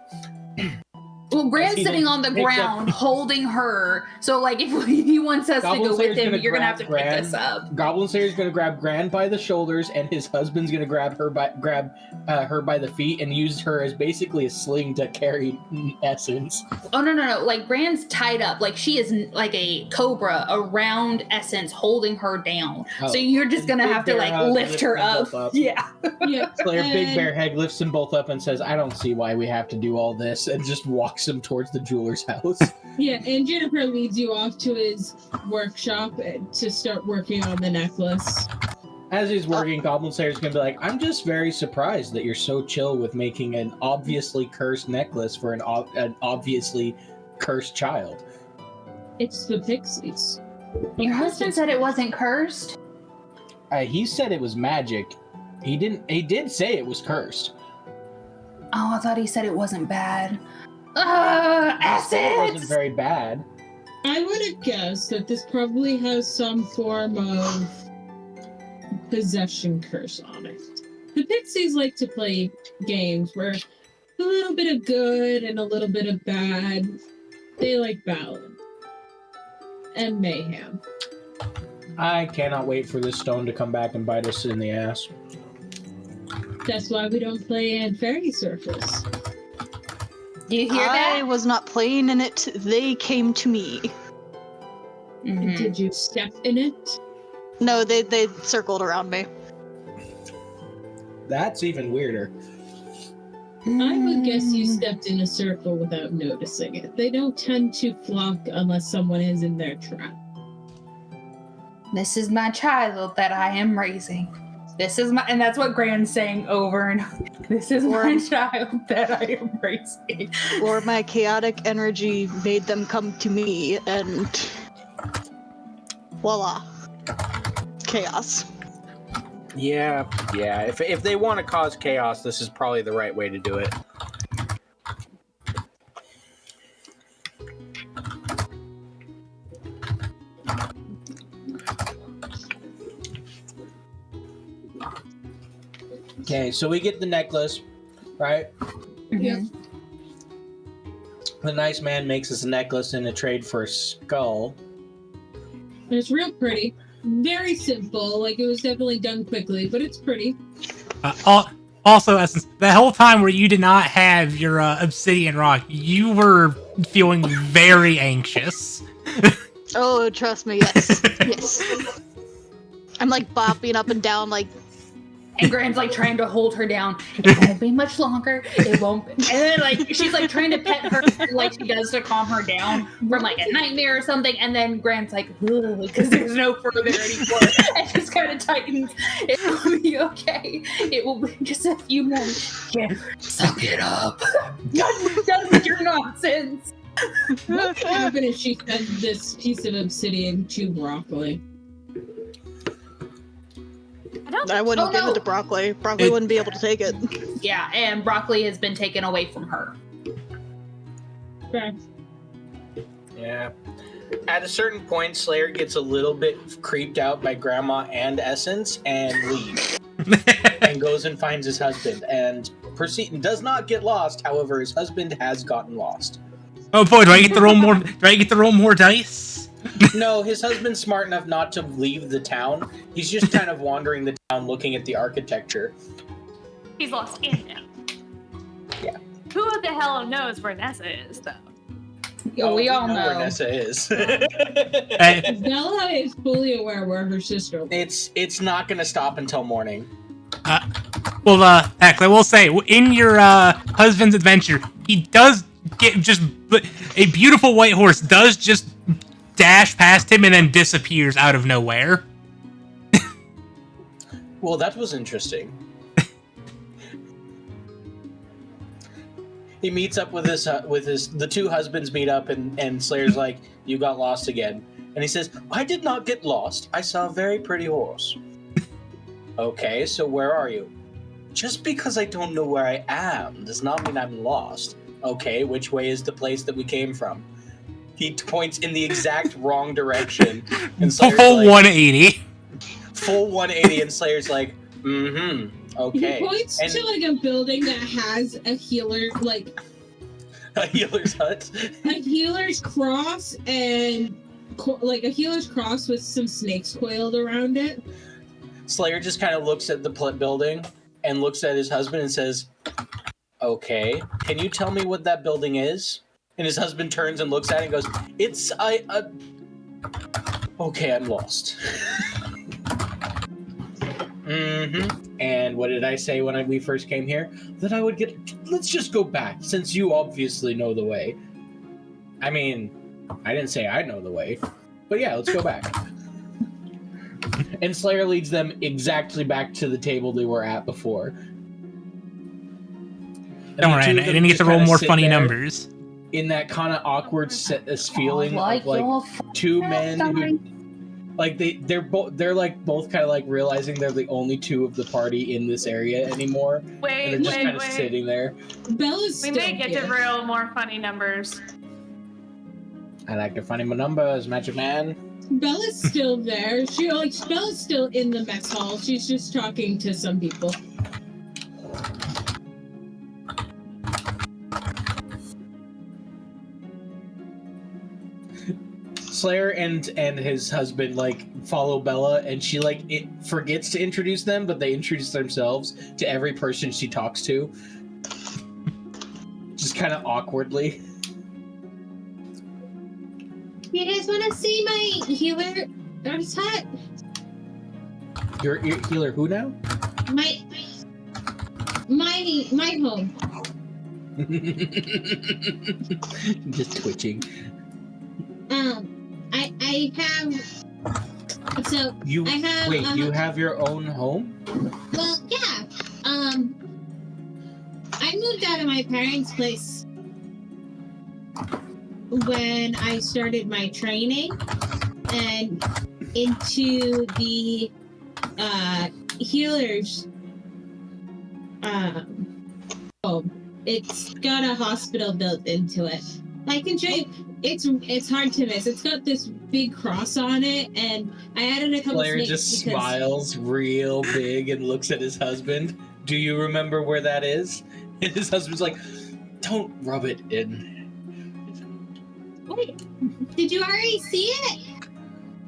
Well, Grant's He sitting on the picks up- ground holding her. So, like, if he wants us to Goblin go with Slayer's him, gonna you're going to have to grab pick us Gran. up. Goblin Slayer's gonna grab Gran by the shoulders, and his husband's gonna grab her by the feet and use her as basically a sling to carry Essence. Oh, no. Like, Grant's tied up. Like, she is like a cobra around Essence holding her down. Oh. So you're just going to Big have to, Bear like, Hug lift lifts her them up. both up. Yeah. Yeah. Slayer Big And- Bear Head lifts them both up and says, "I don't see why we have to do all this," and just walks them towards the jeweler's house. Yeah, and Juniper leads you off to his workshop to start working on the necklace. As he's working, Goblin Slayer's gonna be like, "I'm just very surprised that you're so chill with making an obviously cursed necklace for an obviously cursed child." It's the pixies. Your husband said it wasn't cursed? He said it was magic. He didn't. He did say it was cursed. Oh, I thought he said it wasn't bad. He said it wasn't Essence! very bad. I would have guessed that this probably has some form of possession curse on it. The pixies like to play games where a little bit of good and a little bit of bad. They like balance and mayhem. I cannot wait for this stone to come back and bite us in the ass. That's why we don't play in Fairy Circus. Do you hear I that? was not playing in it. They came to me. Mhm. Did you step in it? No, they circled around me. That's even weirder. I would guess you stepped in a circle without noticing it. They don't tend to flock unless someone is in their trap. This is my child that I am raising. This is my, and that's what Gran's saying over and over. This is my child that I am raising. Or my chaotic energy made them come to me, and voila, chaos. Yeah. If they want to cause chaos, this is probably the right way to do it. Okay, so we get the necklace, right? Yeah. The nice man makes us a necklace in a trade for a skull. It's real pretty. Very simple. Like, it was definitely done quickly, but it's pretty. Also, Essence, the whole time where you did not have your obsidian rock, you were feeling very anxious. Oh, trust me, yes, yes. I'm like bopping up and down, like And Gran's like trying to hold her down. It won't be much longer. It won't be. And then like she's like trying to pet her like she does to calm her down from like a nightmare or something. And then Gran's like, because there's no further anymore. And just kind of tightens. It will be okay. It will be just a few more. Yeah. Suck it up. Done with your nonsense. What would happen if she fed this piece of obsidian to broccoli? I wouldn't give it to Broccoli. Broccoli wouldn't be able to take it. Yeah, and broccoli has been taken away from her. Okay. Yeah. At a certain point, Slayer gets a little bit creeped out by Grandma and Essence and leaves. And goes and finds his husband and does not get lost. However, his husband has gotten lost. Oh boy, do I get to roll more? Do I get to roll more dice? No, his husband's smart enough not to leave the town. He's just kind of wandering the town looking at the architecture. He's lost in now. Yeah. Who the hell knows where Nessa is, though? Oh, we all where know. Nessa is. Hey, Bella is fully aware where her sister is. It's not going to stop until morning. well, actually, I will say, in your husband's adventure, he does get just a beautiful white horse does just dash past him and then disappears out of nowhere. Well, that was interesting. He meets up with the two husbands meet up, and Slayer's like, "You got lost again," and he says, "I did not get lost. I saw a very pretty horse." Okay, so where are you? Just because I don't know where I am does not mean I'm lost. Okay, which way is the place that we came from? He points in the exact wrong direction, and Slayer's Full like, 180. full 180, and Slayer's like, okay. He points And- to like a building that has a healer, like A healer's hut. A healer's cross and like a healer's cross with some snakes coiled around it. Slayer just kind of looks at the building and looks at his husband and says, "Okay, can you tell me what that building is?" And his husband turns and looks at it and goes, "It's a... Okay, I'm lost." And what did I say when we first came here? That I would get... Let's just go back, since you obviously know the way. I mean, I didn't say I know the way. But yeah, let's go back. And Slayer leads them exactly back to the table they were at before. And Don't worry, I didn't get to roll more funny numbers. In that kind of awkward feeling like of like two men who... Like they're both kind of like realizing they're the only two of the party in this area anymore. And they're just kind of sitting there. Bella's We still may get here. to roll more funny numbers. I like to funny my numbers, Magic Man. Bella's still there. Bella's still in the mess hall. She's just talking to some people. Slayer and his husband like follow Bella, and she forgets to introduce them, but they introduce themselves to every person she talks to, just kind of awkwardly. You guys want to see my healer's hut? Your healer who now? My home. Just twitching. I have. So You I have. wait. You have your own home? Well, yeah. I moved out of my parents' place when I started my training, and into the healer's home. It's got a hospital built into it. I can show you. It's hard to miss. It's got this big cross on it, and I added a couple Slayer snakes just because smiles real big and looks at his husband. Do you remember where that is? And his husband's like, "Don't rub it in." Wait, did you already see it?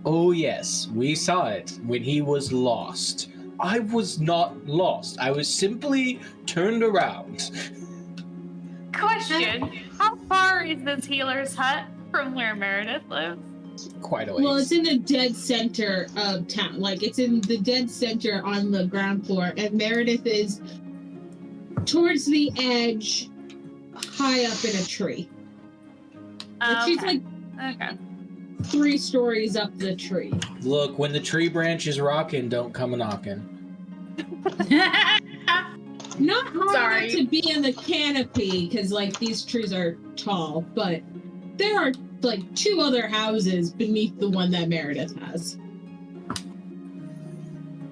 Oh yes, we saw it when he was lost. I was not lost. I was simply turned around. Question: how far is this healer's hut from where Meredith lives? Quite a ways. Well, it's in the dead center of town. Like, it's in the dead center on the ground floor, and Meredith is towards the edge, high up in a tree. Like, she's like Okay. 3 stories up the tree. Look, when the tree branch is rocking, don't come a knocking. Not hard Sorry. enough to be in the canopy, because, like, these trees are tall, but there are, like, 2 other houses beneath the one that Meredith has.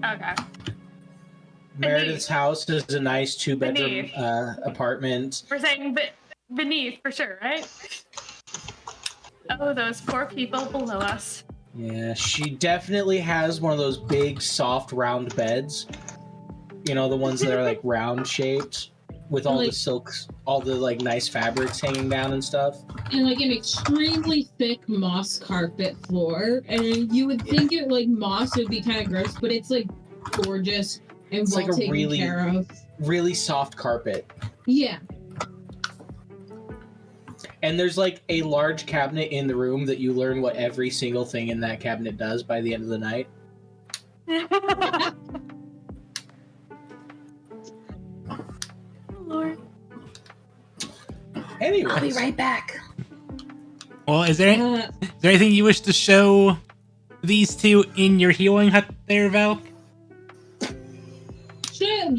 Okay. Meredith's house is a nice 2-bedroom Beneath. apartment. We're saying beneath for sure, right? Oh, those poor people below us. Yeah, she definitely has one of those big, soft, round beds. You know, the ones that are like round shaped with all the Like- silks, all the like nice fabrics hanging down and stuff. And, like, an extremely thick moss carpet floor. And you would think it, like, moss would be kind of gross, but it's, like, gorgeous and It's well like a taken really- care of. Really soft carpet. Yeah. And there's like a large cabinet in the room that you learn what every single thing in that cabinet does by the end of the night. Lord. Anyways, I'll be right back. Well, is there Uh, anything you wish to show these two in your healing hut there, Val?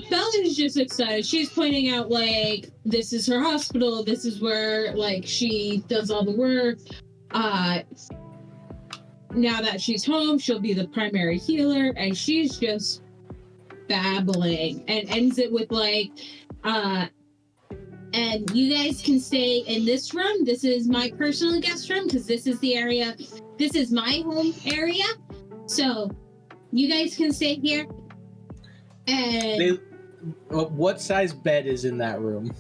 Bella's just excited. She's pointing out, like, this is her hospital. This is where, like, she does all the work. Now that she's home, she'll be the primary healer, and she's just babbling and ends it with, like, and you guys can stay in this room. This is my personal guest room, because this is the area, this is my home area. So you guys can stay here. And what size bed is in that room?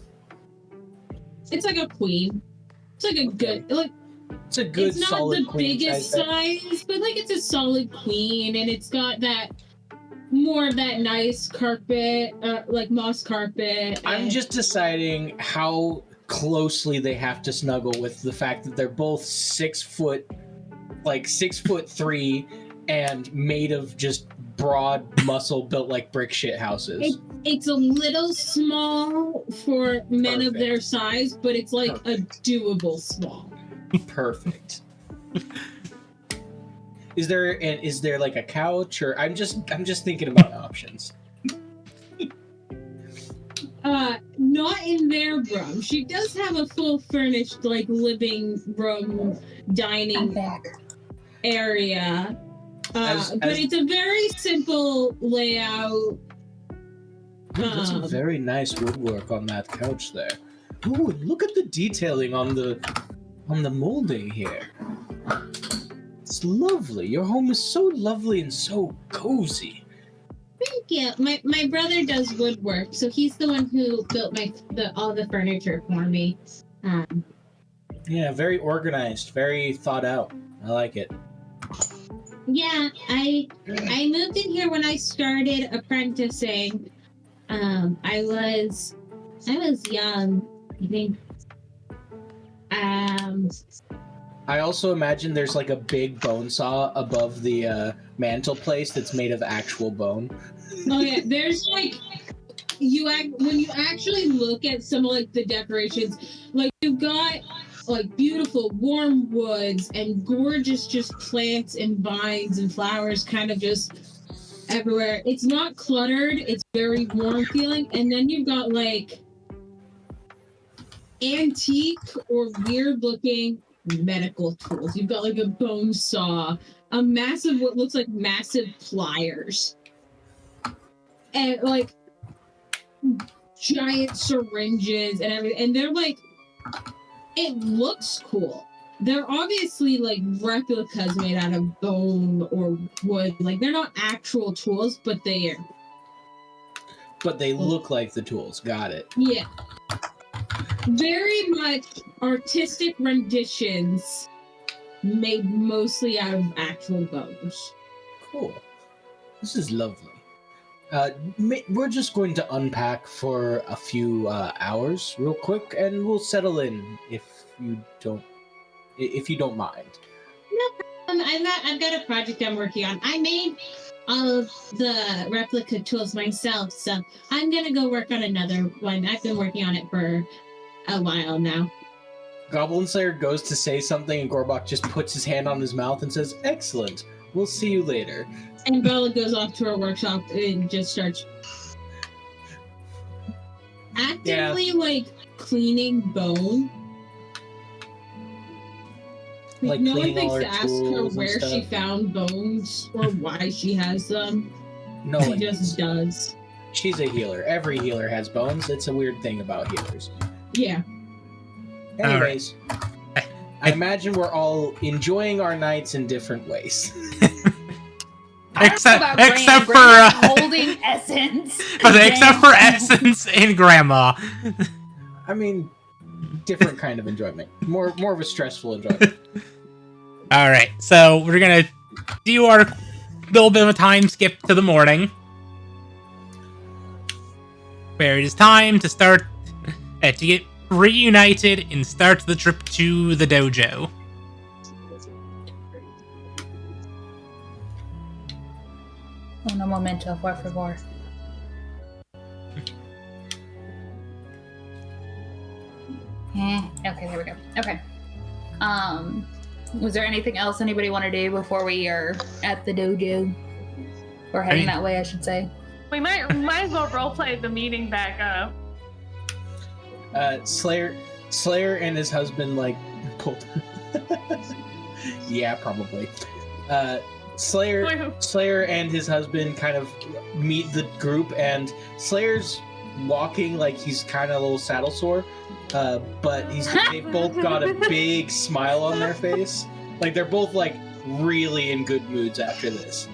it's like a queen. It's like a good like. It's a good, It's not solid the queen biggest size bed. size, but like it's a solid queen, and it's got that more of that nice carpet, like moss carpet. I'm and- just deciding how closely they have to snuggle with the fact that they're both 6 foot, like 6'3", and made of just broad muscle built like brick shit houses. It's a little small for men of their Perfect. size, but it's like a doable small. Perfect. Is there like a couch, or I'm just thinking about options. Not in their room. She does have a full furnished like living room, I'm dining back. area. As- But as- it's a very simple layout. Ooh, that's some Um, very nice woodwork on that couch there. Ooh, look at the detailing on the molding here. It's lovely. Your home is so lovely and so cozy. Thank you. My brother does woodwork, so he's the one who built all the furniture for me. Yeah, very organized, very thought out. I like it. Yeah, I moved in here when I started apprenticing. I was young, I think. I also imagine there's like a big bone saw above the mantle place that's made of actual bone. Oh yeah, there's like when you actually look at some of like the decorations, like you've got like beautiful warm woods and gorgeous just plants and vines and flowers kind of just everywhere. It's not cluttered, it's very warm feeling, and then you've got like antique or weird looking medical tools. You've got like a bone saw, a massive what looks like massive pliers, and like giant syringes and everything. And they're like, it looks cool. They're obviously like replicas made out of bone or wood. Like they're not actual tools, but they are. But they look like the tools. Got it. Yeah. Very much artistic renditions made mostly out of actual bones. Cool. This is lovely. We're just going to unpack for a few hours real quick, and we'll settle in if you don't mind. I've got a project I'm working on. I made all of the replica tools myself, so I'm gonna go work on another one. I've been working on it for a while now. Goblin Slayer goes to say something, and Gorbok just puts his hand on his mouth and says, "Excellent. We'll see you later." And Bella goes off to her workshop and just starts actively like cleaning bone. Like no one cleaning thinks all to her ask her tools and where she stuff. found bones or why she has them. No She one just does. She's a healer. Every healer has bones. It's a weird thing about healers. Yeah. Anyways, I imagine we're all enjoying our nights in different ways. I don't know about Gran. Except for Gran is holding Essence. except for Essence and Grandma. I mean, different kind of enjoyment. More of a stressful enjoyment. All right, so we're gonna do our little bit of a time skip to the morning, where it is time to start to get reunited and start the trip to the dojo. Un momento, por favor. Okay, there we go. Okay. Was there anything else anybody want to do before we are at the dojo? Or heading that way, I should say. We might as well roleplay the meeting back up. Slayer and his husband like pulled. Yeah, probably. Slayer and his husband kind of meet the group, and Slayer's walking like he's kind of a little saddle sore, but they've both got a big smile on their face. Like they're both like really in good moods after this.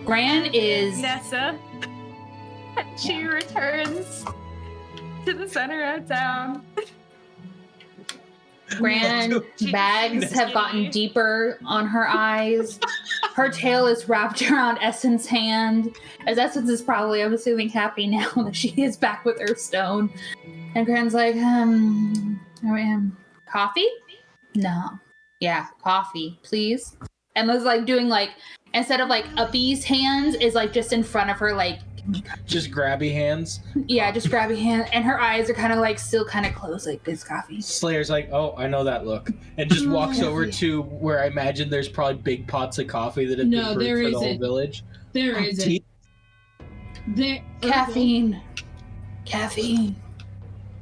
Gran is Nessa. She returns to the center of town. Grand bags have gotten deeper on her eyes. Her tail is wrapped around Essence' hand, as Essence is probably, I'm assuming, happy now that she is back with her stone. And Grand's like, coffee? No. Yeah, coffee, please. Emma's like doing like, instead of like Uppy's hands, is like just in front of her, like, Just grabby hands. yeah, just grabby hand, and her eyes are kind of like still kind of closed, like this coffee. Slayer's like, oh, I know that look, and just walks over to where I imagine there's probably big pots of coffee that have No, been brewed there for the whole isn't. village. There isn't. Tea? There Caffeine. Caffeine.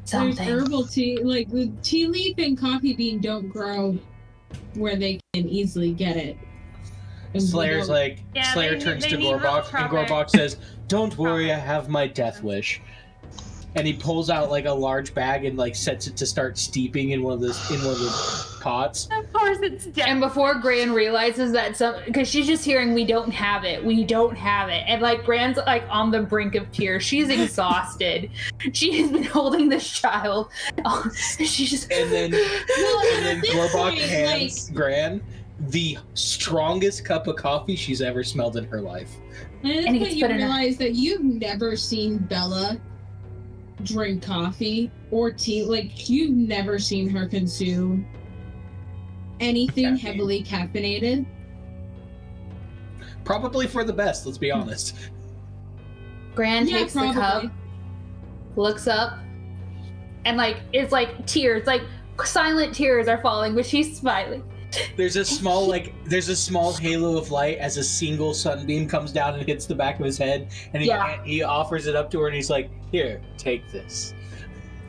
There's Something. herbal tea. Like the tea leaf and coffee bean don't grow where they can easily get it. And Slayer's without- like, Yeah, Slayer they turns to need real Gorbok, and proper- Gorbok says, "Don't worry, I have my death wish." And he pulls out like a large bag and like sets it to start steeping in one of the pots. Of course, it's dead. And before Gran realizes that because she's just hearing, we don't have it, and like Gran's like on the brink of tears. She's exhausted. She has been holding this child. She just And then at this Gorbok point, hands Gran the strongest cup of coffee she's ever smelled in her life. And at And he this point, gets you put in a- realize that you've never seen Bella drink coffee or tea. Like, you've never seen her consume anything Caffeine. heavily caffeinated. Probably for the best, let's be honest. Gran Yeah, takes the cup, probably. looks up, and like it's like tears, like silent tears are falling, but she's smiling. There's a small halo of light as a single sunbeam comes down and hits the back of his head, and he offers it up to her, and he's like, "Here, take this."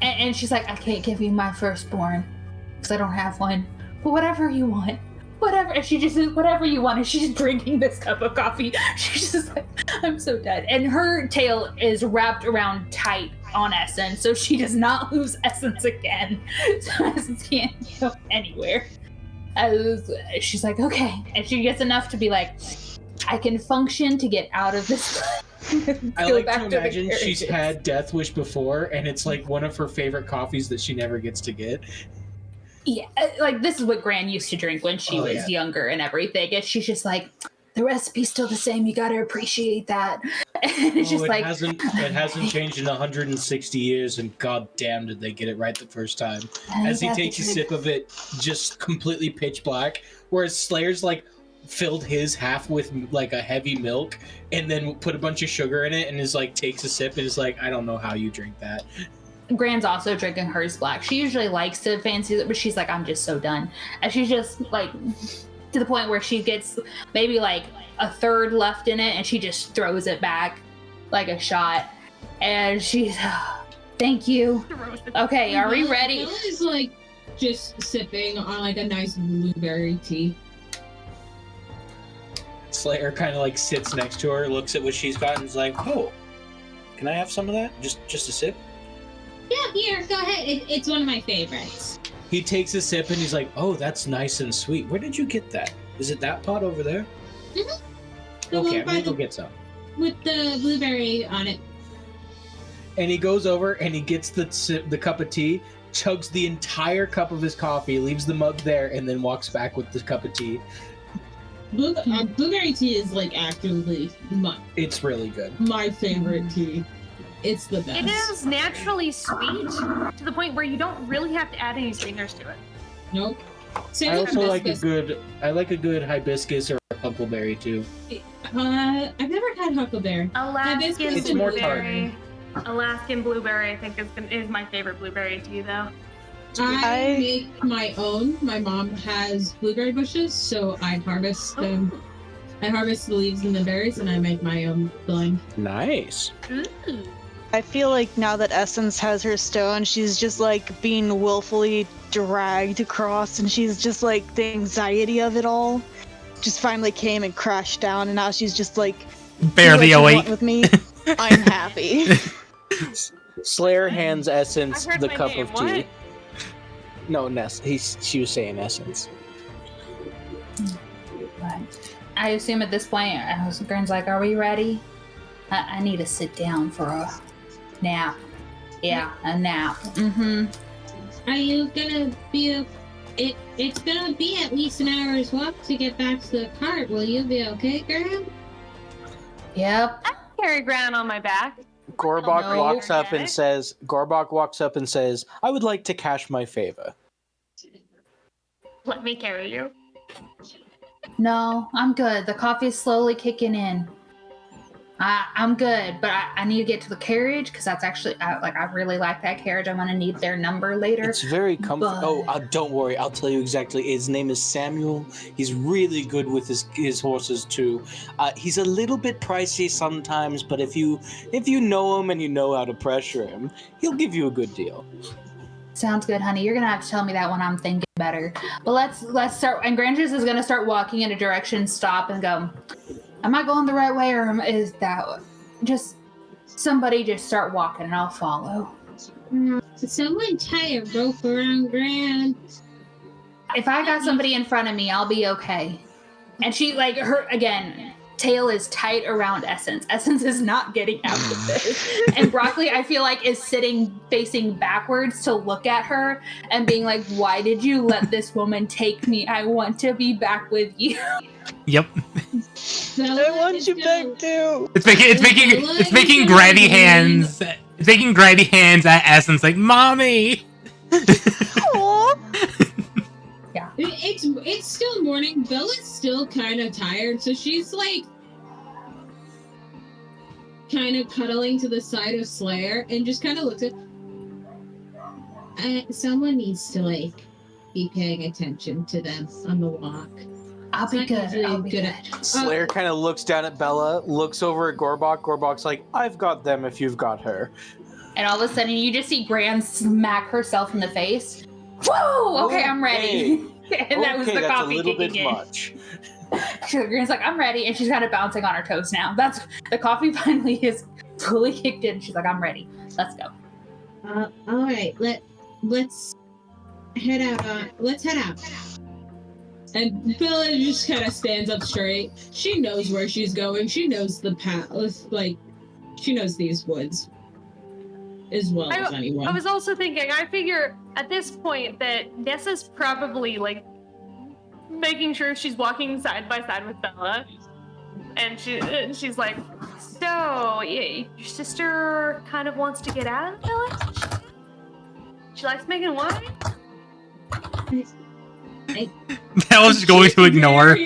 And she's like, I can't give you my firstborn because I don't have one. But whatever you want, whatever. And she just says, whatever you want. And she's drinking this cup of coffee. She's just like, I'm so dead. And her tail is wrapped around tight on Essence, so she does not lose Essence again. So Essence can't go anywhere. She's like, okay. And she gets enough to be like, I can function to get out of this. I Go like back to the imagine she's carriages. had Death Wish before, and it's like one of her favorite coffees that she never gets to get. Yeah, like this is what Gran used to drink when she Oh, was yeah. younger and everything. And she's just like, the recipe's still the same. You gotta appreciate that. And it's just it like, hasn't changed in 160 years, and god damn did they get it right the first time. As he takes a sip of it, just completely pitch black, whereas Slayer's like filled his half with like a heavy milk and then put a bunch of sugar in it and is like takes a sip and is like, I don't know how you drink that. Gran's also drinking hers black. She usually likes to fancy it, but she's like, I'm just so done. And she's just like to the point where she gets maybe like a third left in it and she just throws it back like a shot. And she's, thank you. Okay, are we ready? Bella is like just sipping on like a nice blueberry tea. Slayer kind of like sits next to her, looks at what she's got, and is like, "Oh, can I have some of that? Just a sip?" Yeah, here, go ahead. It's one of my favorites. He takes a sip and he's like, "Oh, that's nice and sweet. Where did you get that? Is it that pot over there?" The Okay, one I'm by gonna go the- get some. with the blueberry on it. And he goes over and he gets the cup of tea, chugs the entire cup of his coffee, leaves the mug there, and then walks back with the cup of tea. Blueberry tea is like actually It's really good. my favorite tea. It's the best. It is naturally sweet to the point where you don't really have to add any sweeteners to it. Nope. Same I with also like a hibiscus. good hibiscus or a huckleberry too. I've never had huckleberry. Alaskan It's more tart. blueberry. Alaskan blueberry, I think, is my favorite blueberry tea, though. I make my own. My mom has blueberry bushes, so I harvest them. I harvest the leaves and the berries, and I make my own blend. Nice. I feel like now that Essence has her stone, she's just like being willfully dragged across, and she's just like the anxiety of it all just finally came and crashed down, and now she's just like, Barely "Do what you awake. want with me. I'm happy." Slayer hands Essence I heard the my cup name, of tea. what? No, she was saying Essence. I assume at this point, Gran's like, are we ready? I need to sit down for a nap. Yeah, a nap. Mm-hmm. Are you gonna be it's gonna be at least an hour's walk to get back to the cart. Will you be okay, Graham? Yep. Carry Gran on my back. Gorbok No. walks up and says, I would like to cash my favor. Let me carry you. No, I'm good. The coffee's slowly kicking in. I'm good, but I need to get to the carriage because that's actually I really like that carriage. I'm gonna need their number later. It's very comfortable. But- Oh, don't worry. I'll tell you exactly. His name is Samuel. He's really good with his horses too. He's a little bit pricey sometimes, but if you know him and you know how to pressure him, he'll give you a good deal. Sounds good, honey. You're gonna have to tell me that when I'm thinking better. But let's start. And Granges is gonna start walking in a direction, stop, and go. Am I going the right way, or is that just somebody just start walking and I'll follow? Someone tie a rope around Gran. If I got somebody in front of me, I'll be okay. And she her again. Tail is tight around Essence. Essence is not getting out of this. And Broccoli, I feel like, is sitting facing backwards to look at her and being like, why did you let this woman take me? I want to be back with you. Yep. I want you back too. It's making grabby hands. It's making grabby hands at Essence like, Mommy! Aw. It's still morning. Bella's still kind of tired, so she's like kind of cuddling to the side of Slayer and just kind of looks at. Someone needs to be paying attention to them on the walk. I'll be good. I'll be good. Slayer kind of looks down at Bella, looks over at Gorbok. Gorbok's like, I've got them if you've got her. And all of a sudden, you just see Gran smack herself in the face. Whoa! Okay, I'm ready. And that was the that's coffee a little kicking bit in. much. Gran's like, I'm ready, and she's kind of bouncing on her toes now. That's the coffee finally is fully kicked in. She's like, I'm ready. Let's go. All right, let's head out. Let's head out. And Bella just kind of stands up straight. She knows where she's going. She knows the path. She knows these woods as well as anyone. I was also thinking, I figure at this point that Nessa's probably making sure she's walking side by side with Bella. And she's like, so, your sister kind of wants to get out of the village? She likes making wine? I was going to ignore.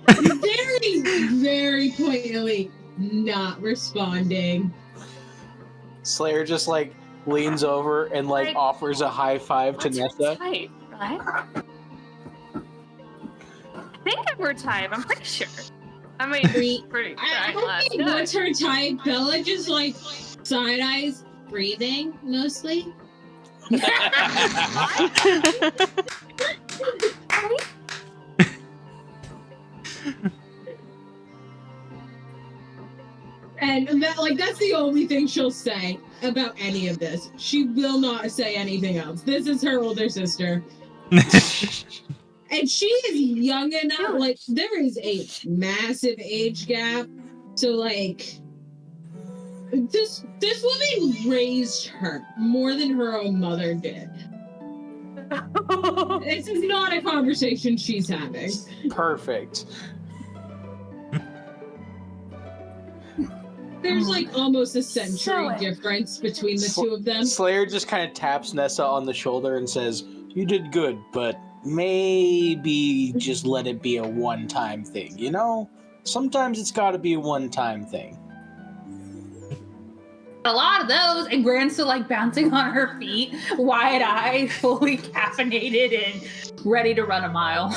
Very, very pointedly not responding. Slayer just leans over and offers a high five to What's Nessa. her type, right? I think I'm her type. I'm pretty sure. I mean, pretty I right don't last think night. what's her type. Bella just side eyes, breathing mostly. And that's the only thing she'll say about any of this. She will not say anything else. This is her older sister. And she is young enough, there is a massive age gap. So this woman raised her more than her own mother did. This is not a conversation she's having. Perfect. There's almost a century So- difference between the two of them. Slayer just kind of taps Nessa on the shoulder and says, you did good, but maybe just let it be a one-time thing, you know? Sometimes it's gotta be a one-time thing. A lot of those, and Gran's still bouncing on her feet, wide-eyed, fully caffeinated, and ready to run a mile.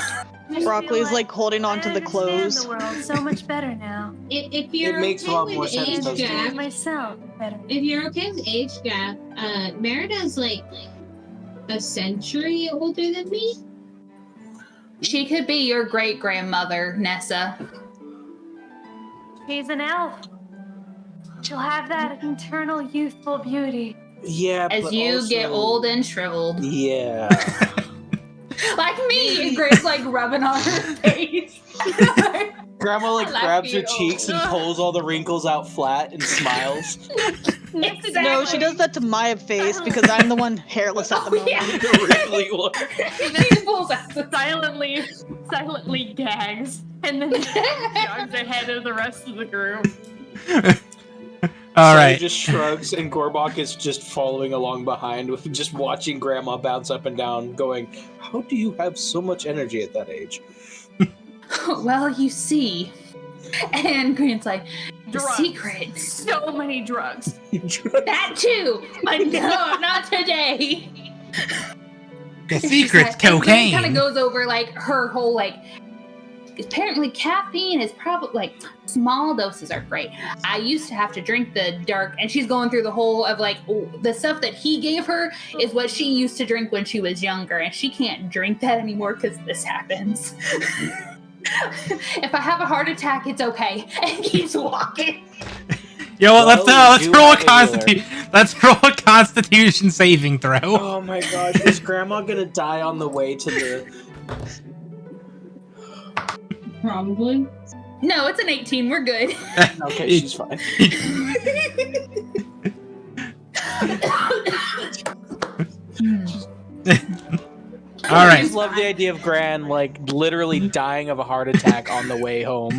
Broccoli's holding on to the clothes. The world so much better now. If you're It makes a lot more with sense, age doesn't it? gap, Myself better. if you're okay with age gap, Merida's a century older than me. She could be your great-grandmother, Nessa. She's an elf. She'll have that internal youthful beauty. Yeah, As but you get also- old and shriveled. Yeah. Like me! And Gran's rubbing on her face. Grandma like Laugh grabs her you. cheeks and pulls all the wrinkles out flat and smiles. Nessa No, she does that to my face because I'm the one hairless at the moment. Yeah. The wrinkly one. She pulls out the silently gags and then jogs ahead of the rest of the group. All Slayer right. just shrugs, and Gorbok is just following along behind, with just watching Grandma bounce up and down, going, "How do you have so much energy at that age?" Well, you see. And Grant's like, the Drugs. secret. So many drugs. That too, but no, not today. The secret's cocaine. Kind of goes over like her whole like. Apparently, caffeine is probably like small doses are great. I used to have to drink the dark, and she's going through the whole of like the stuff that he gave her is what she used to drink when she was younger, and she can't drink that anymore because this happens. If I have a heart attack, it's okay, and keeps walking. Yo, Well, let's you roll a have a healer. Let's roll a Constitution saving throw. Oh my gosh, is Grandma gonna die on the way to the... Probably. No, it's an 18. We're good. Okay, she's fine. All I right. just love the idea of Gran, like, literally dying of a heart attack on the way home.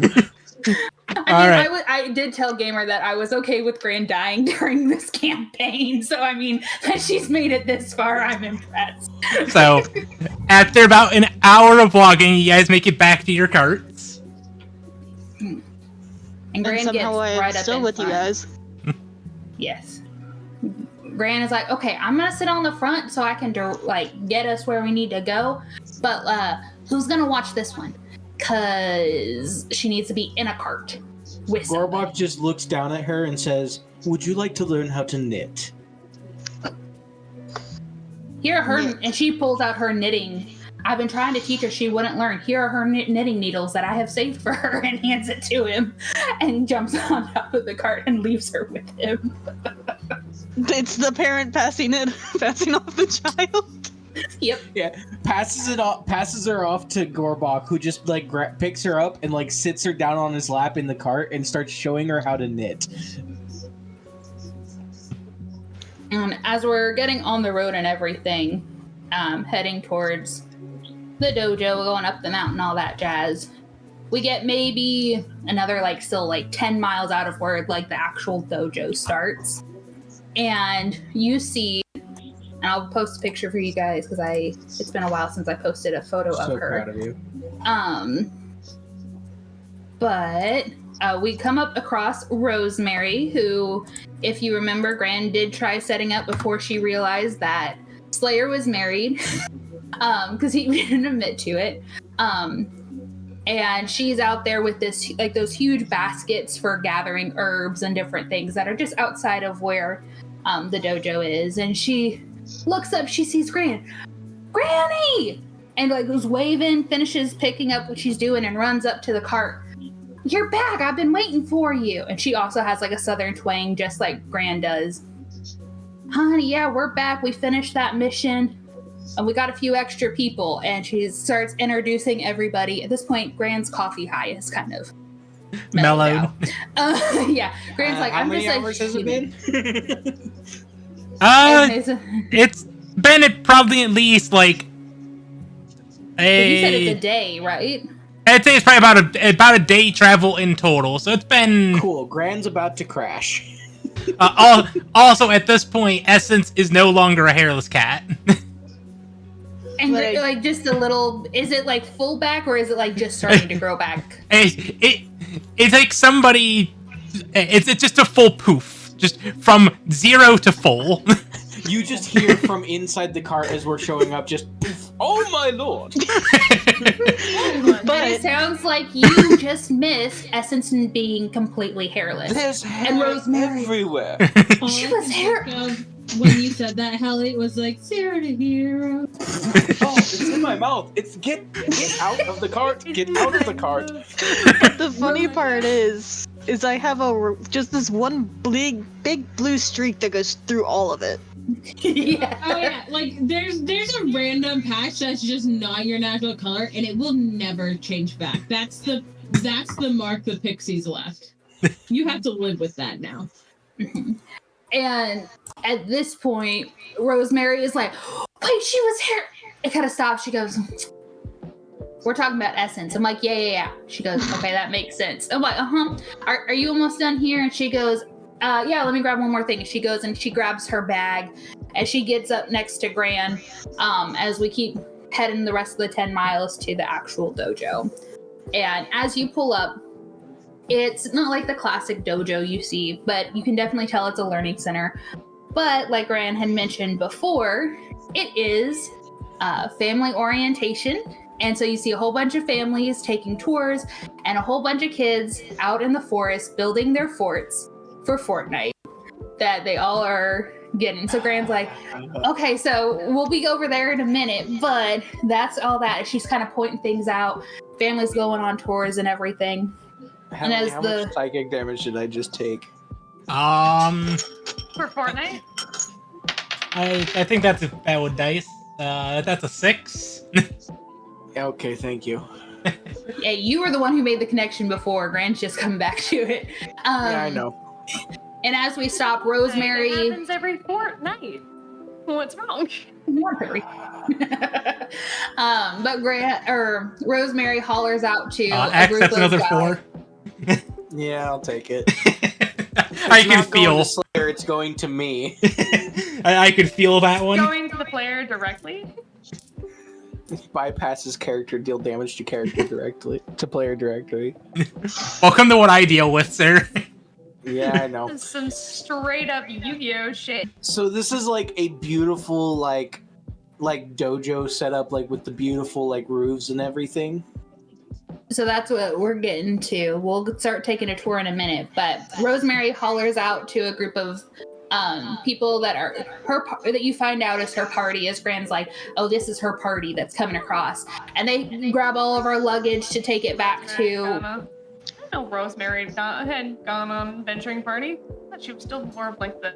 All right. I did tell Gamer that I was okay with Gran dying during this campaign. So, I mean, that she's made it this far, I'm impressed. So, after about an hour of walking, you guys make it back to your carts. And And Gran gets somehow I'm right up still in with you front. guys. Yes. Gran is like, okay, I'm gonna sit on the front so I can get us where we need to go. But who's gonna watch this one? Cause she needs to be in a cart with somebody. Gorbok just looks down at her and says, "Would you like to learn how to knit?" Here are her, and she pulls out her knitting. I've been trying to teach her, she wouldn't learn. Here are her knitting needles that I have saved for her, and hands it to him, and jumps on top of the cart and leaves her with him. It's the parent passing off the child. Yep. Yeah, passes her off to Gorbok, who just like picks her up and like sits her down on his lap in the cart and starts showing her how to knit. And as we're getting on the road and everything, heading towards the dojo, going up the mountain, all that jazz, we get maybe another still 10 miles out of where the actual dojo starts. And you see, and I'll post a picture for you guys because it's been a while since I posted a photo of So her. proud of you. But we come up across Rosemary, who, if you remember, Gran did try setting up before she realized that Slayer was married, because he didn't admit to it. And she's out there with those huge baskets for gathering herbs and different things that are just outside of where the dojo is. And she looks up, she sees Granny, and goes waving, finishes picking up what she's doing, and runs up to the cart. You're back! I've been waiting for you. And she also has a southern twang, just like Gran does. Honey, yeah, we're back. We finished that mission. And we got a few extra people. And she starts introducing everybody. At this point, Gran's coffee high is kind of Mellowed. Yeah, Gran's How I'm many just hours has it been? It's been probably at least You said it's a day, right? I'd say it's probably about a day travel in total. So it's been Cool. Gran's about to crash. Also, at this point, Essence is no longer a hairless cat. And just a little. Is it full back or is it just starting to grow back? It's like somebody. It's just a full poof, just from 0 to full. You just hear from inside the cart as we're showing up, just, "Oh my lord!" But it sounds like you just missed Essence being completely hairless. There's hair And Rosemary. everywhere. She was hair. When you said that, Helly was like, "Zero to hero." Oh, it's in my mouth. It's get out of the cart. Get out of the cart. The funny part is I have just this one big blue streak that goes through all of it. Yeah. Oh yeah, there's a random patch that's just not your natural color, and it will never change back. That's the That's the mark the pixies left. You have to live with that now. And at this point, Rosemary is like, wait, she was here. It kind of stops. She goes, we're talking about essence. I'm like, yeah. She goes, okay, that makes sense. I'm like, Are you almost done here? And she goes, yeah, let me grab one more thing. And she goes and she grabs her bag and she gets up next to Gran as we keep heading the rest of the 10 miles to the actual dojo. And as you pull up, it's not like the classic dojo you see, but you can definitely tell it's a learning center. But like Gran had mentioned before, it is family orientation. And so you see a whole bunch of families taking tours and a whole bunch of kids out in the forest building their forts for Fortnite that they all are getting. So Gran's like, okay, so we'll be over there in a minute, but that's all that. She's kind of pointing things out. Families going on tours and everything. How, And as how the- much psychic damage did I just take? For Fortnite? I think that's a valid dice. That's a 6. Okay, thank you. Yeah, you were the one who made the connection before. Gran's just coming back to it. Yeah, I know. And as we stop, It Rosemary. happens every fortnight. What's wrong? But Rosemary hollers out to a X, group that's of another guys. 4. Yeah, I'll take it. I It's can not going feel. to Slayer, it's going to me. I could feel that one. Going to the player directly? Bypasses character, deal damage to character directly, to player directly. Welcome to what I deal with, sir. Yeah, I know. This is some straight up Yu-Gi-Oh shit. So this is like a beautiful like dojo setup, like with the beautiful like roofs and everything. So that's what we're getting to. We'll start taking a tour in a minute. But Rosemary hollers out to a group of people that are that you find out is her party. As Gran's like, oh, this is her party that's coming across, and they grab all of our luggage to take it back to. I know Rosemary had gone on venturing party. I thought she was still more of like the.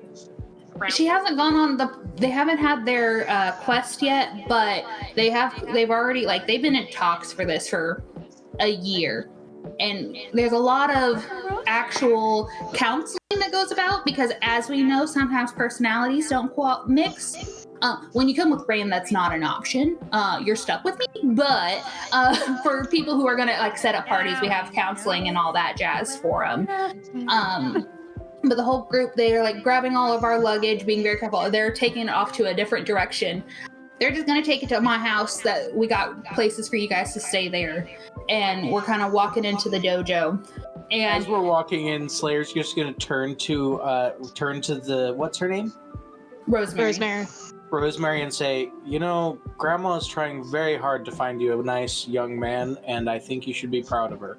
She hasn't gone on they haven't had their quest yet, but they've already they've been in talks for this for a year. And there's a lot of actual counseling that goes about because, as we know, sometimes personalities don't mix. When you come with Gran, that's not an option. You're stuck with me. But for people who are gonna set up parties, we have counseling and all that jazz for them. But the whole group, they're grabbing all of our luggage, being very careful. They're taking it off to a different direction. They're just gonna take it to my house. That we got places for you guys to stay there, and we're kind of walking into the dojo. And As we're walking in, Slayer's just gonna turn to the what's her name? Rosemary. Rosemary, and say, Grandma is trying very hard to find you a nice young man, and I think you should be proud of her.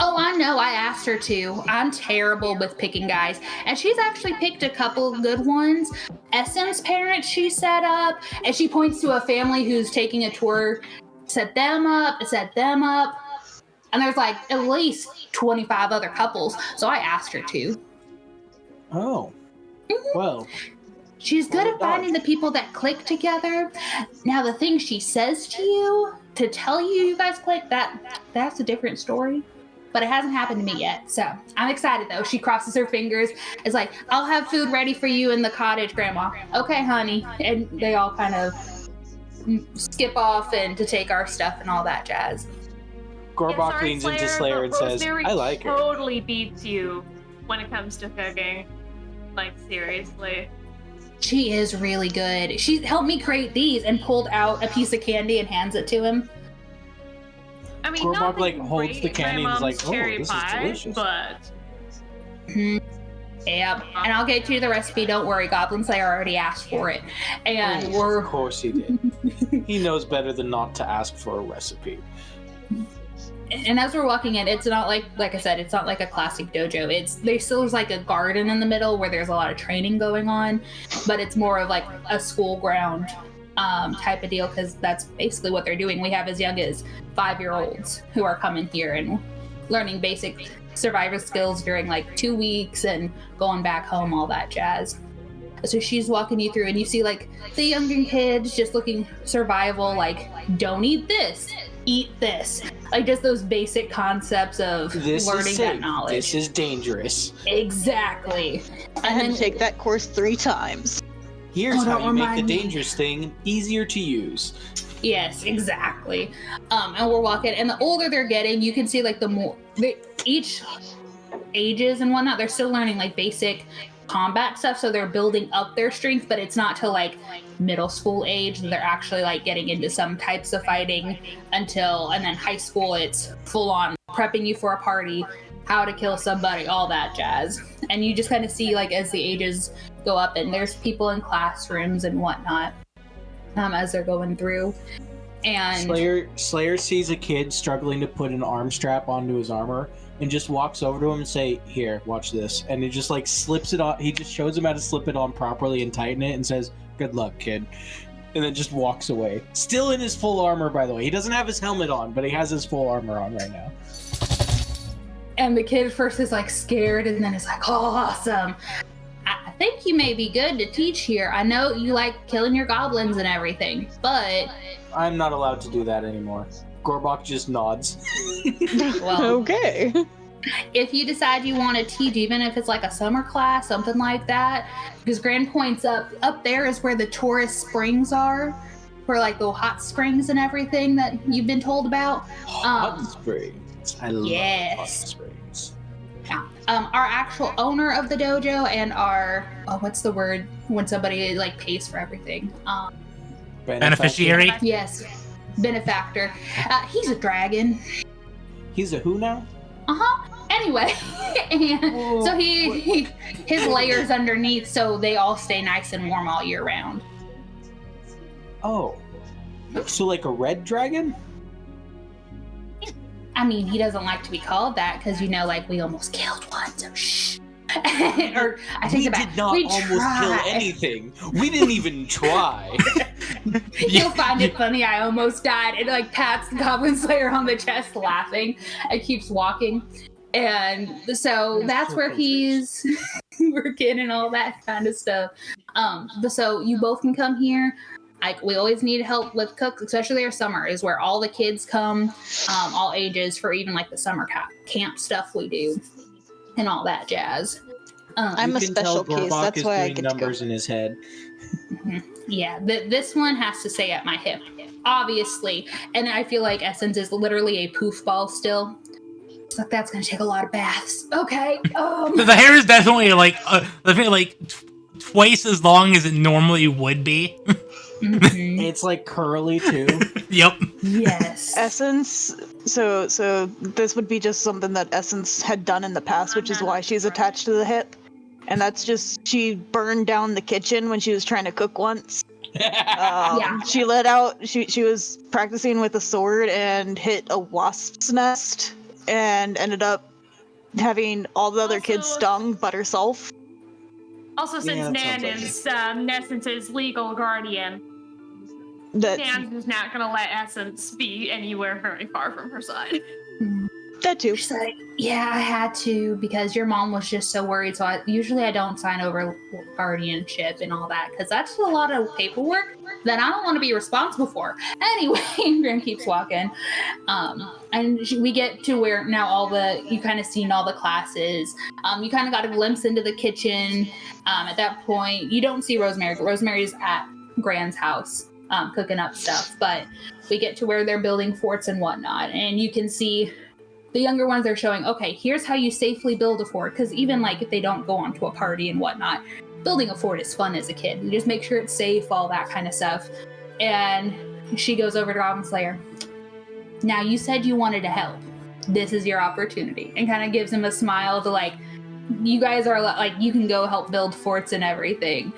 Oh, I know. I asked her to. I'm terrible with picking guys. And she's actually picked a couple good ones. Essence parents she set up. And she points to a family who's taking a tour. Set them up. And there's at least 25 other couples. So I asked her to. Oh. Well. She's good at finding the people that click together. Now, the thing she says to you, to tell you guys click, that's a different story. But it hasn't happened to me yet, so I'm excited though. She crosses her fingers. It's like, I'll have food ready for you in the cottage, Grandma. Okay, honey. And they all kind of skip off and to take our stuff and all that jazz. Gorbok leans into Slayer and says, Rosemary I like her. totally beats you when it comes to cooking. Seriously. She is really good. She helped me create these and pulled out a piece of candy and hands it to him. I mean, Gorbok, nothing holds the great, candy my and is mom's like, oh, cherry this is pie, delicious. But Yep. And I'll get you the recipe. Don't worry. Goblin Slayer already asked for it. And Of course he did. He knows better than not to ask for a recipe. And as we're walking in, it's not like I said, it's not like a classic dojo. There still is a garden in the middle where there's a lot of training going on, but it's more of a school ground type of deal because that's basically what they're doing. We have as young as 5-year-olds who are coming here and learning basic survivor skills during 2 weeks and going back home, all that jazz. So she's walking you through and you see the younger kids just looking survival, don't eat this, eat this. Like just those basic concepts of This learning is that safe. knowledge. This is dangerous. Exactly. I had to take that course 3 times. Here's Oh, how don't you make the remind me. dangerous thing easier to use. Yes, exactly. And we're walking, and the older they're getting, you can see like each ages and whatnot, they're still learning like basic combat stuff, so they're building up their strength, but it's not till like middle school age that they're actually like getting into some types of fighting and then high school it's full on prepping you for a party, how to kill somebody, all that jazz. And you just kind of see like as the ages go up, and there's people in classrooms and whatnot as they're going through. And Slayer sees a kid struggling to put an arm strap onto his armor and just walks over to him and say, "Here, watch this." And he just like slips it on. He just shows him how to slip it on properly and tighten it and says, "Good luck, kid." And then just walks away. Still in his full armor, by the way. He doesn't have his helmet on, but he has his full armor on right now. And the kid first is like scared, and then it's like, "Oh, awesome. I think you may be good to teach here. I know you like killing your goblins and everything, but I'm not allowed to do that anymore. Gorbok just nods. well, Okay. if you decide you want to teach, even if it's like a summer class, something like that, because Grand Point's up there is where the tourist springs are, where like the hot springs and everything that you've been told about. Hot springs. I love hot yes. springs. Our actual owner of the dojo and our what's the word when somebody like pays for everything? Beneficiary? Yes, benefactor. He's a dragon. He's a who now? Anyway, and so his layers underneath, so they all stay nice and warm all year round. Oh. So like a red dragon? I mean, he doesn't like to be called that because like we almost killed one. So shh. Or I think We about did not we almost kill tried. anything. We didn't even try. You'll find it funny. I almost died. And like pats the Goblin Slayer on the chest, laughing, and keeps walking. And so that's where he's working and all that kind of stuff. So you both can come here. Like we always need help with cooks, especially our summer is where all the kids come, all ages for even like the summer camp stuff we do, and all that jazz. I'm a You can tell special case. Gorbok That's is why I doing get to go. numbers in his head. Yeah, this one has to stay at my hip, obviously. And I feel like Essence is literally a poof ball still. So that's gonna take a lot of baths. Okay. The hair is definitely like twice as long as it normally would be. Mhm. It's like curly too. Yep. Yes. Essence. So this would be just something that Essence had done in the past, which is why she's attached to the hip. And that's just she burned down the kitchen when she was trying to cook once. Yeah. She let out. She was practicing with a sword and hit a wasp's nest and ended up having all the other kids stung but herself. Also, since that Nan sounds like is Essence's legal guardian, That Nan is not going to let Essence be anywhere very far from her side. that too. She's like, yeah, I had to because your mom was just so worried. So usually I don't sign over guardianship and all that because that's a lot of paperwork that I don't want to be responsible for. Anyway, Gran keeps walking, and we get to where now you kind of seen all the classes. You kind of got a glimpse into the kitchen. At that point, you don't see Rosemary. Rosemary's at Gran's house cooking up stuff, but we get to where they're building forts and whatnot, and you can see. The younger ones are showing, okay, here's how you safely build a fort. Because even like if they don't go onto a party and whatnot, building a fort is fun as a kid. You just make sure it's safe, all that kind of stuff. And she goes over to Goblin Slayer. Now you said you wanted to help. This is your opportunity. And kind of gives him a smile to like, you guys are like, you can go help build forts and everything.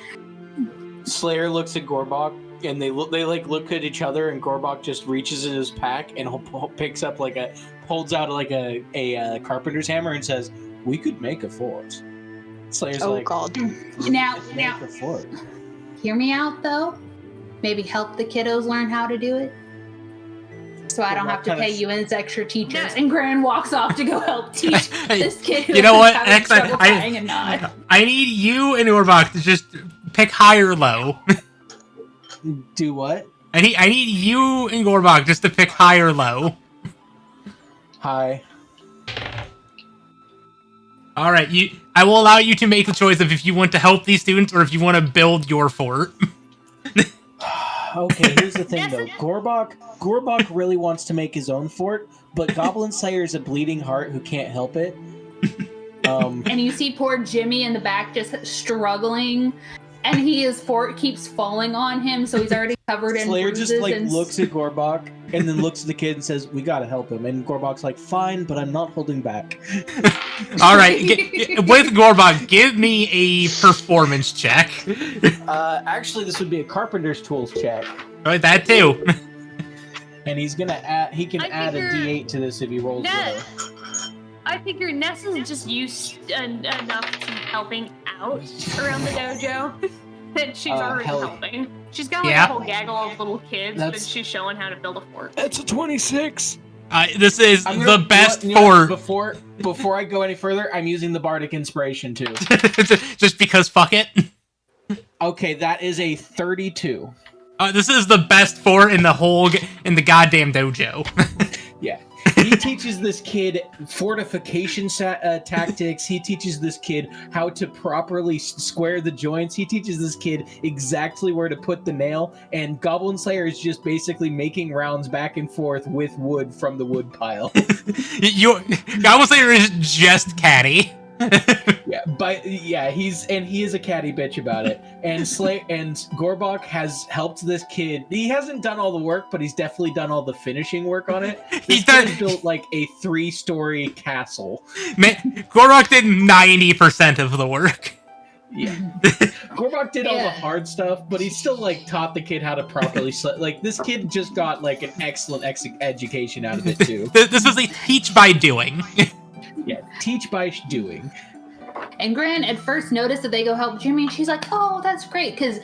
Slayer looks at Gorbok and they look at each other, and Gorbok just reaches in his pack and picks up holds out a carpenter's hammer and says, "We could make a fort." Slayer's Oh like, god. Now, "Make a fort." hear me out though. Maybe help the kiddos learn how to do it. So I don't have to pay you as extra teachers. And Gran walks off to go help teach this kid who You know what? having trouble tying a knot. I need you and Urbach to just pick high or low. Do what? I need you and Gorbok just to pick high or low. Hi. All right, I will allow you to make the choice of if you want to help these students or if you want to build your fort. Okay, here's the thing though. Gorbok really wants to make his own fort, but Goblin Slayer is a bleeding heart who can't help it. And you see poor Jimmy in the back just struggling, and his fort keeps falling on him, so he's already covered in Slayer bruises. just like and looks at Gorbok and then looks at the kid and says, "We gotta help him." And Gorbok's like, "Fine, but I'm not holding back." All right, with Gorbok, give me a performance check. Actually, this would be a carpenter's tools check, Oh, that too. and he's gonna add. He can I add a figure D8 to this if he rolls that- well. I figure Ness is just used enough to helping out around the dojo that she's already hell- helping. She's got like Yeah. a whole gaggle of little kids that That's- she's showing how to build a fort. That's a 26. This is I'm the gonna- best you know what? fort. Before I go any further, I'm using the bardic inspiration too. Just because fuck it. Okay, that is a 32. This is the best fort in the goddamn dojo. Yeah. He teaches this kid fortification tactics. He teaches this kid how to properly square the joints. He teaches this kid exactly where to put the nail. And Goblin Slayer is just basically making rounds back and forth with wood from the wood pile. Goblin Slayer is just catty. He is a catty bitch about it. And Gorbok has helped this kid. He hasn't done all the work, but he's definitely done all the finishing work on it. This kid has built like a 3-story castle. Man, Gorbok did 90% of the work. Yeah. Gorbok did all the hard stuff, but he still like taught the kid how to properly like this kid just got like an excellent education out of it too. This was a teach by doing. Yeah, teach by doing. And Gran at first noticed that they go help Jimmy, and she's like, "Oh, that's great," because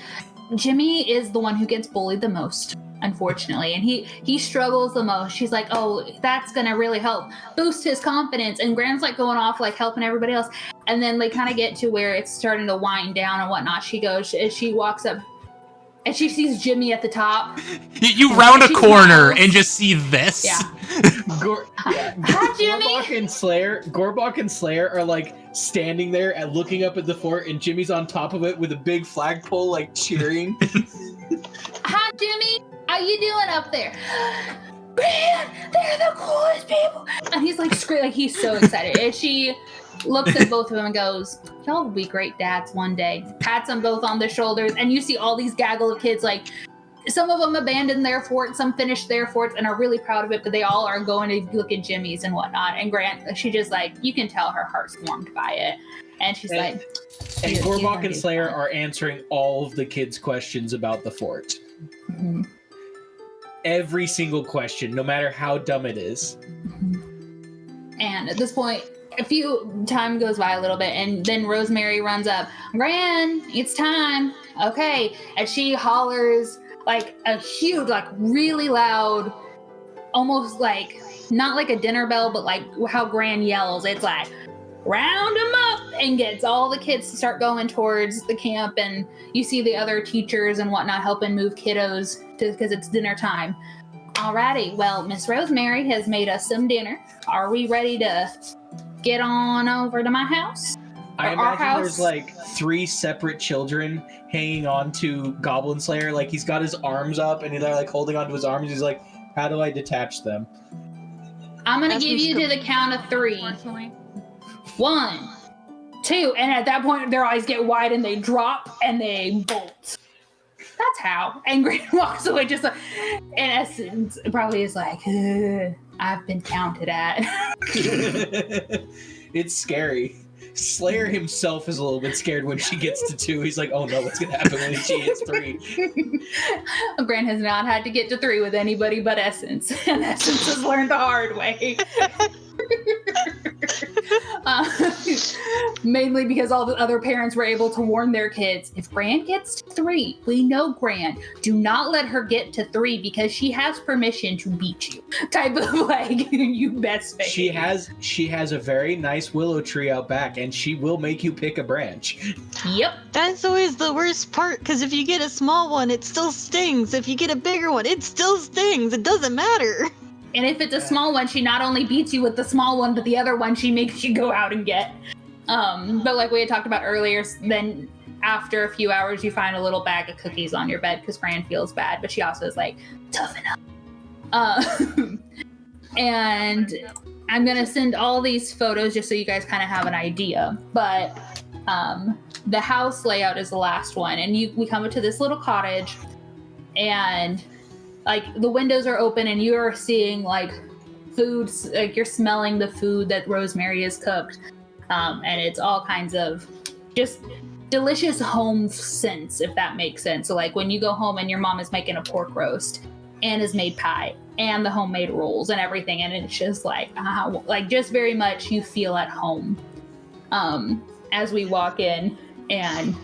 Jimmy is the one who gets bullied the most, unfortunately, and he struggles the most. She's like, "Oh, that's gonna really help boost his confidence." And Gran's like going off like helping everybody else, and then they kind of get to where it's starting to wind down and whatnot. She walks up. And she sees Jimmy at the top. You round a corner and just see this. Yeah. Hi, Jimmy. Gorbok and Slayer are like standing there and looking up at the fort, and Jimmy's on top of it with a big flagpole, like cheering. Hi, Jimmy. How you doing up there? Man, they're the coolest people. And he's like screaming, like he's so excited. And she looks at both of them and goes, "Y'all will be great dads one day." Pats them both on the shoulders, and you see all these gaggle of kids, like some of them abandoned their fort, some finished their forts and are really proud of it, but they all are going to look at Jimmy's and whatnot. And Grant, she just like, you can tell her heart's warmed by it. And she's like, and Gorbok and Slayer are answering all of the kids' questions about the fort. Mm-hmm. Every single question, no matter how dumb it is. And at this point, a few time goes by a little bit, and then Rosemary runs up. "Gran, it's time." Okay. And she hollers like a huge, like really loud, almost like, not like a dinner bell, but like how Gran yells. It's like, "Round them up," and gets all the kids to start going towards the camp. And you see the other teachers and whatnot helping move kiddos because it's dinner time. Alrighty, well, Miss Rosemary has made us some dinner. Are we ready to get on over to my house? I Our imagine house? there's like 3 separate children hanging on to Goblin Slayer. Like he's got his arms up and they're like holding onto his arms. He's like, "How do I detach them?" I'm gonna That's give you to the count of 3. Unfortunately. 1, 2, and at that point their eyes get wide and they drop and they bolt. That's how. And Grant walks away just like, in essence, probably is like, "I've been counted at." It's scary. Slayer himself is a little bit scared when she gets to 2. He's like, "Oh no, what's gonna happen when she hits 3?" Grant has not had to get to 3 with anybody but Essence, and Essence has learned the hard way. Mainly because all the other parents were able to warn their kids, if Gran gets to 3, we know Gran, do not let her get to 3 because she has permission to beat you. Type of like, you best behave. She has a very nice willow tree out back, and she will make you pick a branch. Yep. That's always the worst part, because if you get a small one, it still stings. If you get a bigger one, it still stings. It doesn't matter. And if it's a small one, she not only beats you with the small one, but the other one she makes you go out and get. But like we had talked about earlier, then after a few hours, you find a little bag of cookies on your bed because Gran feels bad, but she also is like, toughen up. And I'm going to send all these photos just so you guys kind of have an idea. But the house layout is the last one. And we come into this little cottage, and like the windows are open and you're seeing like foods, like you're smelling the food that Rosemary has cooked. And it's all kinds of just delicious home scents, if that makes sense. So like when you go home and your mom is making a pork roast and has made pie and the homemade rolls and everything. And it's just like just very much you feel at home as we walk in, and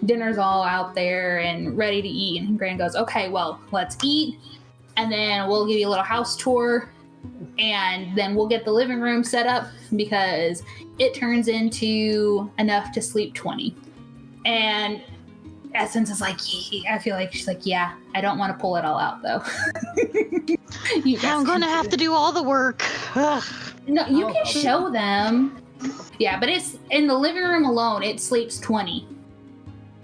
dinner's all out there and ready to eat. And Gran goes, okay, well, let's eat. And then we'll give you a little house tour. And then we'll get the living room set up because it turns into enough to sleep 20. And Essence is like, I feel like she's like, yeah, I don't want to pull it all out though. I'm gonna have to do all the work. Ugh. No, you can show them. Yeah, but it's in the living room alone, it sleeps 20.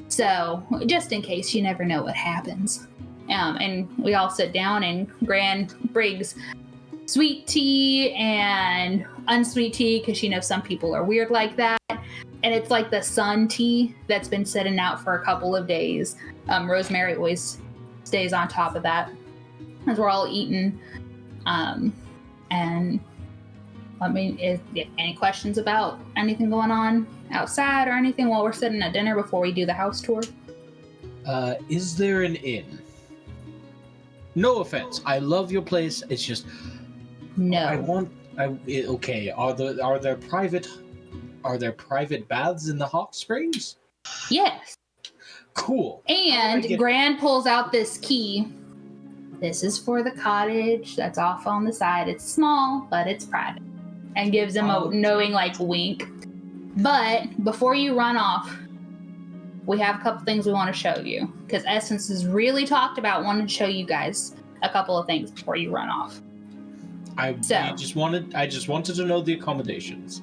So just in case, you never know what happens. And we all sit down, and Gran brings sweet tea and unsweet tea because she knows some people are weird like that. And it's like the sun tea that's been sitting out for a couple of days. Rosemary always stays on top of that as we're all eating. And I mean, any questions about anything going on outside or anything while we're sitting at dinner before we do the house tour? Is there an inn? No offense. I love your place. It's just No. Okay. Are there private baths in the hot springs? Yes. Cool. And Gran pulls out this key. This is for the cottage that's off on the side. It's small, but it's private. And gives him a knowing like wink. But before you run off, we have a couple things we want to show you. Because Essence has really talked about wanting to show you guys a couple of things before you run off. I just wanted to know the accommodations.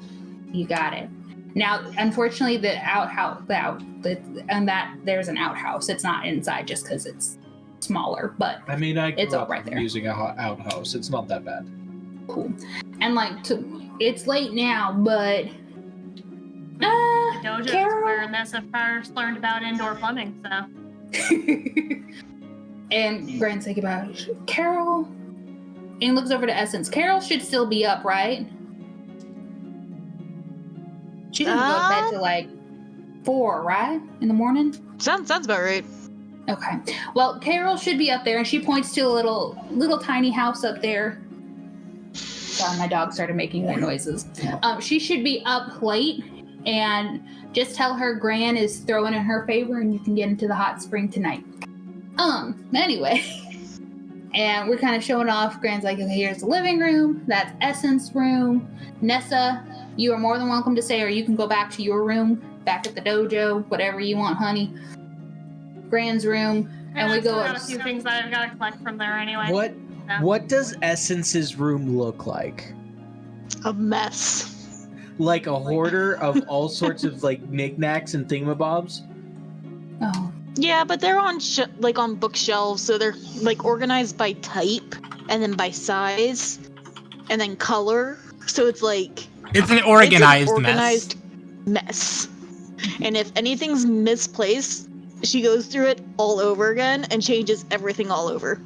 You got it. Now, unfortunately, the outhouse, there's an outhouse. It's not inside just because it's smaller, but I mean, it's all right there. Using a outhouse, it's not that bad. Cool. And like, it's late now, but The dojo Carol? is where Nessa first learned about indoor plumbing, so. And Gran's thinking about it. Carol, and looks over to Essence. Carol should still be up, right? She doesn't go to bed till like 4, right? In the morning? Sounds about right. Okay. Well, Carol should be up there, and she points to a little tiny house up there. Sorry, my dog started making weird noises. She should be up late, and just tell her Gran is throwing in her favor, and you can get into the hot spring tonight. Anyway. And we're kind of showing off. Gran's like, okay, here's the living room. That's Essence room. Nessa, you are more than welcome to stay, or you can go back to your room, back at the dojo, whatever you want, honey. Gran's room, and we go I've got up. a few things that I've got to collect from there anyway. What does Essence's room look like? A mess. Like a hoarder of all sorts of like knickknacks and thingamabobs? Oh. Yeah, but they're on on bookshelves, so they're like organized by type, and then by size, and then color. So it's like It's an organized, mess. And if anything's misplaced, she goes through it all over again and changes everything all over.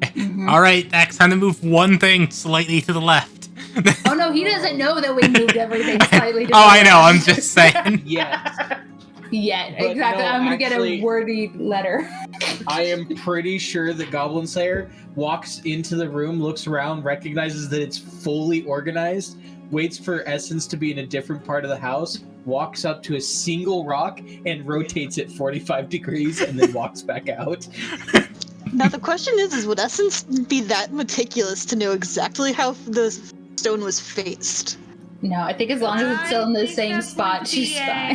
Mhm. All right, Dax, time to move one thing slightly to the left. Oh no, he doesn't know that we moved everything slightly. Oh, I know. I'm just saying. Yes. Yeah, But exactly. no, I'm gonna get actually- a wordy letter. I am pretty sure that Goblin Slayer walks into the room, looks around, recognizes that it's fully organized, waits for Essence to be in a different part of the house, walks up to a single rock and rotates it 45 degrees and then walks back out. Now the question is would Essence be that meticulous to know exactly how the stone was faced? No, I think as long as it's still in the I think same that's spot, going to she's be fine.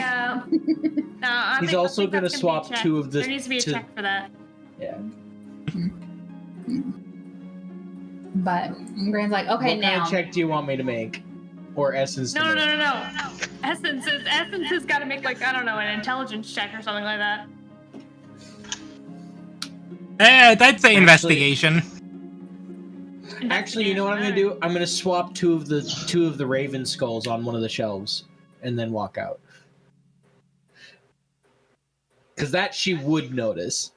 No, I He's think- I also think gonna that's be a swap check. 2 of the. There needs to be a check for that. Yeah. But Grand's like, okay, What now. kind of check do you want me to make? Or Essence to No, make? no. Essence has got to make like I don't know an intelligence check or something like that. I'd say investigation. Actually, you know what I'm gonna do? I'm gonna swap two of the raven skulls on one of the shelves, and then walk out. Because that she would notice.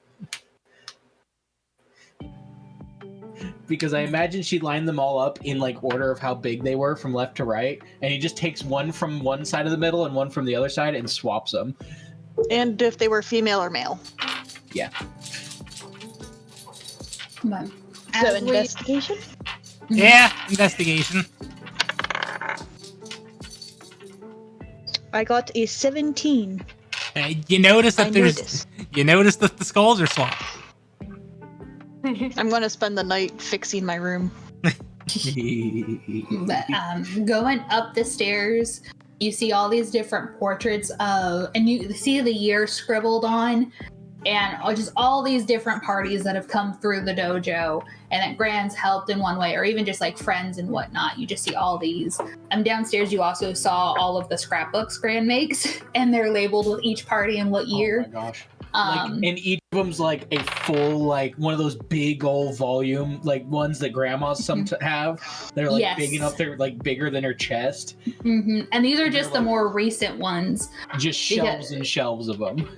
Because I imagine she lined them all up in like order of how big they were from left to right, and he just takes one from one side of the middle and one from the other side and swaps them. And if they were female or male. Yeah. But So as we- investigation? Yeah, investigation. I got a 17. You notice that I there's. noticed. You notice that the skulls are swapped. I'm gonna spend the night fixing my room. But going up the stairs, you see all these different portraits of, and you see the year scribbled on, and just all these different parties that have come through the dojo, and that Grand's helped in one way, or even just like friends and whatnot. You just see all these. Downstairs, you also saw all of the scrapbooks Grand makes, and they're labeled with each party and what Oh year. my gosh. And each of them's like a full, like one of those big old volume, like ones that grandmas have. They're like Yes. big enough, they're like bigger than her chest. And these are just the like- more recent ones. Just shelves and shelves of them.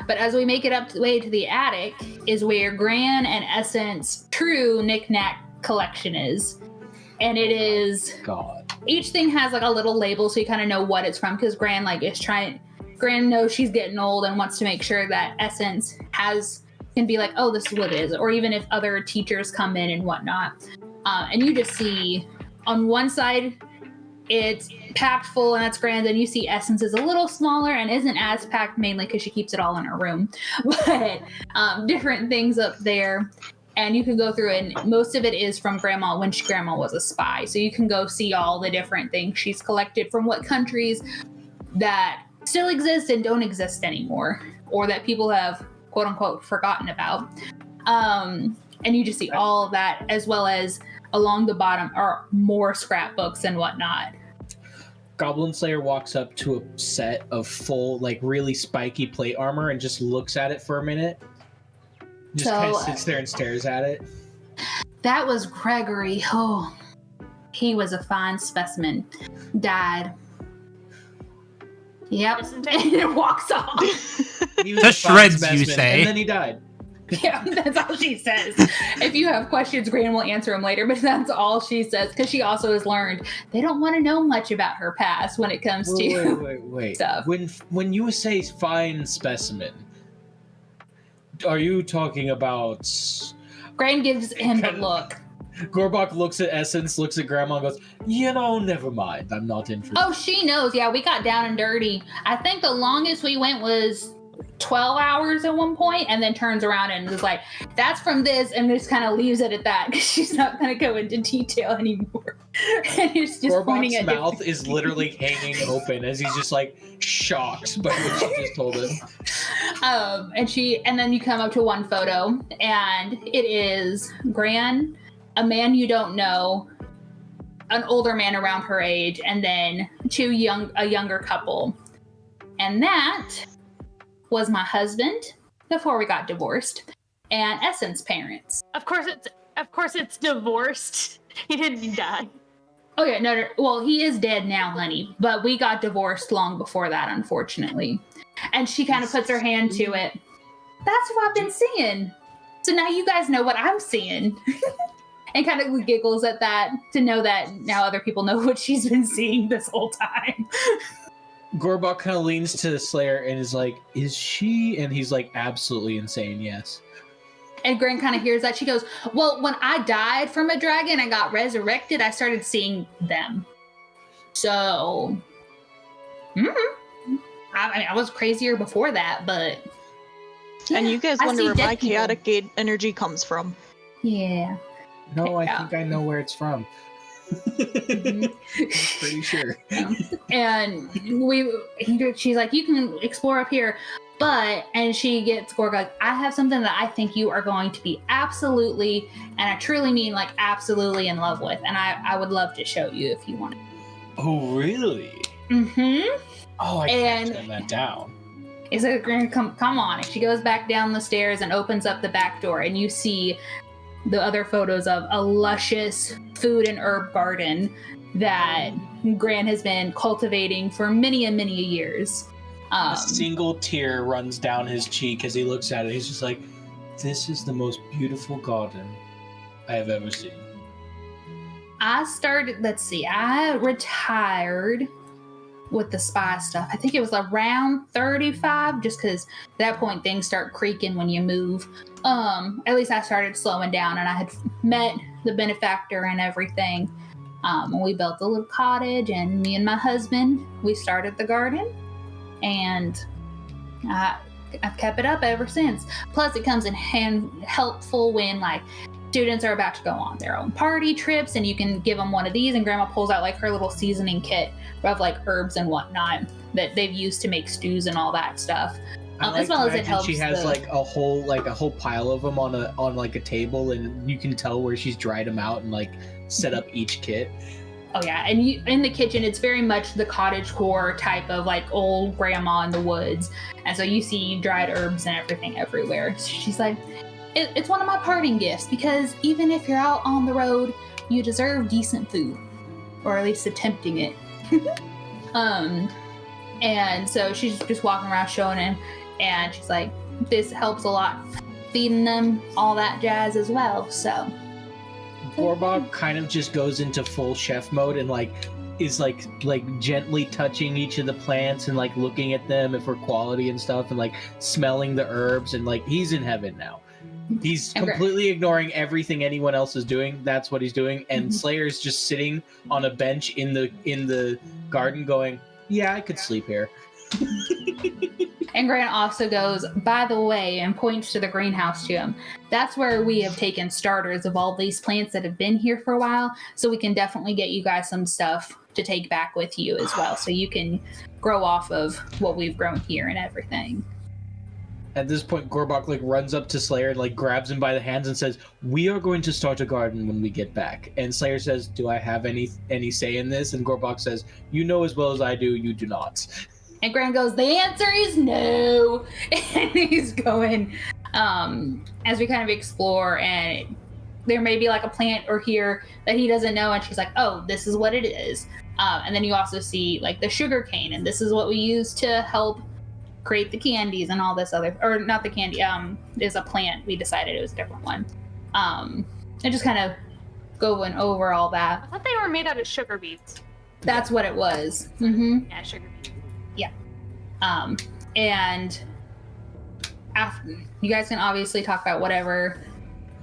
But as we make it up the way to the attic, is where Gran and Essence true knick-knack collection is. And it is, God. each thing has like a little label so you kind of know what it's from, because Gran Gran knows she's getting old and wants to make sure that Essence can be like, oh, this is what it is, or even if other teachers come in and whatnot. And you just see on one side it's packed full, and that's Grand, and you see Essence is a little smaller and isn't as packed, mainly because she keeps it all in her room. But different things up there, and you can go through, and most of it is from Grandma when Grandma was a spy. So you can go see all the different things she's collected from what countries that still exist and don't exist anymore, or that people have quote unquote forgotten about. And you just see all of that, as well as along the bottom are more scrapbooks and whatnot. Goblin Slayer walks up to a set of full, like really spiky plate armor and just looks at it for a minute. Just kind of sits there and stares at it. That was Gregory. Oh, he was a fine specimen. Died. Yep. Listen And to- it walks off. He was To a fine shreds, you specimen, say. And then he died. Yeah, that's all she says. If you have questions, Gran will answer them later, but that's all she says, because she also has learned they don't want to know much about her past when it comes to Wait. stuff. When you say fine specimen, are you talking about... Gran gives him the look. Gorbok looks at Essence, looks at Grandma, and goes, never mind. I'm not interested. Oh, she knows. Yeah, we got down and dirty. I think the longest we went was 12 hours at one point, and then turns around and is like, that's from this, and just kind of leaves it at that, because she's not going to go into detail anymore. And it's just pointing Gorbok's at mouth is literally hanging open as he's just like shocked by what she just told him. And then you come up to one photo, and it is Gran, a man you don't know, an older man around her age, and then a younger couple. And that was my husband before we got divorced, and Essence parents. Of course it's divorced. He didn't die. Oh yeah, no, well, he is dead now, honey, but we got divorced long before that, unfortunately. And she kind of puts her hand to it. That's what I've been seeing. So now you guys know what I'm seeing. And kind of giggles at that, to know that now other people know what she's been seeing this whole time. Gorbok kind of leans to the Slayer and is like, is she? And he's like, absolutely insane, yes. And Gran kind of hears that. She goes, well, when I died from a dragon and got resurrected, I started seeing them. So, I mean, I was crazier before that, but And you guys I wonder see where dead my people. chaotic energy comes from. Yeah. No, I Yeah. think I know where it's from. Mhm. Pretty sure. And she's like, you can explore up here, and she gets Gorg like, I have something that I think you are going to be absolutely, and I truly mean like absolutely in love with, and I would love to show you if you want. Oh, really? Mm-hmm. Oh, I can't And- turn that down. Is it come on? And she goes back down the stairs and opens up the back door, and you see the other photos of a luscious food and herb garden that Gran has been cultivating for many and many years. A single tear runs down his cheek as he looks at it. He's just like, this is the most beautiful garden I have ever seen. I retired with the spy stuff. I think it was around 35, just because at that point things start creaking when you move. At least I started slowing down, and I had met the benefactor and everything. We built a little cottage, and me and my husband, we started the garden, and I've kept it up ever since. Plus, it comes in helpful when like students are about to go on their own party trips, and you can give them one of these, and Grandma pulls out like her little seasoning kit of like herbs and whatnot that they've used to make stews and all that stuff. As well as it helps. She has like a whole pile of them on a table, and you can tell where she's dried them out and like set up each kit. Oh yeah, and in the kitchen, it's very much the cottagecore type of like old grandma in the woods, and so you see dried herbs and everything everywhere. So she's like, it's one of my parting gifts, because even if you're out on the road, you deserve decent food, or at least attempting it. And so she's just walking around showing him, and she's like, this helps a lot, feeding them all that jazz as well. So Gorbog kind of just goes into full chef mode and like is like gently touching each of the plants and like looking at them for quality and stuff, and like smelling the herbs, and like he's in heaven now. He's completely ignoring everything anyone else is doing. That's what he's doing. And Slayer's just sitting on a bench in the garden going, yeah, I could sleep here. And Grant also goes, by the way, and points to the greenhouse to him. That's where we have taken starters of all these plants that have been here for a while, so we can definitely get you guys some stuff to take back with you as well, so you can grow off of what we've grown here and everything. At this point, Gorbok like runs up to Slayer and like grabs him by the hands and says, "We are going to start a garden when we get back." And Slayer says, "Do I have any say in this?" And Gorbok says, "You know as well as I do, you do not." And Grant goes, "The answer is no." And he's going, as we kind of explore, and there may be like a plant or here that he doesn't know, and she's like, "Oh, this is what it is." And then you also see like the sugar cane, and this is what we use to help create the candies and all this other, or not the candy, is a plant. We decided it was a different one. And just kind of going over all that. I thought they were made out of sugar beets. That's what it was. Mm-hmm. Yeah, sugar beets. And after, you guys can obviously talk about whatever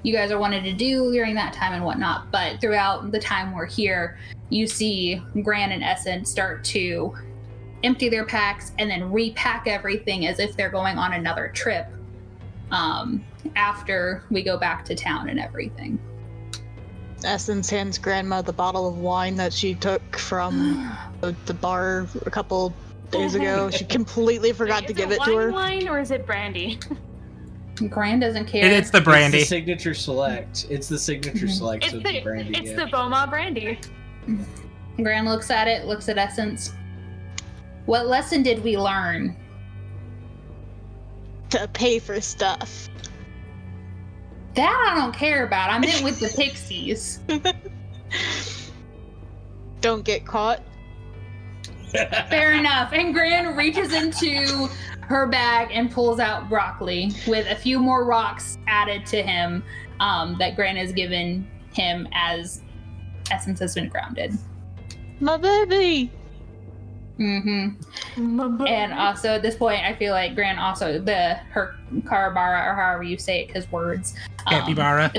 you guys are wanting to do during that time and whatnot, but throughout the time we're here, you see Gran and Essence start to empty their packs and then repack everything as if they're going on another trip after we go back to town and everything. Essence hands Grandma the bottle of wine that she took from the bar a couple days ago. She completely forgot to give it to her. Is it wine or is it brandy? Gran doesn't care. It's the brandy. It's the signature select. It's the signature select. It's So the brandy. it's the Boma brandy. Gran looks at it, looks at Essence. What lesson did we learn? To pay for stuff. That I don't care about. I meant with the pixies. Don't get caught. Fair enough. And Gran reaches into her bag and pulls out broccoli with a few more rocks added to him that Gran has given him as Essence has been grounded. My baby! Mm-hmm. And also at this point, I feel like Gran also, her Karabara, or however you say it, because words. Capybara.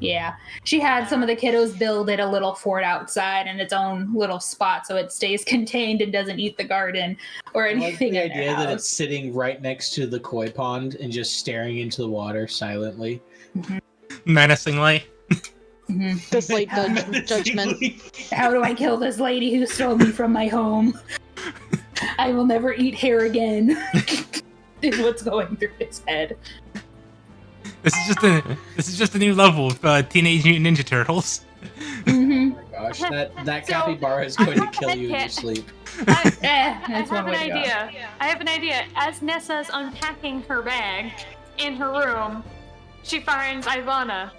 Yeah. She had some of the kiddos build it a little fort outside in its own little spot so it stays contained and doesn't eat the garden or I like anything the in their idea that house. it's sitting right next to the koi pond and just staring into the water silently. Menacingly. Mhm. This late judgment. How do I kill this lady who stole me from my home? I will never eat hair again. Is what's going through his head. This is just a new level of Teenage Mutant Ninja Turtles. Mm-hmm. Oh my gosh, that So- capybara is going to kill you in your sleep. I That's have one an way to go. idea. I have an idea. As Nessa's unpacking her bag in her room, she finds Ivana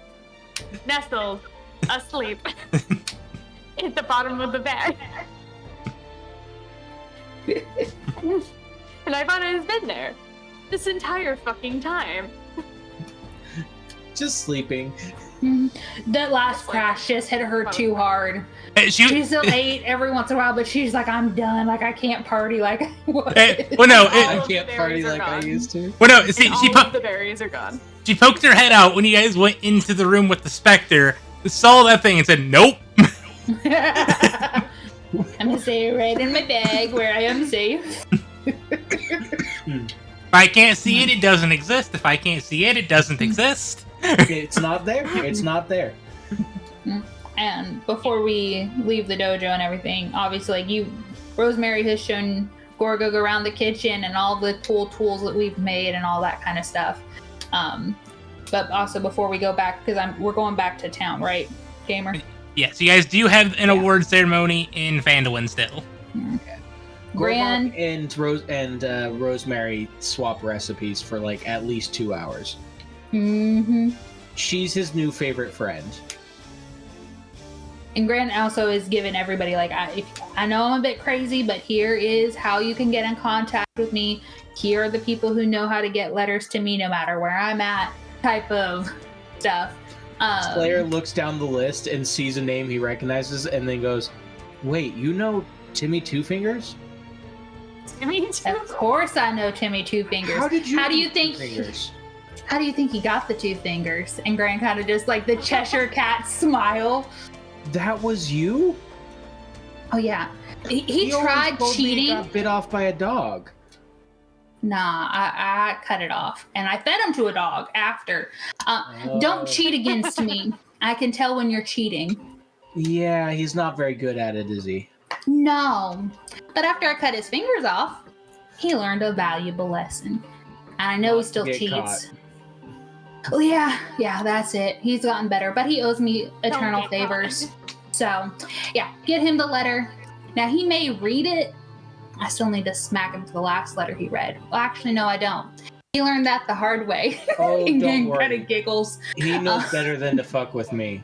nestled asleep at the bottom of the bag. And Ivana has been there this entire fucking time. Just sleeping. That last crash just hit her too hard. She, She still ate every once in a while, but she's like, I'm done. Like, I can't party. Like, what? well, no, All I of the can't party berries are like I gone. used to. well, no. See, And she all of the berries are gone. she poked her head out when you guys went into the room with the specter, saw that thing, and said, "Nope." I'm gonna stay right in my bag where I am safe. If I can't see it, it doesn't exist. If I can't see it, it doesn't exist. It's not there. It's not there. And before we leave the dojo and everything, obviously, like Rosemary has shown Gorgug around the kitchen and all the tools that we've made and all that kind of stuff. But also before we go back, because we're going back to town, right, Gamer? Yes, you guys do have an award ceremony in Vandalin still. Gran, Gorgug and Rosemary swap recipes for like at least 2 hours. mm-hmm. She's his new favorite friend. And Gran also is giving everybody like, I know I'm a bit crazy, but here is how you can get in contact with me. Here are the people who know how to get letters to me, no matter where I'm at, type of stuff. Slayer looks down the list and sees a name he recognizes, and then goes, "Wait, you know Timmy Two Fingers? Me too. Of course, I know Timmy Two Fingers. How did you? How do you know think? Two Fingers? How do you think he got the 2 fingers? And Gran kind of just like the Cheshire Cat smile. That was you? Oh yeah, he always tried told me he cheating. got bit off by a dog. Nah, I cut it off, and I fed him to a dog after. Oh. Don't cheat against me. I can tell when you're cheating. Yeah, he's not very good at it, is he? No, but after I cut his fingers off, he learned a valuable lesson. And I know he still Get cheats. caught. Well, yeah, that's it. He's gotten better, but he owes me eternal get favors. So, yeah, get him the letter. Now, he may read it. I still need to smack him for the last letter he read. Well, actually, no, I don't. He learned that the hard way. Oh, and don't kind worry. of giggles. He knows better than to fuck with me.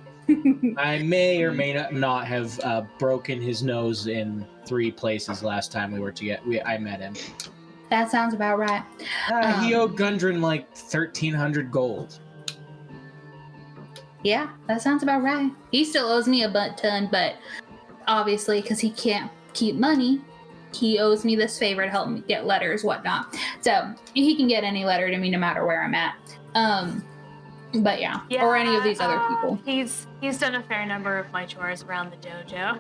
I may or may not have broken his nose in 3 places last time we were together. I met him. That sounds about right. He owed Gundren like 1,300 gold. Yeah, that sounds about right. He still owes me a butt ton, but obviously, because he can't keep money, he owes me this favor to help me get letters, whatnot. So he can get any letter to me no matter where I'm at. But yeah, or any of these other people. He's done a fair number of my chores around the dojo.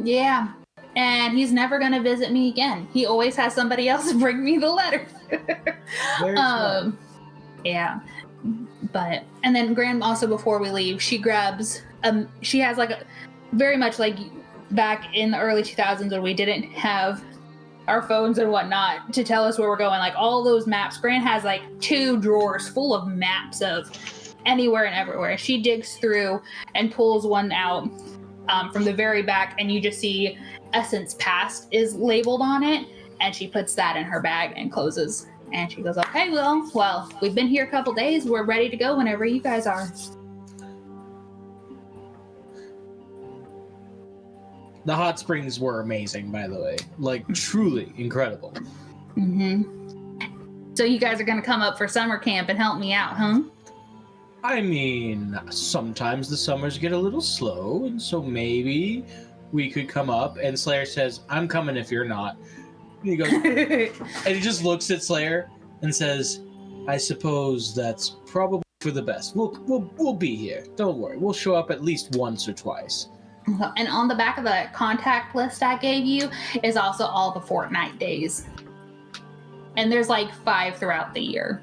Yeah, and he's never gonna visit me again. He always has somebody else bring me the letter. Very smart. Yeah, but and then Gran also before we leave, she grabs she has like a very much like back in the early 2000s when we didn't have our phones and whatnot to tell us where we're going, like all those maps. Gran has like 2 drawers full of maps of anywhere and everywhere. She digs through and pulls one out from the very back, and you just see Essence Past is labeled on it, and she puts that in her bag and closes. And she goes, okay, well, we've been here a couple days. We're ready to go whenever you guys are. The hot springs were amazing, by the way. Like, truly incredible. So you guys are going to come up for summer camp and help me out, huh? I mean, sometimes the summers get a little slow, and so maybe we could come up. And Slayer says, I'm coming if you're not. And he goes, and he just looks at Slayer and says, I suppose that's probably for the best. We'll be here. Don't worry. We'll show up at least once or twice. And on the back of the contact list I gave you is also all the fortnight days. And there's like 5 throughout the year.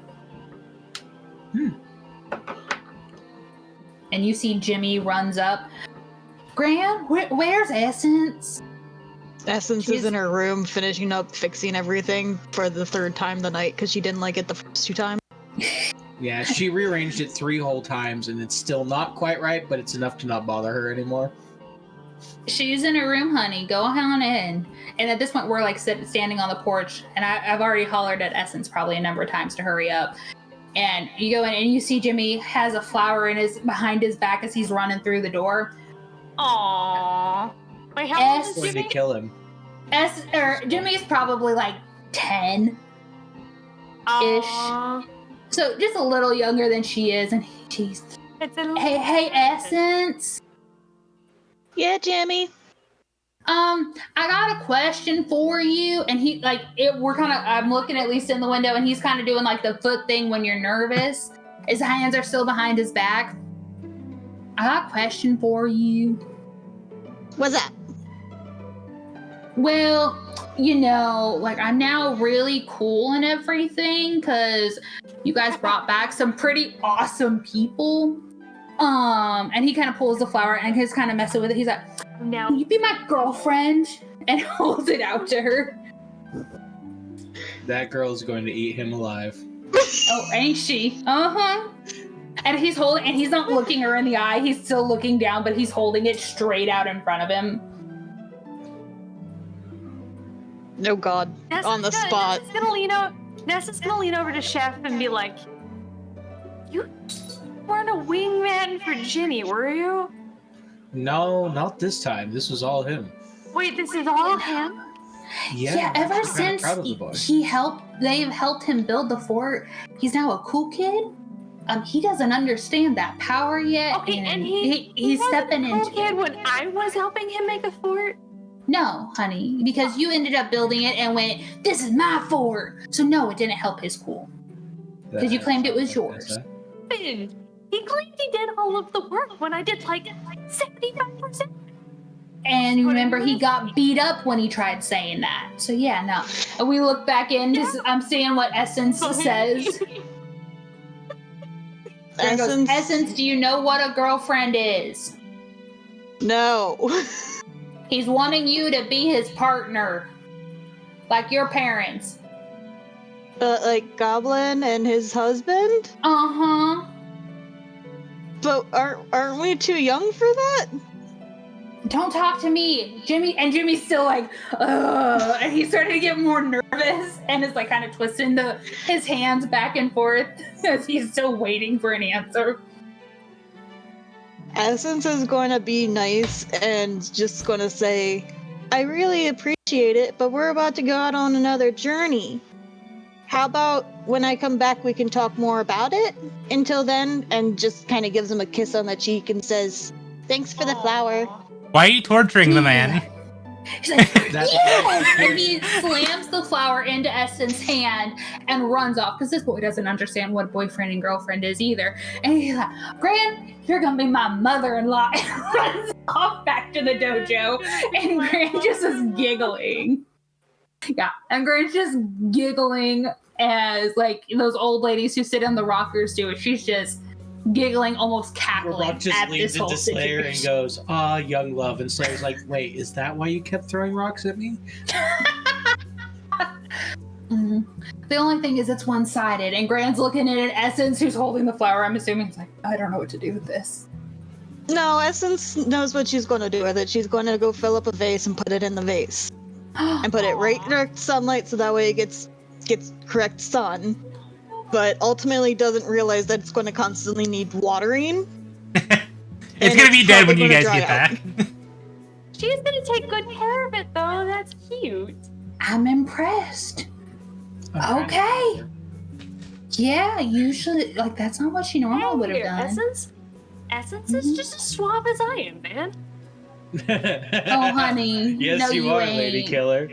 And you see Jimmy runs up. Gran, where's Essence? Essence is in her room finishing up fixing everything for the 3rd time the night because she didn't like it the first 2 times. Yeah, she rearranged it 3 whole times, and it's still not quite right, but it's enough to not bother her anymore. She's in her room, honey. Go on in. And at this point, we're like standing on the porch, and I've already hollered at Essence probably a number of times to hurry up. And you go in, and you see Jimmy has a flower behind his back as he's running through the door. Aww. Wait, how old is Going to Jimmy? kill him. Jimmy's probably like 10. Aww. So just a little younger than she is, and she's, It's a hey, Essence. Yeah, Jimmy. I got a question for you. And he I'm looking at least in the window, and he's kind of doing like the foot thing when you're nervous. His hands are still behind his back. I got a question for you. What's that? Well, I'm now really cool and everything because you guys brought back some pretty awesome people. And he kind of pulls the flower and he's kind of messing with it. He's like, now. "Will you be my girlfriend?" And holds it out to her. That girl's going to eat him alive. Oh, ain't she? Uh-huh. And he's not looking her in the eye. He's still looking down, but he's holding it straight out in front of him. No God. On the spot. Nessa's gonna lean over to Chef and be like, "You weren't a wingman for Jimmy, were you?" No, not this time. This was all him. Wait, this is all him? Yeah, ever I'm kinda since proud of the boy. they've helped him build the fort, he's now a cool kid. He doesn't understand that power yet. Okay, and he's wasn't stepping a cool into kid it. when I was helping him make a fort. No, honey, because you ended up building it and went, "This is my fort." So no, it didn't help his cool. Because you claimed it was yours. He claimed he did all of the work when I did like 75%. And remember, he got beat up when he tried saying that. So yeah, no. And we look back in. I'm seeing what Essence says. There goes, Essence? Essence, do you know what a girlfriend is? No. He's wanting you to be his partner. Like your parents. Like Goblin and his husband? Uh-huh. But aren't we too young for that? Don't talk to me. Jimmy's still like, ugh. And he's starting to get more nervous and is like kind of twisting his hands back and forth as he's still waiting for an answer. Essence is going to be nice and just going to say, "I really appreciate it, but we're about to go out on another journey. How about when I come back we can talk more about it? Until then," and just kind of gives him a kiss on the cheek and says, "Thanks for the flower." Why are you torturing the man? He's like, That's- yes! And he slams the flower into Essence's hand and runs off because this boy doesn't understand what boyfriend and girlfriend is either. And he's like, "Gran, you're gonna be my mother-in-law," and runs off back to the dojo. And Gran just is giggling. Yeah, and Gran's just giggling as like those old ladies who sit on the rockers do. She's just giggling, almost cackling Rock just at leans this whole into Slayer and situation. goes, "Ah, young love." And Slayer's like, "Wait, is that why you kept throwing rocks at me?" Mhm. The only thing is it's one-sided, and Gran's looking at Essence, who's holding the flower. I'm assuming he's like, "I don't know what to do with this." No, Essence knows what she's going to do with it. She's going to go fill up a vase and put it in the vase. And put it right in direct sunlight so that way it gets correct sun. But ultimately doesn't realize that it's going to constantly need watering. It's gonna be dead when you probably guys gonna get dry back. She's gonna take good care of it though. That's cute. I'm impressed. Okay. Yeah, usually, like, that's not what she normally would have Here, done. Essence is just as suave as I am, man. Oh, honey. Yes, no, you are, Lady ain't. Killer.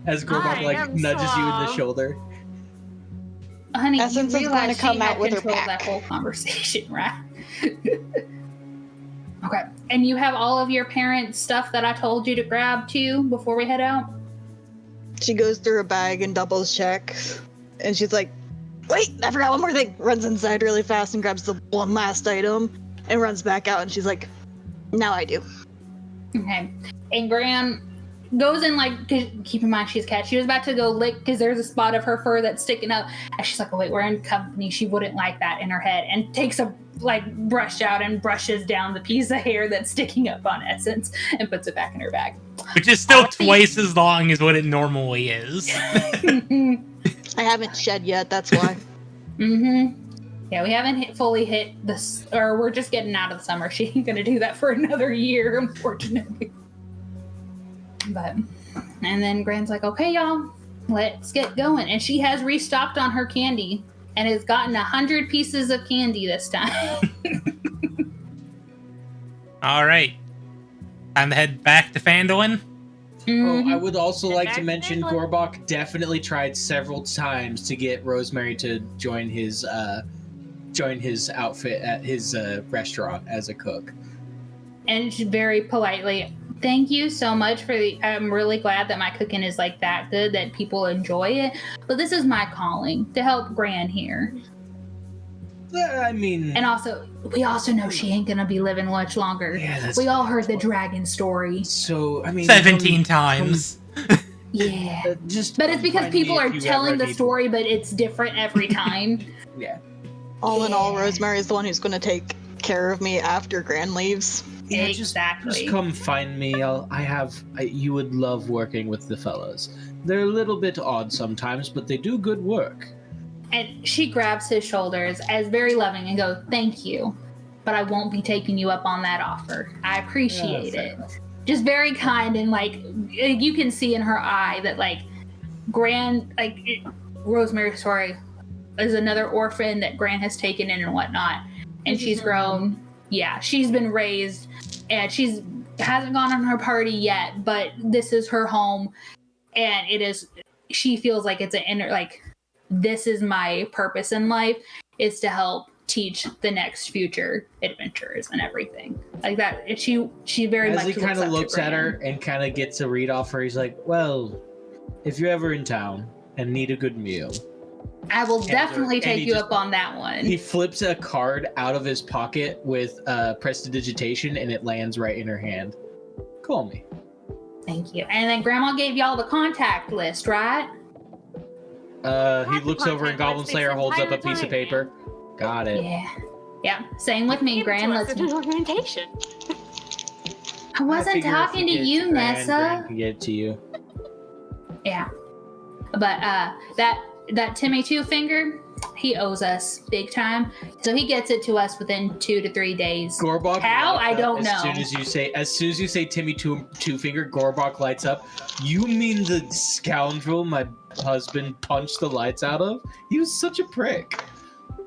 As Gormak I am nudges you in the suave. shoulder. Honey, Essence you is going realize to come she out had with her control of that pack. whole conversation, right? Okay. And you have all of your parents' stuff that I told you to grab too before we head out? She goes through her bag and doubles checks, and she's like, "Wait, I forgot one more thing." Runs inside really fast and grabs the one last item, and runs back out. And she's like, "Now I do." Okay. And Gran goes in like, 'cause keep in mind she's a cat. She was about to go lick because there's a spot of her fur that's sticking up. And she's like, "Oh wait, we're in company. She wouldn't like that," in her head, and takes a brush out and brushes down the piece of hair that's sticking up on Essence and puts it back in her bag. Which is still twice as long as what it normally is. I haven't shed yet. That's why. Yeah, we haven't fully hit this, or we're just getting out of the summer. She ain't gonna do that for another year, unfortunately. But, and then Gran's like, "Okay, y'all, let's get going." And she has restocked on her candy and has gotten 100 pieces of candy this time. All right. Time to head back to Phandalin. Oh, I would also like to back mention to Gorbok definitely tried several times to get Rosemary to join his outfit at his restaurant as a cook. And she very politely, "Thank you so much for the, I'm really glad that my cooking is like that good that people enjoy it. But this is my calling, to help Gran here. I mean, And also, we also know she ain't gonna be living much longer. yeah, that's We all heard the dragon story. so. I mean, 17 times. Yeah. Just But it's because find me people if are you telling ever the need- story, but it's different every time. Yeah. All in all, Yeah. Rosemary is the one who's going to take care of me after Gran leaves. Yeah, Exactly. Just come find me. You would love working with the fellas. They're a little bit odd sometimes, but they do good work. And she grabs his shoulders as very loving and goes, "Thank you, but I won't be taking you up on that offer. I appreciate fair it." enough. Just very kind, and like you can see in her eye that like Rosemary, sorry, is another orphan that Gran has taken in and whatnot, and This is she's her grown. Yeah, she's been raised, and she's hasn't gone on her party yet, but this is her home, and it is. She feels like it's an inner like. This is my purpose in life, is to help teach the next future adventurers and everything like that. She very As much he kind of looks at her Gran. and kind of gets a read off her, he's like, "Well, if you're ever in town and need a good meal," I will definitely and take he you just- up on that one. he flips a card out of his pocket with prestidigitation, and it lands right in her hand. Call me. Thank you. And then Grandma gave y'all the contact list, right? He looks over and Goblin Slayer holds up a piece of paper. Got it. Yeah. Yeah. Same with me, Gran. Let's. It's an orientation. I wasn't talking to you, Nessa. Can get it to you. Yeah. But that Timmy Two Finger, he owes us big time. So he gets it to us within 2 to 3 days. Gorbok. How? lights I up don't as know. As soon as you say Timmy Two Finger, Gorbok lights up. You mean the scoundrel my husband punched the lights out of? He was such a prick.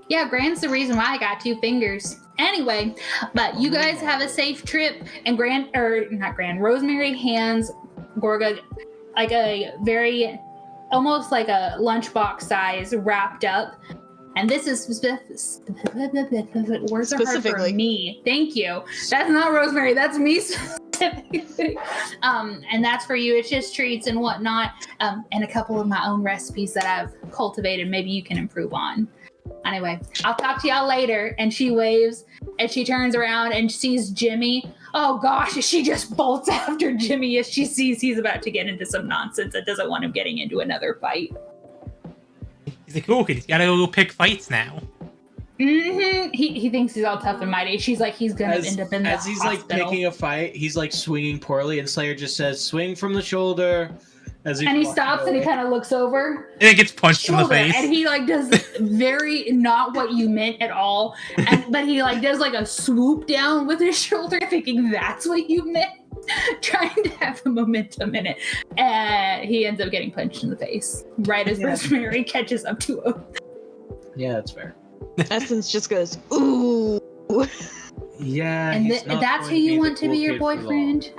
Yeah, Gran's the reason why I got 2 fingers. Anyway, but you guys have a safe trip, and Rosemary hands Gorga like a very, almost like a lunchbox size wrapped up. And this is words are hard for Specifically. me. Thank you. That's not Rosemary. That's me specifically. And that's for you. It's just treats and whatnot, and a couple of my own recipes that I've cultivated. Maybe you can improve on. Anyway, I'll talk to y'all later. And she waves, and she turns around and sees Jimmy. Oh gosh, she just bolts after Jimmy as she sees he's about to get into some nonsense and doesn't want him getting into another fight. He's like, "Oh, he's gotta go pick fights now." Mm-hmm. He thinks he's all tough and mighty. She's like, he's gonna end up in the As he's hospital. like picking a fight, he's like swinging poorly, and Slayer just says, "Swing from the shoulder." As and he walking stops and he away. kind of looks over. And then gets punched in the Shoulder, face. and he like does very not what you meant at all, but he like does like a swoop down with his shoulder, thinking that's what you meant, trying to have the momentum in it, and he ends up getting punched in the face right as Rosemary catches up to him. Yeah, that's fair. Essence just goes, "Ooh." Yeah, And he's not that's who going you the want to cool be your kid for long. boyfriend.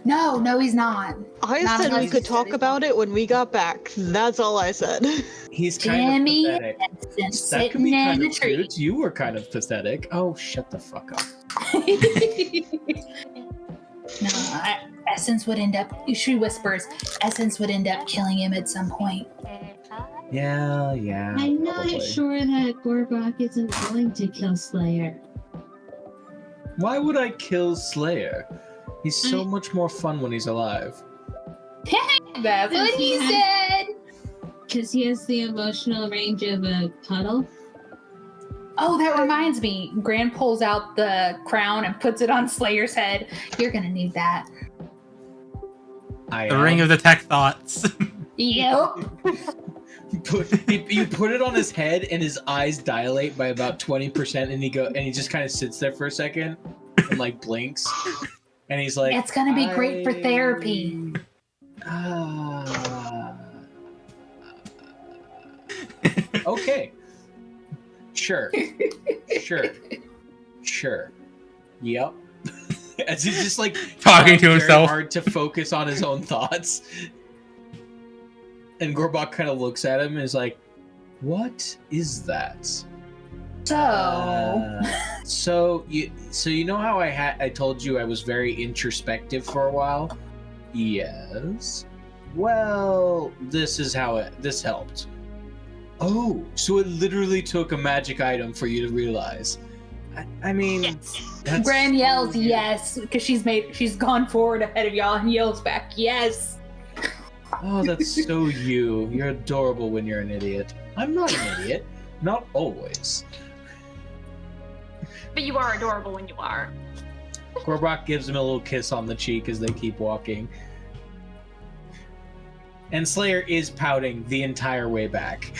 No, he's not. I Not said we unless could it's talk city. about it when we got back. That's all I said. He's kind Jimmy of pathetic. Essence That could sitting be in kind the of tree. cute. You were kind of pathetic. Oh, shut the fuck up. Essence would end up. She whispers. Essence would end up killing him at some point. Yeah. I'm not probably. sure that Gorbok isn't willing to kill Slayer. Why would I kill Slayer? He's so much more fun when he's alive. That's what he said. Because he has the emotional range of a puddle. Oh, that reminds me. Gran pulls out the crown and puts it on Slayer's head. You're gonna need that. The ring of detect thoughts. Yep. You put it on his head, and his eyes dilate by about 20%, and he just kind of sits there for a second and like blinks, and he's like, It's gonna be great for therapy. Okay. Sure. Yep. As he's just like Talking to very himself. hard to focus on his own thoughts. And Gorbok kind of looks at him and is like, "What is that?" So you know how I told you I was very introspective for a while? Yes. Well, this is how this helped. Oh, so it literally took a magic item for you to realize. I mean, Yes. that's Gran yells so yes because she's gone forward ahead of y'all and yells back yes. Oh, that's so you. You're adorable when you're an idiot. I'm not an idiot. Not always. But you are adorable when you are. Gorbok gives him a little kiss on the cheek as they keep walking. And Slayer is pouting the entire way back.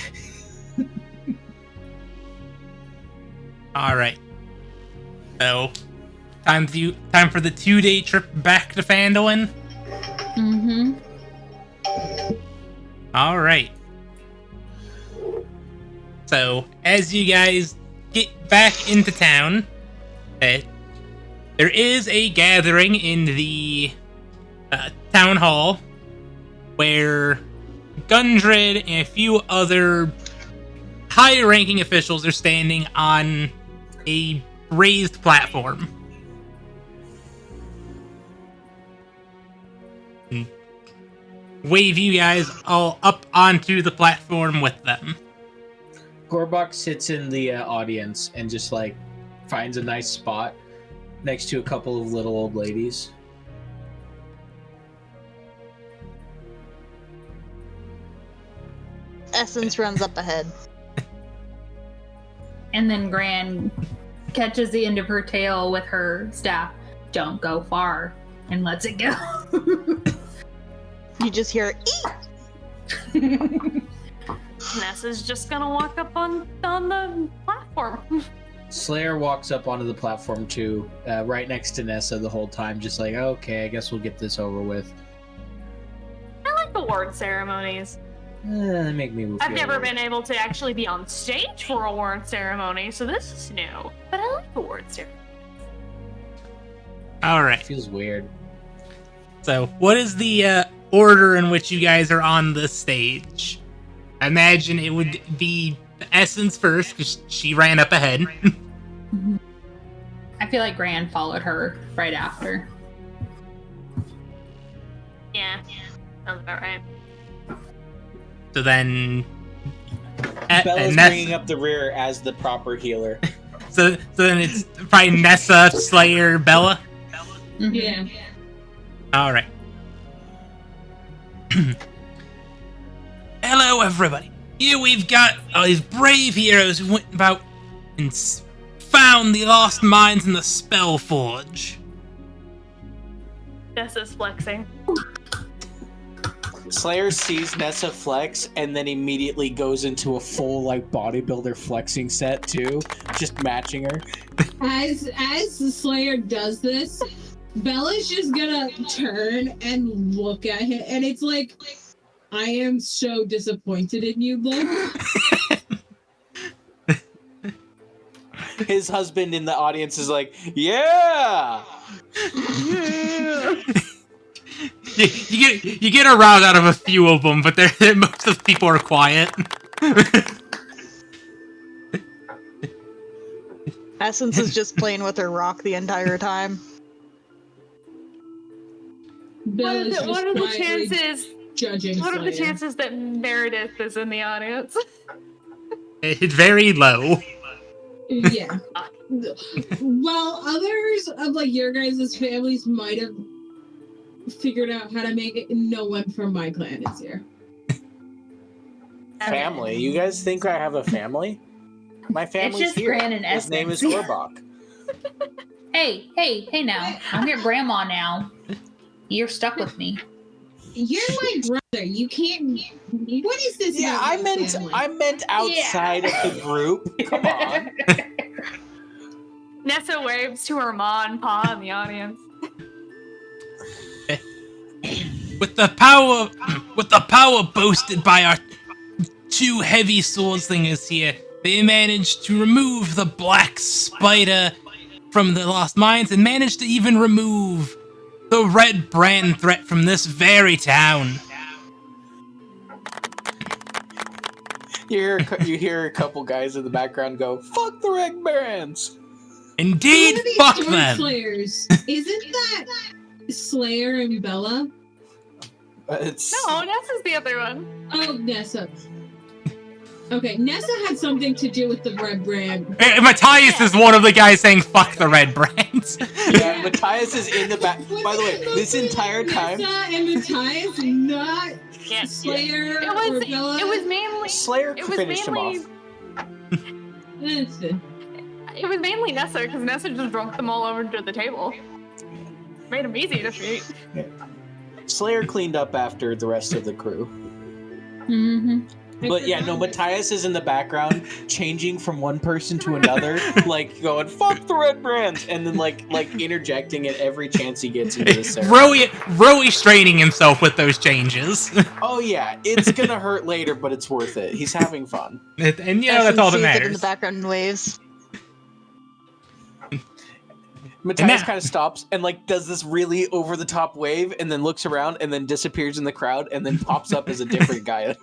All right. So, time for the 2-day trip back to Phandalin. Mm-hmm. All right. So, as you guys get back into town, there is a gathering in the town hall where Gundred and a few other high-ranking officials are standing on a raised platform. Wave you guys all up onto the platform with them. Gorbok sits in the audience and just like finds a nice spot next to a couple of little old ladies. Essence runs up ahead. And then Gran catches the end of her tail with her staff. Don't go far, and lets it go. You just hear eek. Nessa's just gonna walk up on the platform. Slayer walks up onto the platform too, right next to Nessa the whole time, just like, okay, I guess we'll get this over with. I like award ceremonies. They make me I've feel never weird. been able to actually be on stage for award ceremony, so this is new. But I like award ceremonies. All right. It feels weird. So, what is the order in which you guys are on the stage? I imagine it would be Essence first, because she ran up ahead. I feel like Gran followed her right after. Yeah. Sounds about right. So then... Bella's Ness- bringing up the rear as the proper healer. so then it's probably Nessa, Slayer, Bella? Mhm. Yeah. Alright. Hello, everybody. Here we've got these brave heroes who went about and found the lost mines in the Spellforge. Nessa's flexing. Slayer sees Nessa flex and then immediately goes into a full like bodybuilder flexing set too, just matching her. As the Slayer does this, Bella's just gonna turn and look at him, and it's like, I am so disappointed in you, look. His husband in the audience is like, yeah! you get a rouse out of a few of them, but most of the people are quiet. Essence is just playing with her rock the entire time. Bill is just What are the quietly chances? judging What are the Slayer. chances that Meredith is in the audience? It's very low. Yeah. Well, others of like your guys' families might have figured out how to make it. No one from my clan is here. Family? You guys think I have a family? My family's just here. Gran and His name is Essence. Gorbok. Hey now. I'm your grandma now. You're stuck with me. You're my brother. You can't. What is this? Yeah, about I my meant family? outside of the group. Come on. Nessa waves to her ma and pa in the audience. With the power boasted by our two heavy swords thingers here, they managed to remove the black spider from the Lost Mines and managed to even remove the red brand threat from this very town. You hear a couple guys in the background go, "Fuck the Red Barons." Indeed, One of these fuck sword them. Slayers. Isn't that Slayer and Bella? It's No, Nessa's the other one. Oh, Nessa. Okay, Nessa had something to do with the red brand. Matthias is one of the guys saying fuck the red brands. yeah. Matthias is in the back. By the way, this entire time, Nessa and Matthias, not Yeah. Slayer It or was. Bella. It was mainly. Slayer It was finished him mainly. off. Listen, It was mainly Nessa because Nessa just drunk them all over to the table. Made them easy to defeat. Slayer cleaned up after the rest of the crew. Mm-hmm. But yeah, no, Matthias is in the background, changing from one person to another, like going "fuck the Red Brands," and then like interjecting at every chance he gets into the ceremony. Rowie straining himself with those changes. Oh yeah, it's gonna hurt later, but it's worth it. He's having fun. And you know, that's all that Essence sees it in matters. the background and waves. Matthias now- kind of stops and like does this really over the top wave, and then looks around, and then disappears in the crowd, and then pops up as a different guy.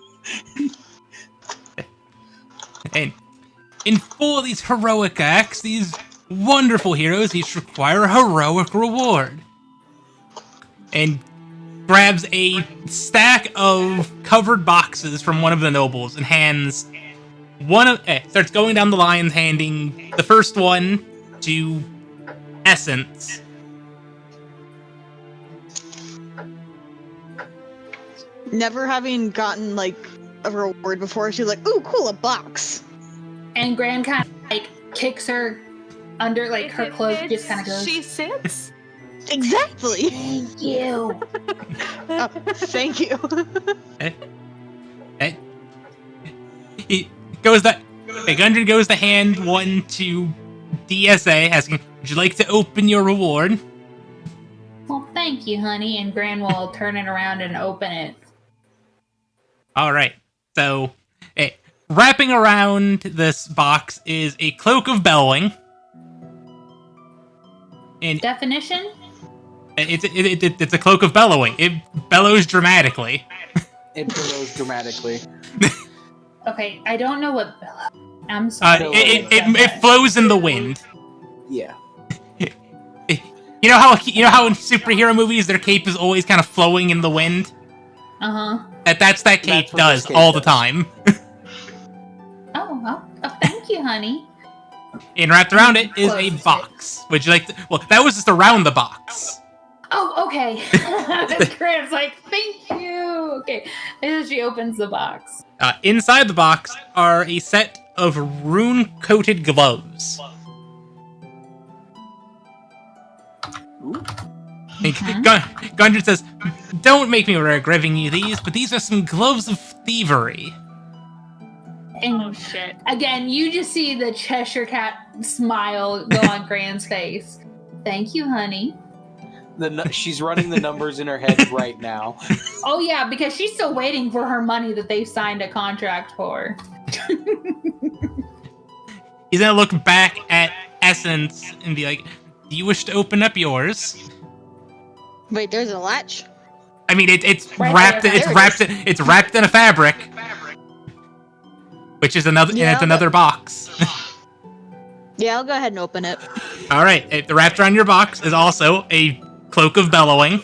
And for these heroic acts, these wonderful heroes each require a heroic reward. And grabs a stack of covered boxes from one of the nobles and hands starts going down the line, handing the first one to Essence. Never having gotten like a reward before, she's like, "Ooh, cool, a box." And Gran kind of like kicks her under like her cloak, just kind of goes. She sits. Exactly. Thank you. Oh, thank you. Gundren goes to hand one to DSA, asking, "Would you like to open your reward?" Well, thank you, honey. And Gran will turn it around and open it. All right. So, wrapping around this box is a cloak of bellowing, and Definition? it's a cloak of bellowing. It bellows dramatically. It blows dramatically. Okay, I don't know what. I'm sorry. It flows in the wind. Yeah. You know how in superhero movies their cape is always kind of flowing in the wind. Uh huh. That's that cape That's what does this cape all the does. time. Oh, thank you, honey. And wrapped around it is a Close it. box. Would you like to? Well, that was just around the box. Oh, okay. Gran's like, thank you. Okay. And then she opens the box. Inside the box are a set of rune-coated gloves. And Gundren says, "Don't make me regret giving you these, but these are some gloves of thievery." And Oh shit. again, you just see the Cheshire Cat smile go on Gran's face. Thank you, honey. She's running the numbers in her head right now. Oh, yeah, because she's still waiting for her money that they signed a contract for. He's gonna look back at Essence and be like, "Do you wish to open up yours?" Wait, there's a latch. I mean, it's Right wrapped. there. It's There it wrapped. It's wrapped in a fabric, which is another. Yeah, and it's another box. Yeah, I'll go ahead and open it. All right. The wrapped around your box is also a cloak of bellowing,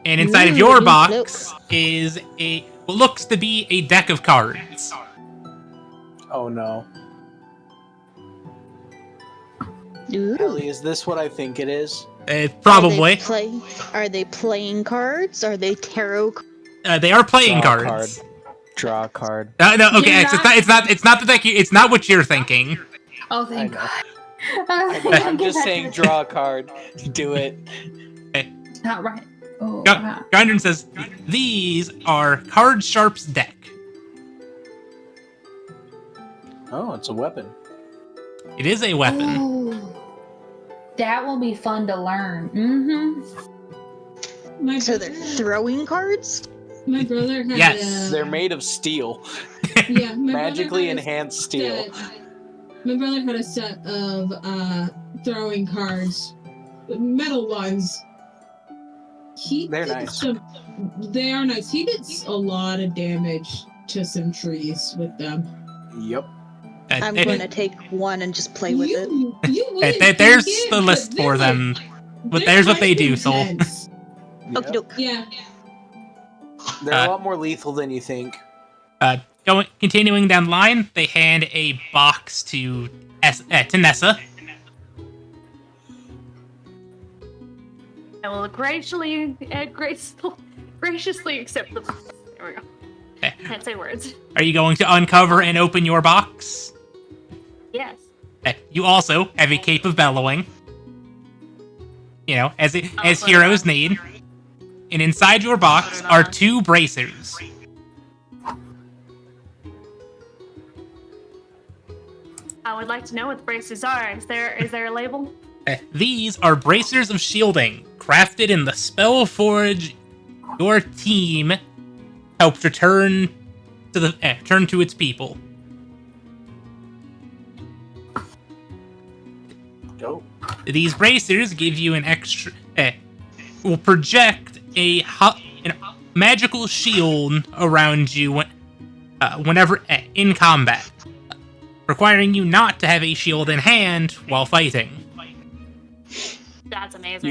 and inside of Ooh, your new box is what looks to be a deck of cards. Oh no. Ooh. Ellie, is this what I think it is? Probably. Are they playing cards? Are they tarot? They are playing Draw a cards. card. Draw a card. No. Okay. You're X, it's not the deck. It's not what you're thinking. Oh, thank know. God. I'm just saying, draw a card. Do it. Not right. Oh, Go- wow. Gondrin says these are Card Sharp's deck. Oh, it's a weapon. It is a weapon. Ooh. That will be fun to learn. Mm-hmm. My So they're brother, throwing cards? my brother had Yes. They're made of steel, yeah, my magically brother had a enhanced steel. my brother had a set of throwing cards, metal ones. They're nice. They are nice. He did a lot of damage to some trees with them. Yep. I'm going to take one and just play with it. You wouldn't There's think it, the but list they're for like- them. But they're there's what they quite do, Soul. intense. Yep. Okie doke. Yeah. They're a lot more lethal than you think. Continuing down the line, they hand a box to Nessa. I will graciously accept the box. There we go. Okay. Can't say words. Are you going to uncover and open your box? Yes. You also have a cape of bellowing. You know, as heroes need. And inside your box are 2 bracers. I would like to know what the braces are. Is there a label? These are bracers of shielding, crafted in the Spellforge. Your team helped return to its people. Dope. These bracers give you an extra. Will project a magical shield around you whenever in combat, requiring you not to have a shield in hand while fighting. That's amazing.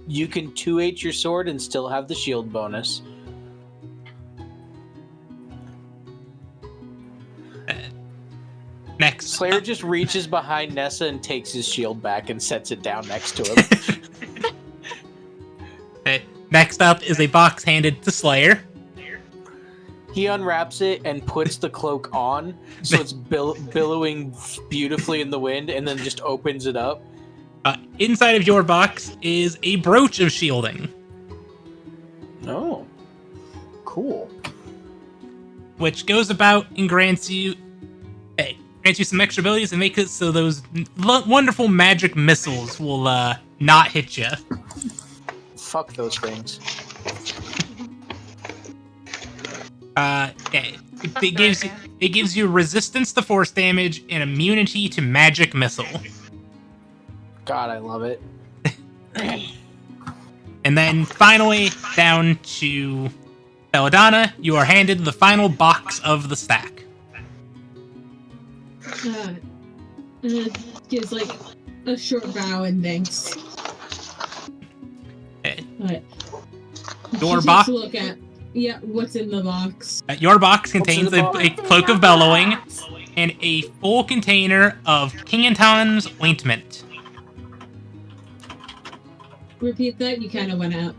You can 2-8 your sword and still have the shield bonus. Next, Slayer just reaches behind Nessa and takes his shield back and sets it down next to him. next up is a box handed to Slayer. He unwraps it and puts the cloak on, so it's billowing beautifully in the wind, and then just opens it up. Inside of your box is a brooch of shielding, Oh, cool. which goes about and grants you some extra abilities and makes it so those wonderful magic missiles will not hit you. Fuck those things. It gives you resistance to force damage and immunity to magic missile. God, I love it. And then finally, down to Belladonna, you are handed the final box of the stack. Gives like a short bow and thanks. But Your just box. look at what's in the box. Your box contains the box? a cloak of bellowing and a full container of King and Tom's ointment. Repeat that. You kind of went out.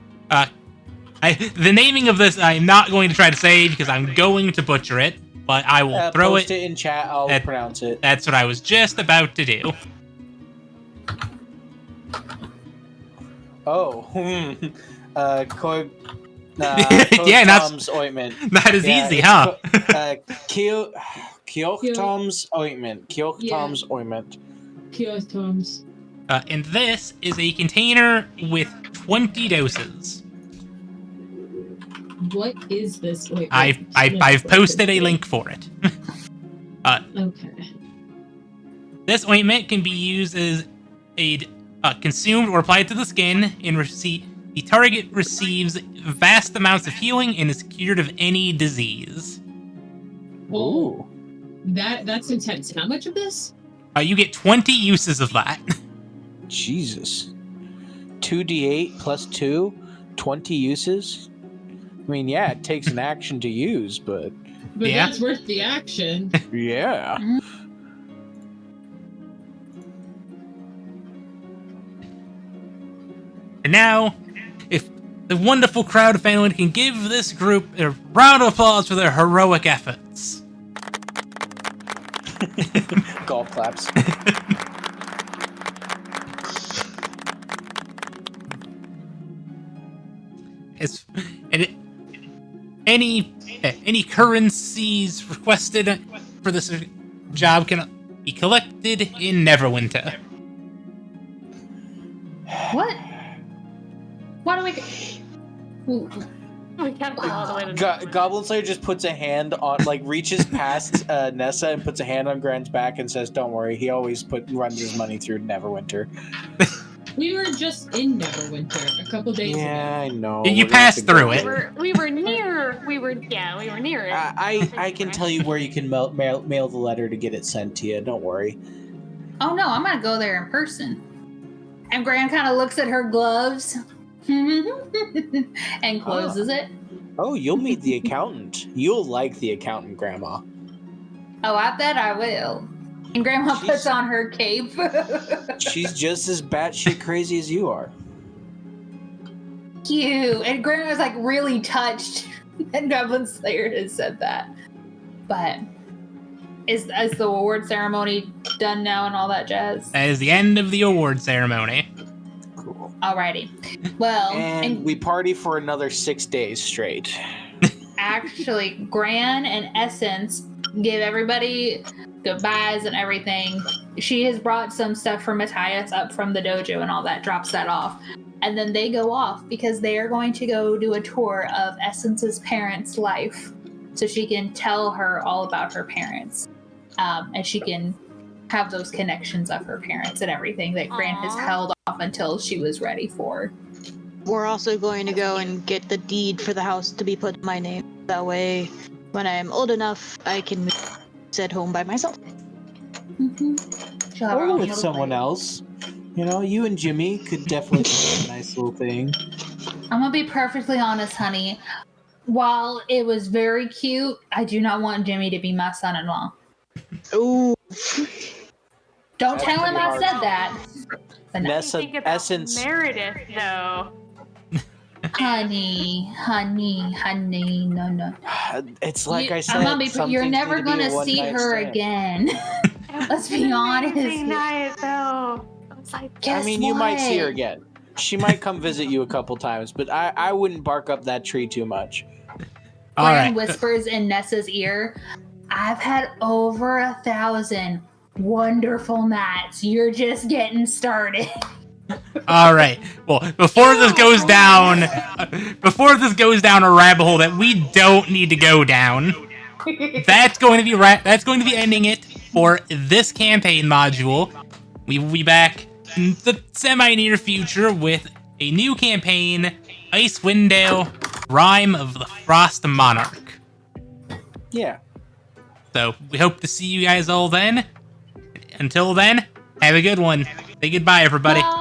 The naming of this I'm not going to try to say because I'm going to butcher it, but I will throw Post it. it in chat. I'll pronounce it. That's what I was just about to do. Oh, Yeah, that's- Tom's ointment. That is Yeah, easy, it's huh? Kyoch Tom's ointment. Kyoch Yeah. Tom's ointment. Kiosk Toms. And this is a container with 20 doses. What is this? Wait, I've posted a link for it. Okay. This ointment can be used as consumed or applied to the skin the target receives vast amounts of healing and is cured of any disease. Oh, that's intense. How much of this? You get 20 uses of that. Jesus. 2d8 plus 2, 20 uses? I mean, yeah, it takes an action to use, but... But Yeah. that's worth the action. Yeah. And now, if the wonderful crowd, if anyone can give this group a round of applause for their heroic efforts. Golf claps. As, any currencies requested for this job can be collected in Neverwinter. What? Why do we? Ooh. We can't go all the way to Goblin Slayer just puts a hand on, like, reaches past Nessa and puts a hand on Gran's back and says, "Don't worry, he always runs his money through Neverwinter." We were just in Neverwinter a couple days Yeah, I ago. know. You We're passed gonna through have to it. go- we were near it. I can tell you where you can mail the letter to get it sent to you. Don't worry. Oh no, I'm gonna go there in person. And Gran kind of looks at her gloves and closes it. Oh, you'll meet the accountant. You'll like the accountant, Grandma. Oh, I bet I will. And Grandma She's- puts on her cape. She's just as batshit crazy as you are. Cute. And Grandma's like really touched. And Goblin Slayer has said that. But is the award ceremony done now and all that jazz? That is the end of the award ceremony. Cool. Alrighty. Well, And we party for another 6 days straight. actually, Gran and Essence give everybody goodbyes and everything. She has brought some stuff for Matthias up from the dojo and all that, drops that off. And then they go off because they are going to go do a tour of Essence's parents' life so she can tell her all about her parents. And she can have those connections of her parents and everything that Gran has Aw. held off until she was ready for. We're also going to go and get the deed for the house to be put in my name. That way, when I'm old enough, I can sit home by myself. She'll have her Or own with little someone place. else. You know, you and Jimmy could definitely do a nice little thing. I'm gonna be perfectly honest, honey. While it was very cute, I do not want Jimmy to be my son-in-law. Ooh. Don't That's tell him pretty I hard. said that. But no. Nessa, Think about Essence. Meredith, though. honey, no. It's like I said. I'm gonna be. some You're things never need to be a gonna see one-night her stand. again. Let's be honest. Amazing night, though. I was like, Guess I mean, you might see her what? again. She might come visit you a couple times, but I wouldn't bark up that tree too much. All Gran right. whispers in Nessa's ear, "I've had over 1,000 wonderful nights. You're just getting started." All right. Well, before this goes down a rabbit hole that we don't need to go down, that's going to be ending it for this campaign module. We will be back in the semi-near future with a new campaign, Icewind Dale, Rime of the Frost Monarch. Yeah. So we hope to see you guys all then. Until then, have a good one. Say goodbye, everybody. Bye.